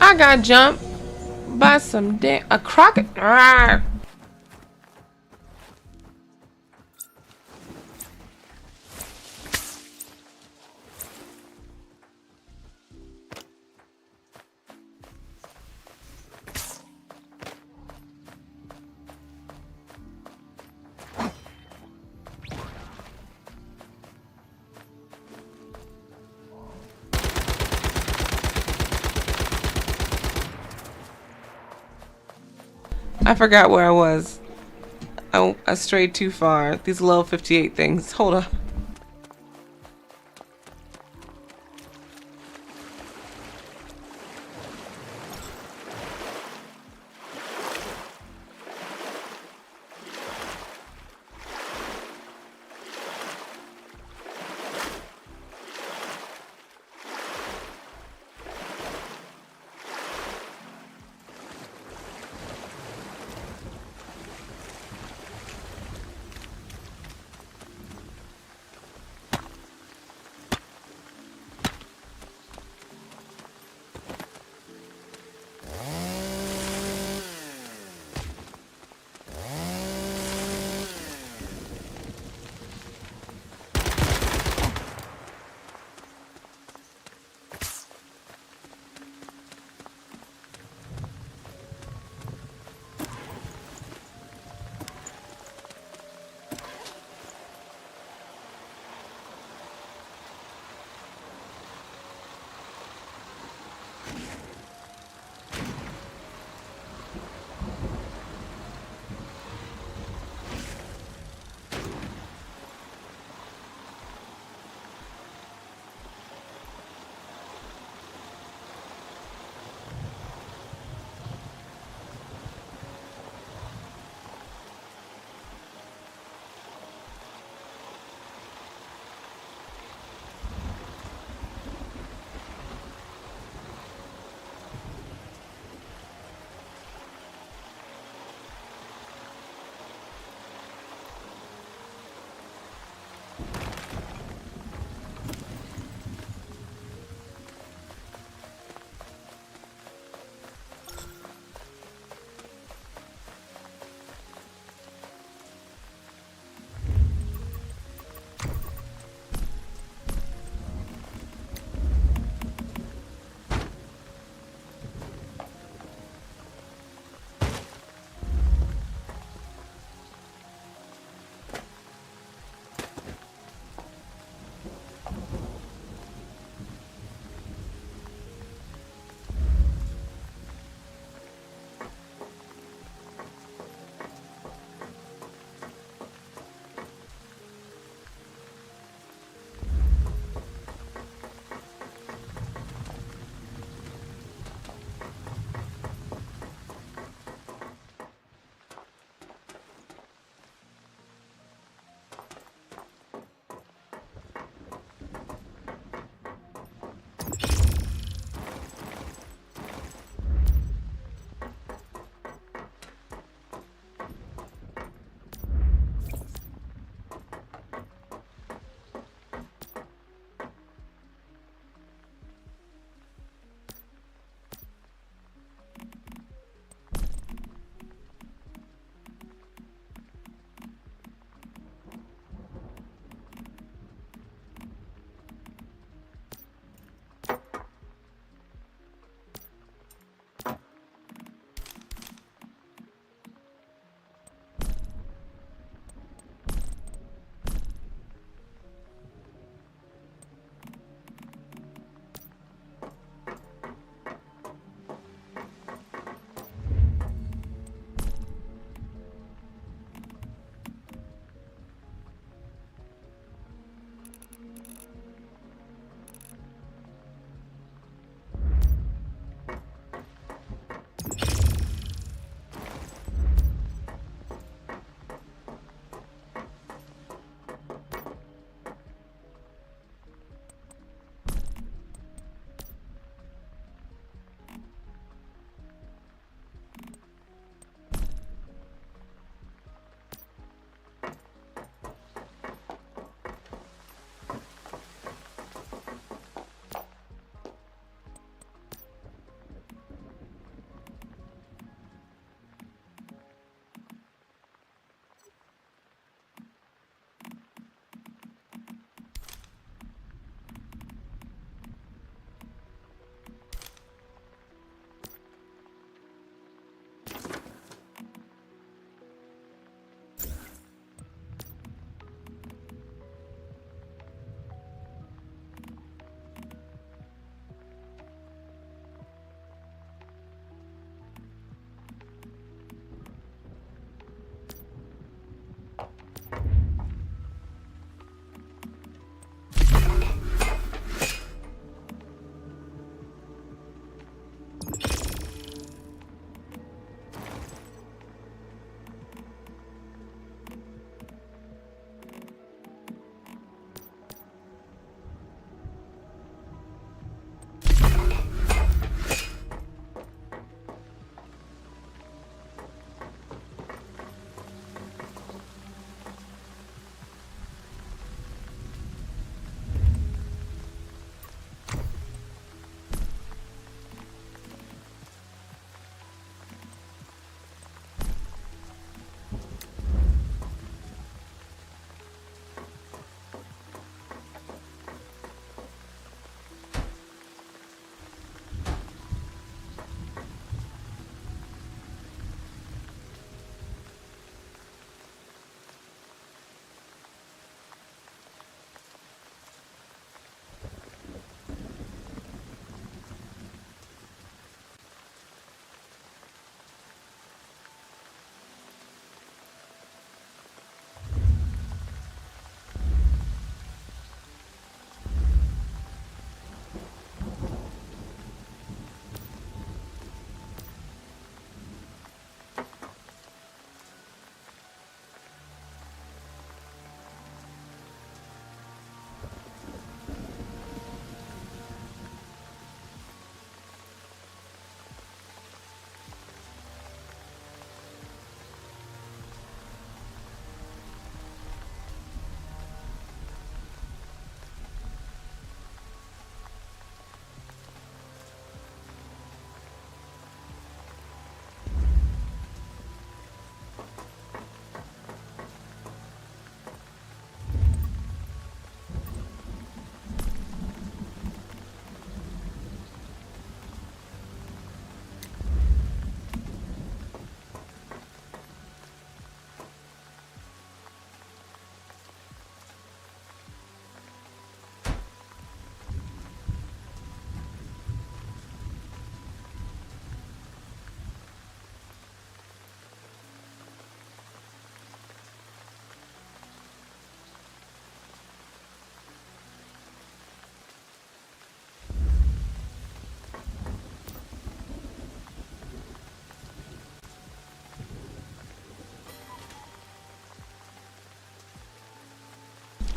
I got jumped by a crocodile. I forgot where I was. I strayed too far. These level 58 things. Hold on.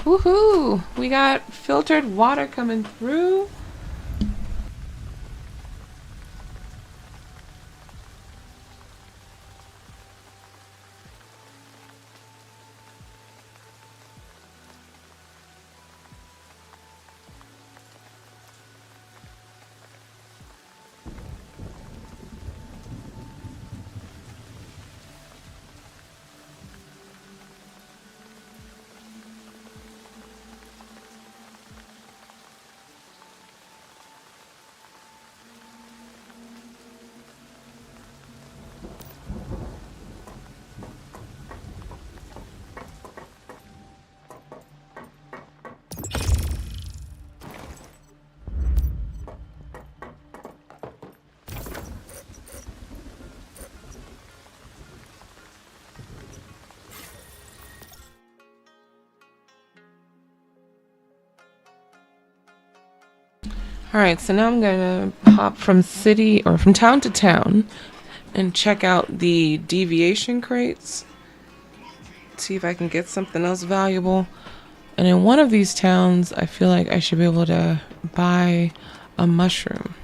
Woohoo! We got filtered water coming through. Alright, so now I'm gonna hop from city or from town to town and check out the deviation crates. See if I can get something else valuable. And in one of these towns, I feel like I should be able to buy a mushroom.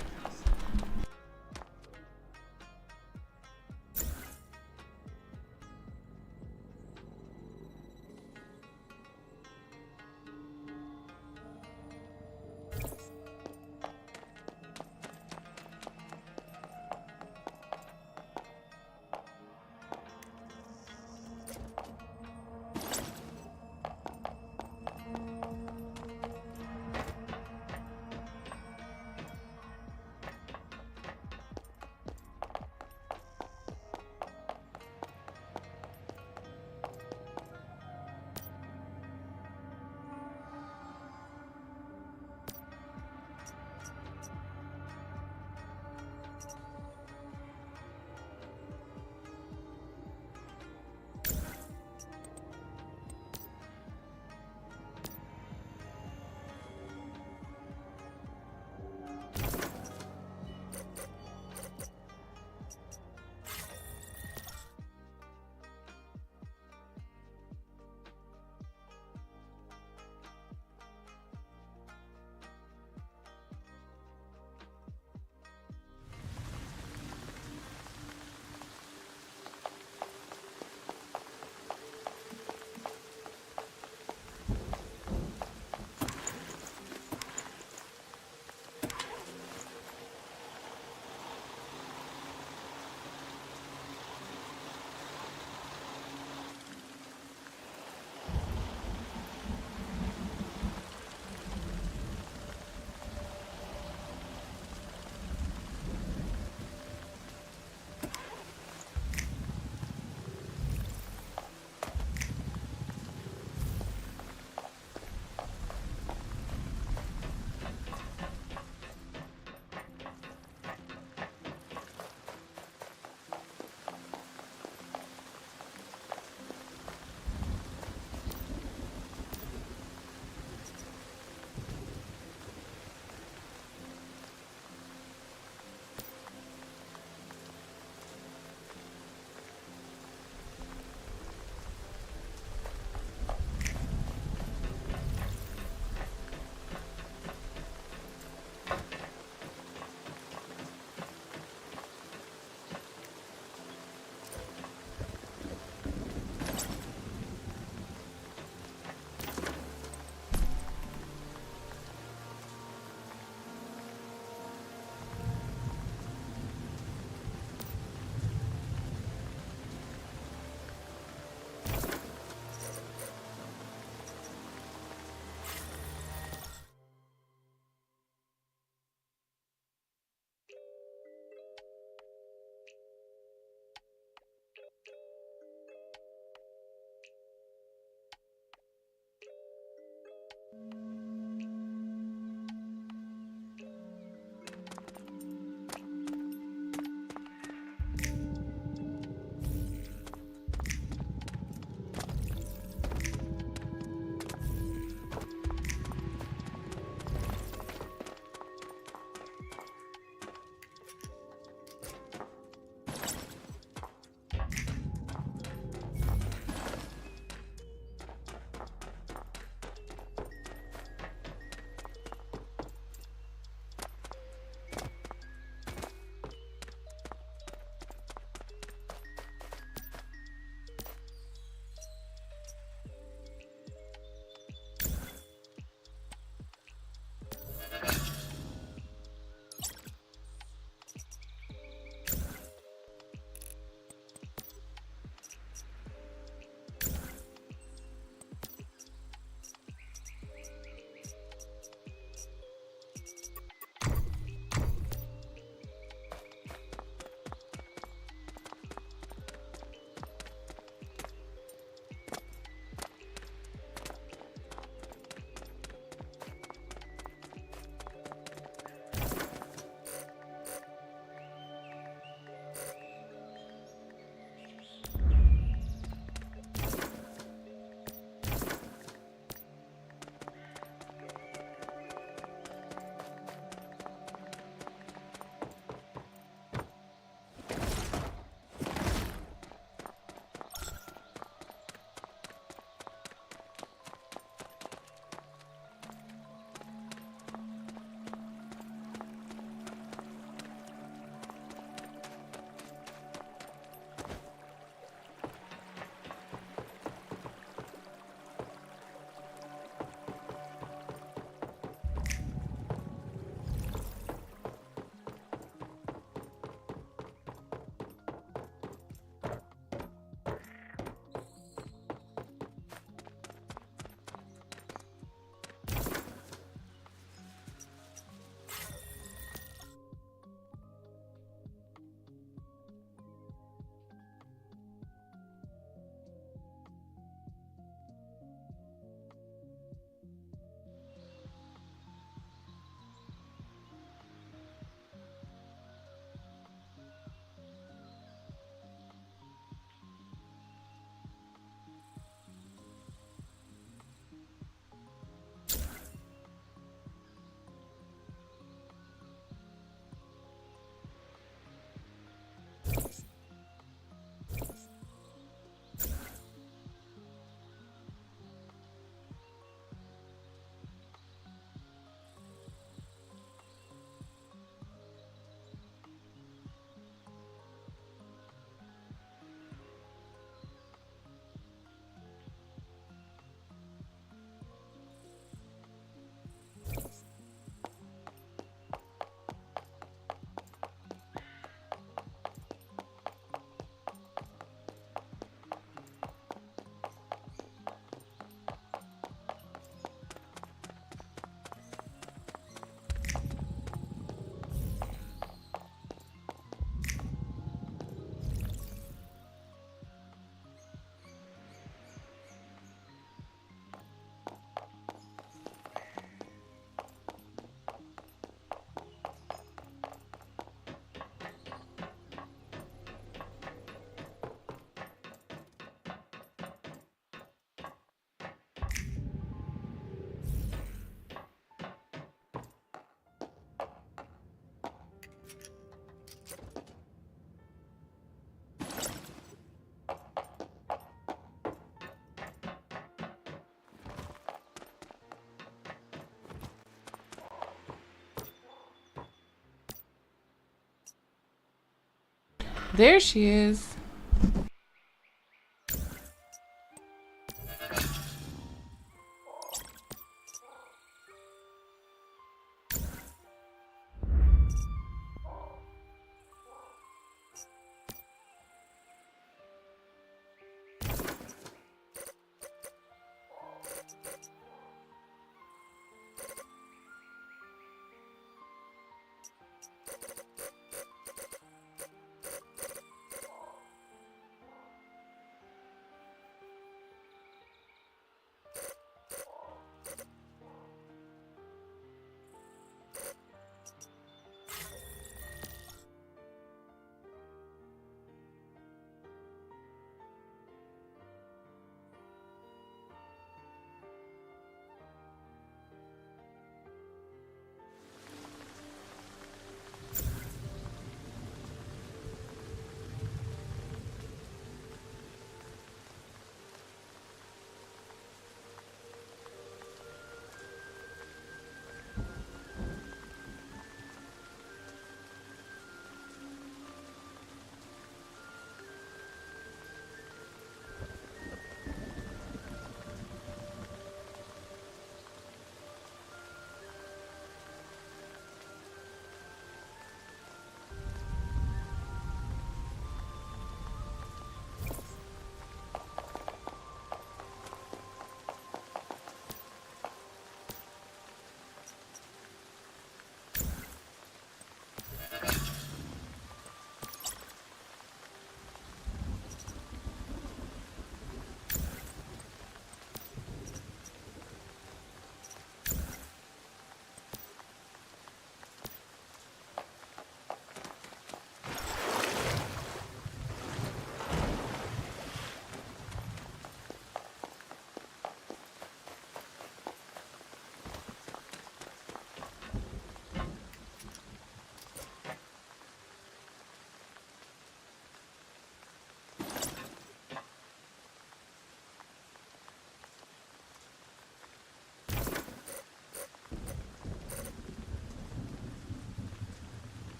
There she is.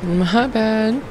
My bad.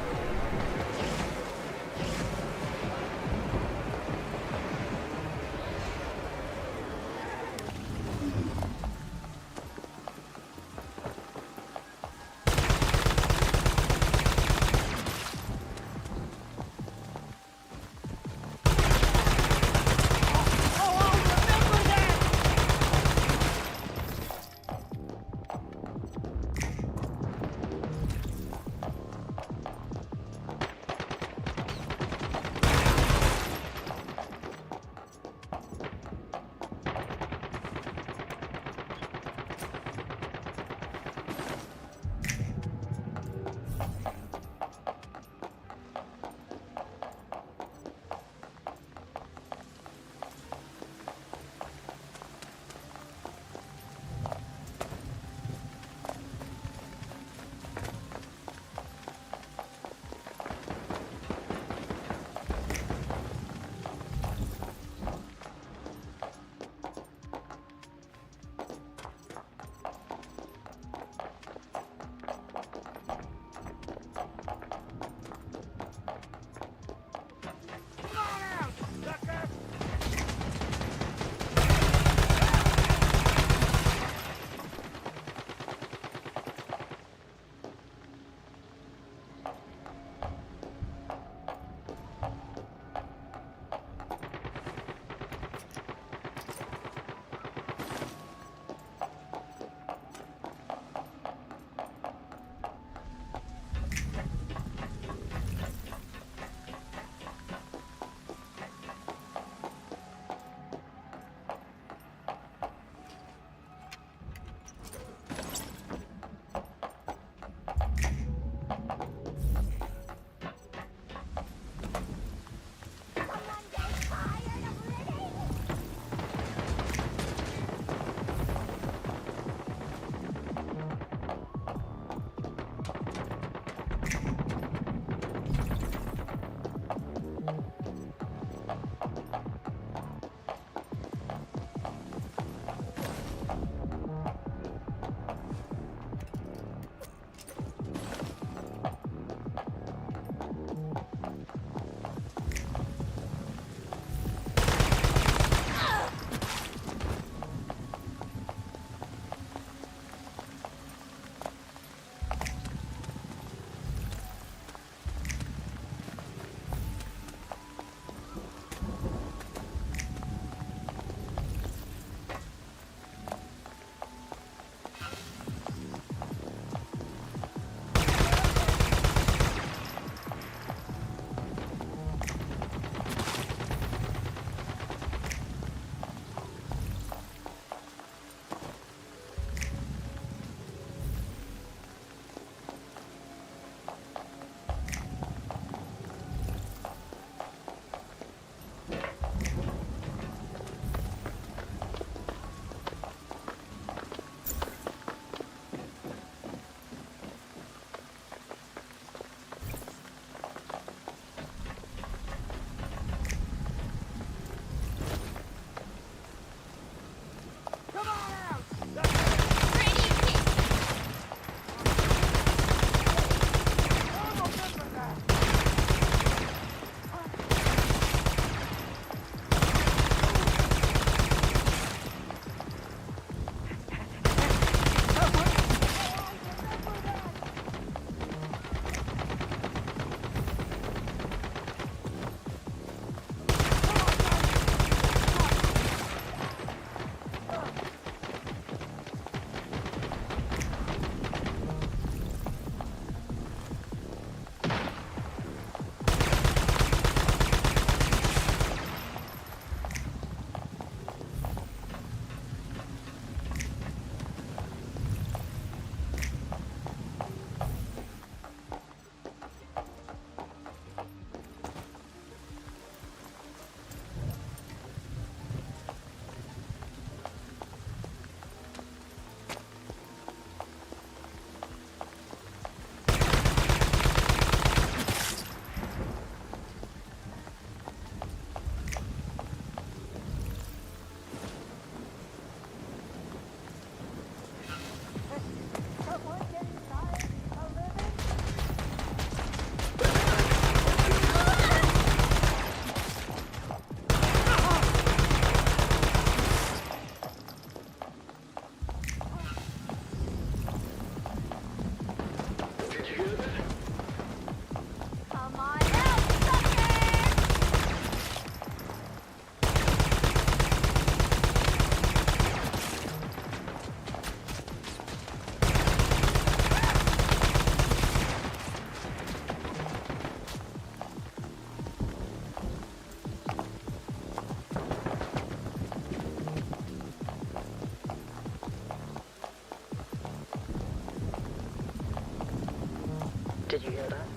Did you hear that?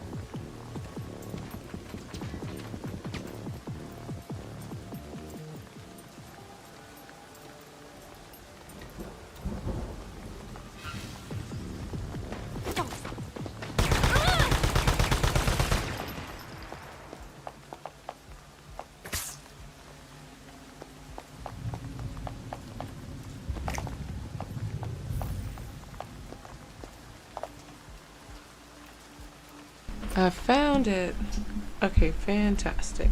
I found it. Okay, fantastic.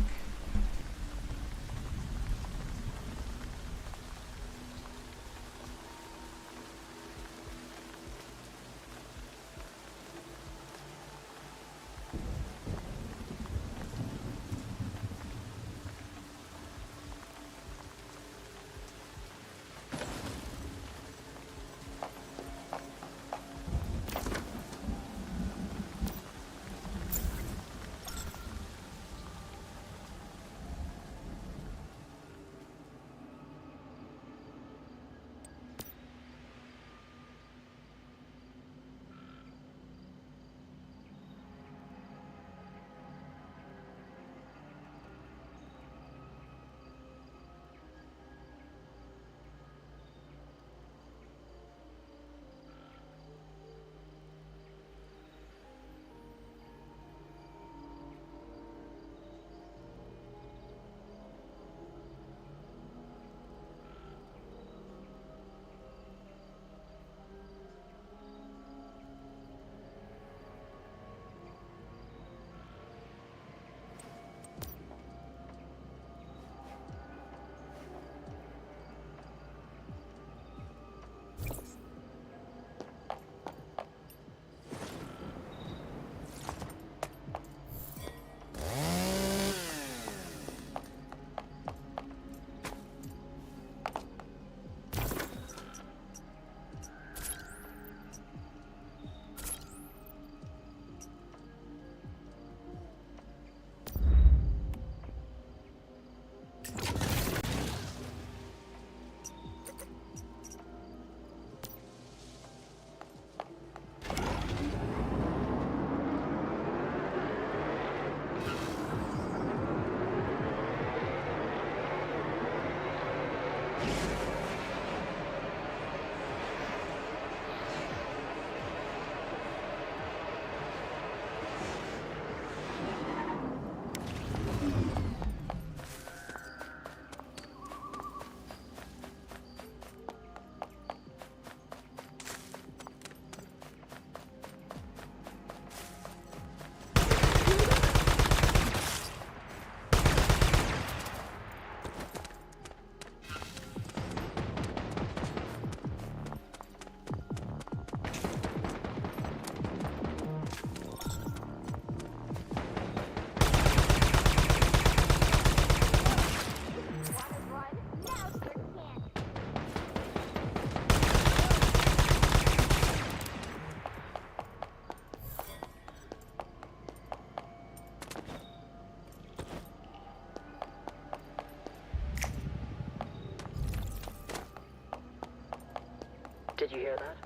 Did you hear that?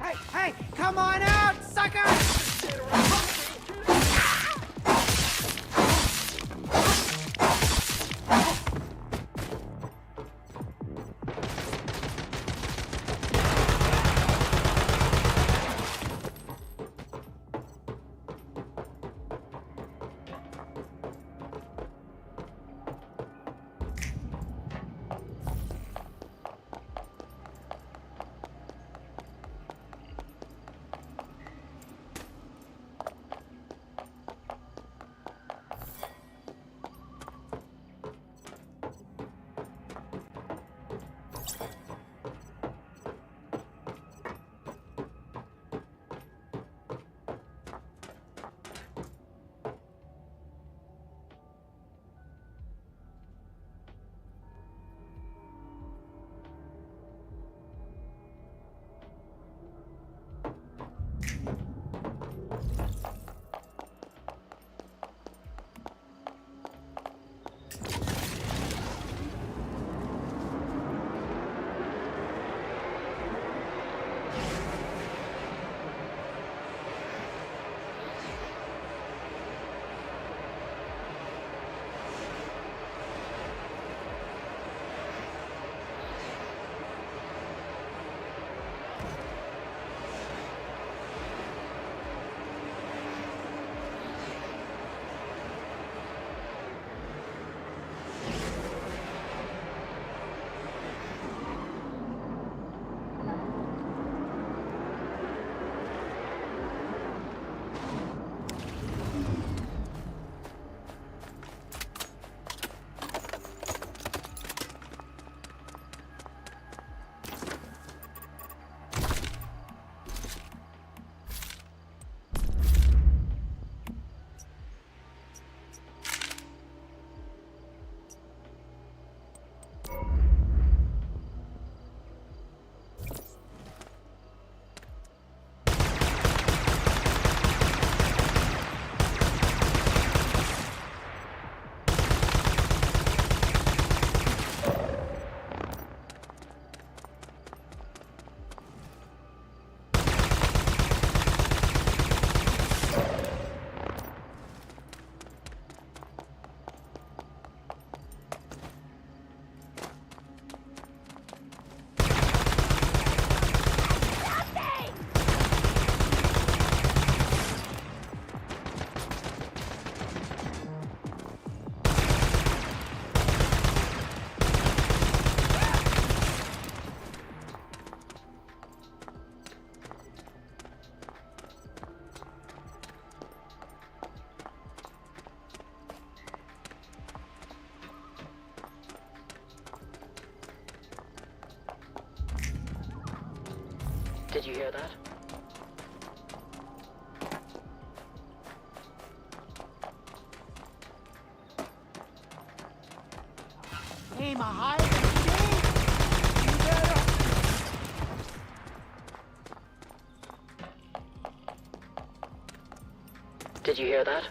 Hey, hey, come on out, sucker! Did you hear that? Aim higher than you better. Did you hear that?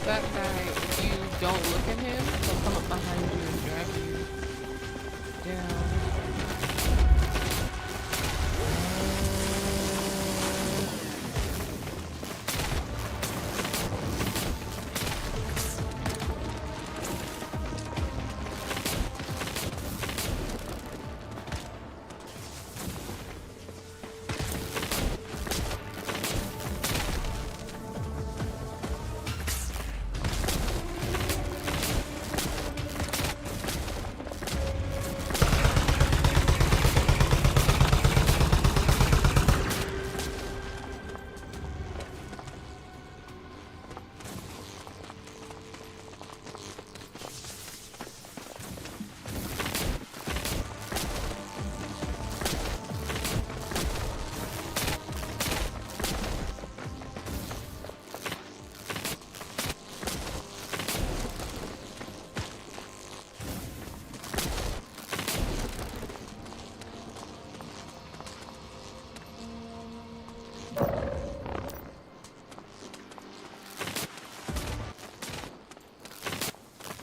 That guy, if you don't look at him, he'll come up behind you and drag you down.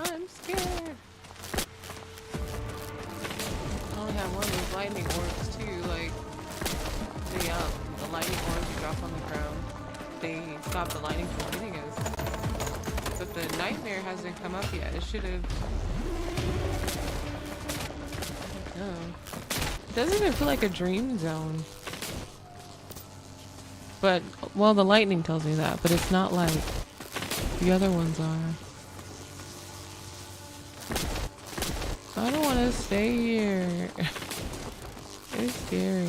I'm scared. I only have one of those lightning orbs too, like the lightning orbs you drop on the ground. They stop the lightning from hitting us. But the nightmare hasn't come up yet. It should have. Oh. It doesn't even feel like a dream zone. But, well, the lightning tells me that, but it's not like the other ones are. I don't want to stay here. It's scary.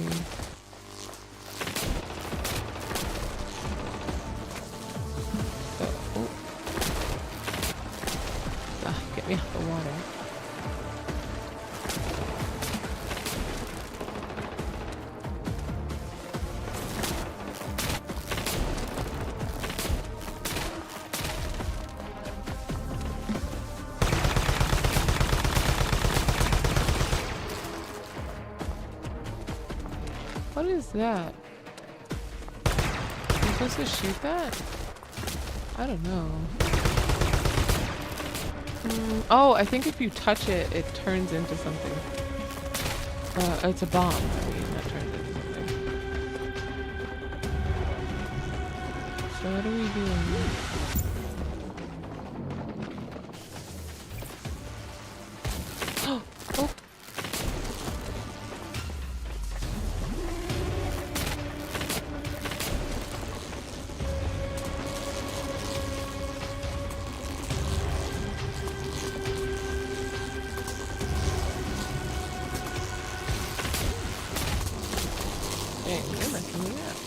Oh. Get me out the water. What is that? Am I supposed to shoot that? I don't know. Oh, I think if you touch it, it turns into something. It's a bomb. I mean, that turns into something. So what are we doing? Oh! Dang, you're messing me up.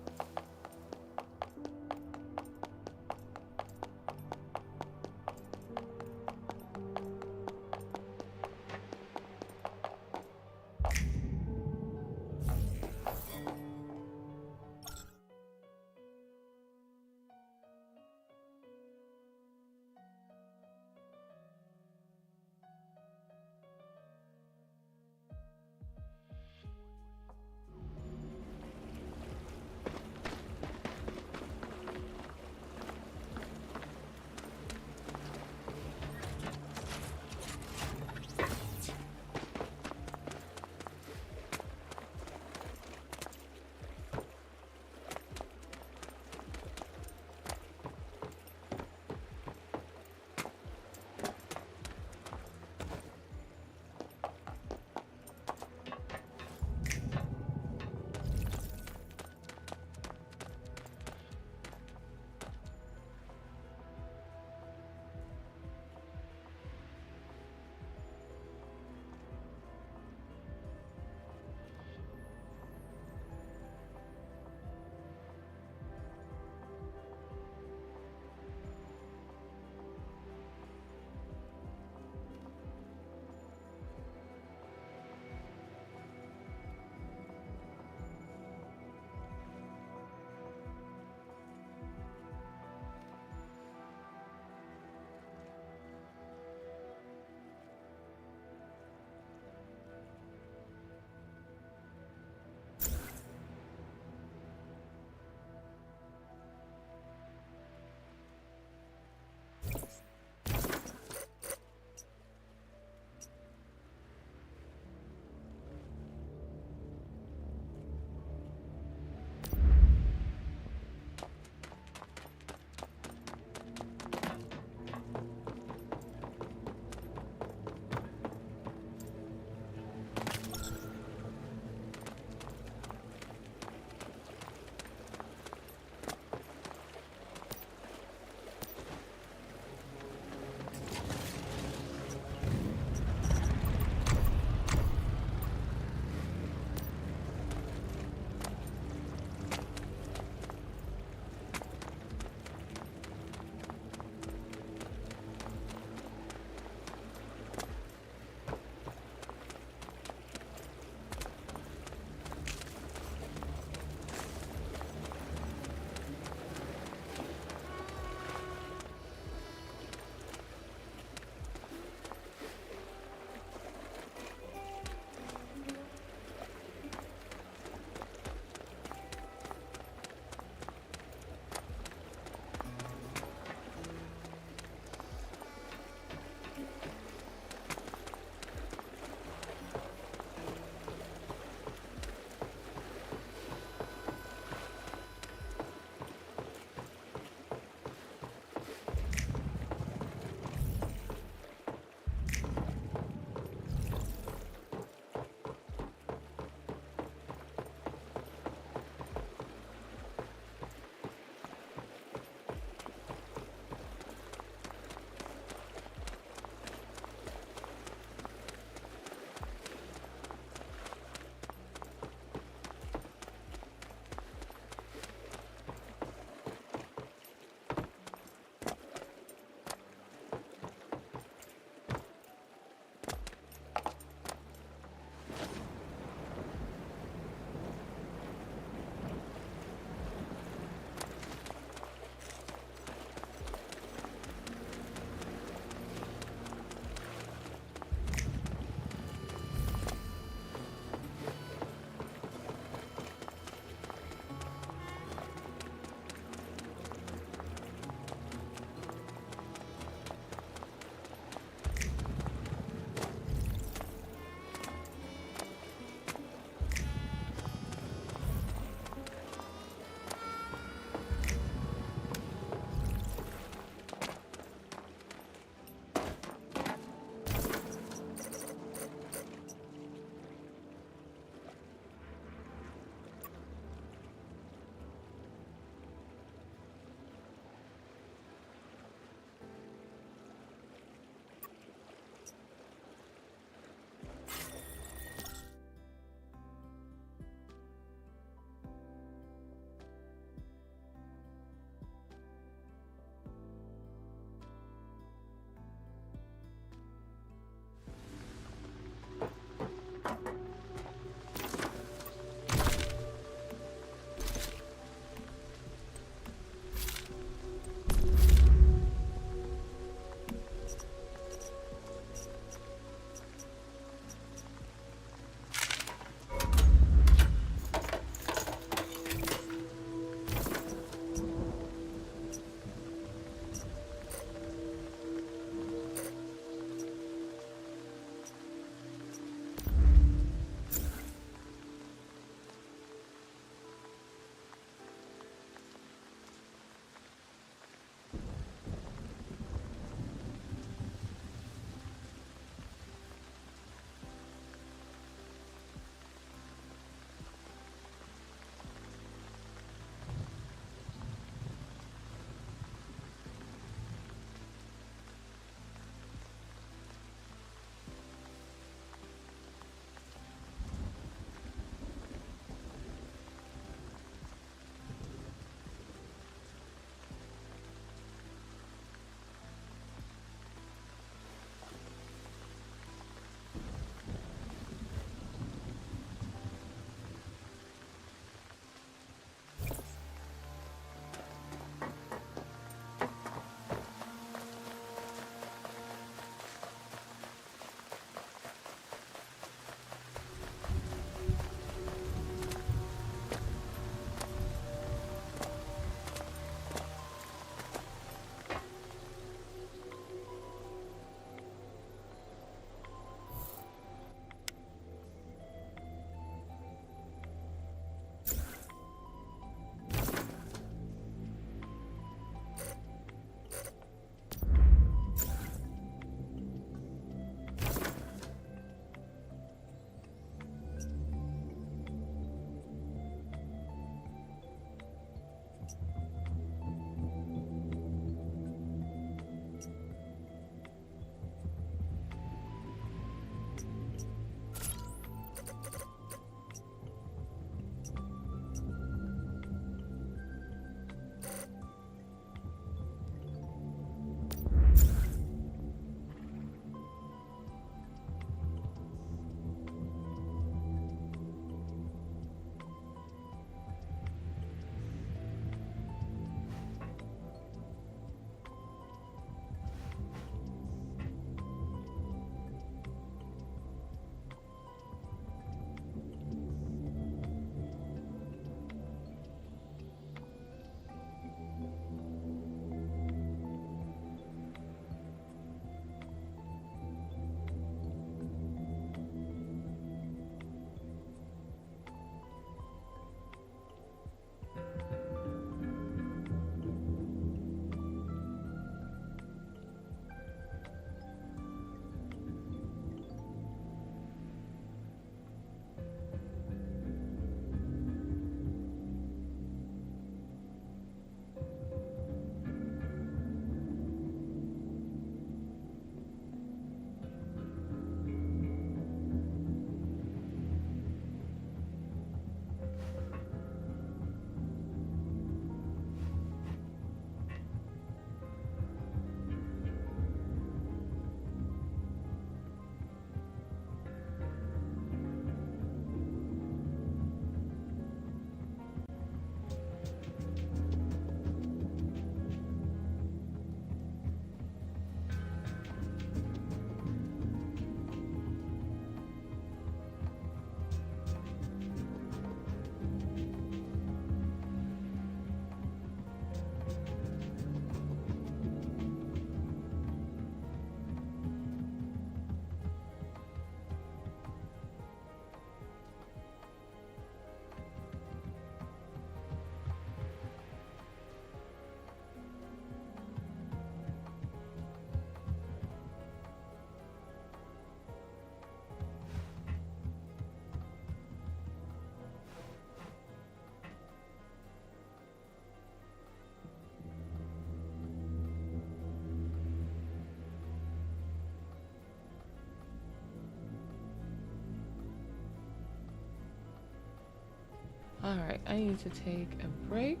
Alright, I need to take a break.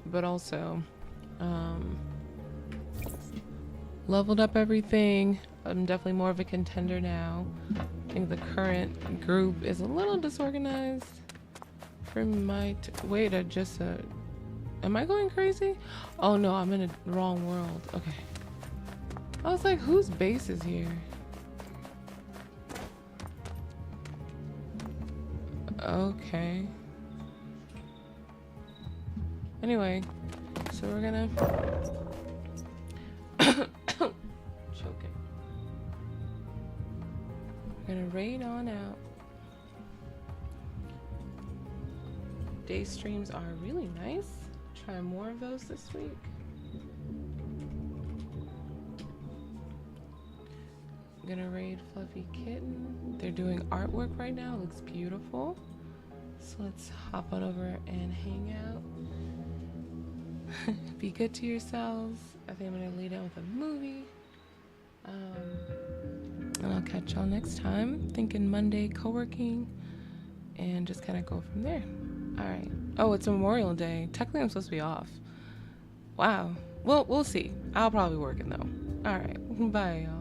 But also, leveled up everything. I'm definitely more of a contender now. I think the current group is a little disorganized. Wait, am I going crazy? Oh no, I'm in a wrong world. Okay. I was like, whose base is here? Okay. Anyway, so we're gonna choking. We're gonna raid on out. Day streams are really nice. Try more of those this week. I'm gonna raid Fluffy Kitten. They're doing artwork right now. It looks beautiful. So let's hop on over and hang out. Be good to yourselves. I think I'm gonna lay down with a movie. And I'll catch y'all next time. Thinking Monday co-working. And just kind of go from there. Alright. Oh, it's Memorial Day. Technically I'm supposed to be off. Wow. Well, we'll see. I'll probably be working though. Alright. Bye, y'all.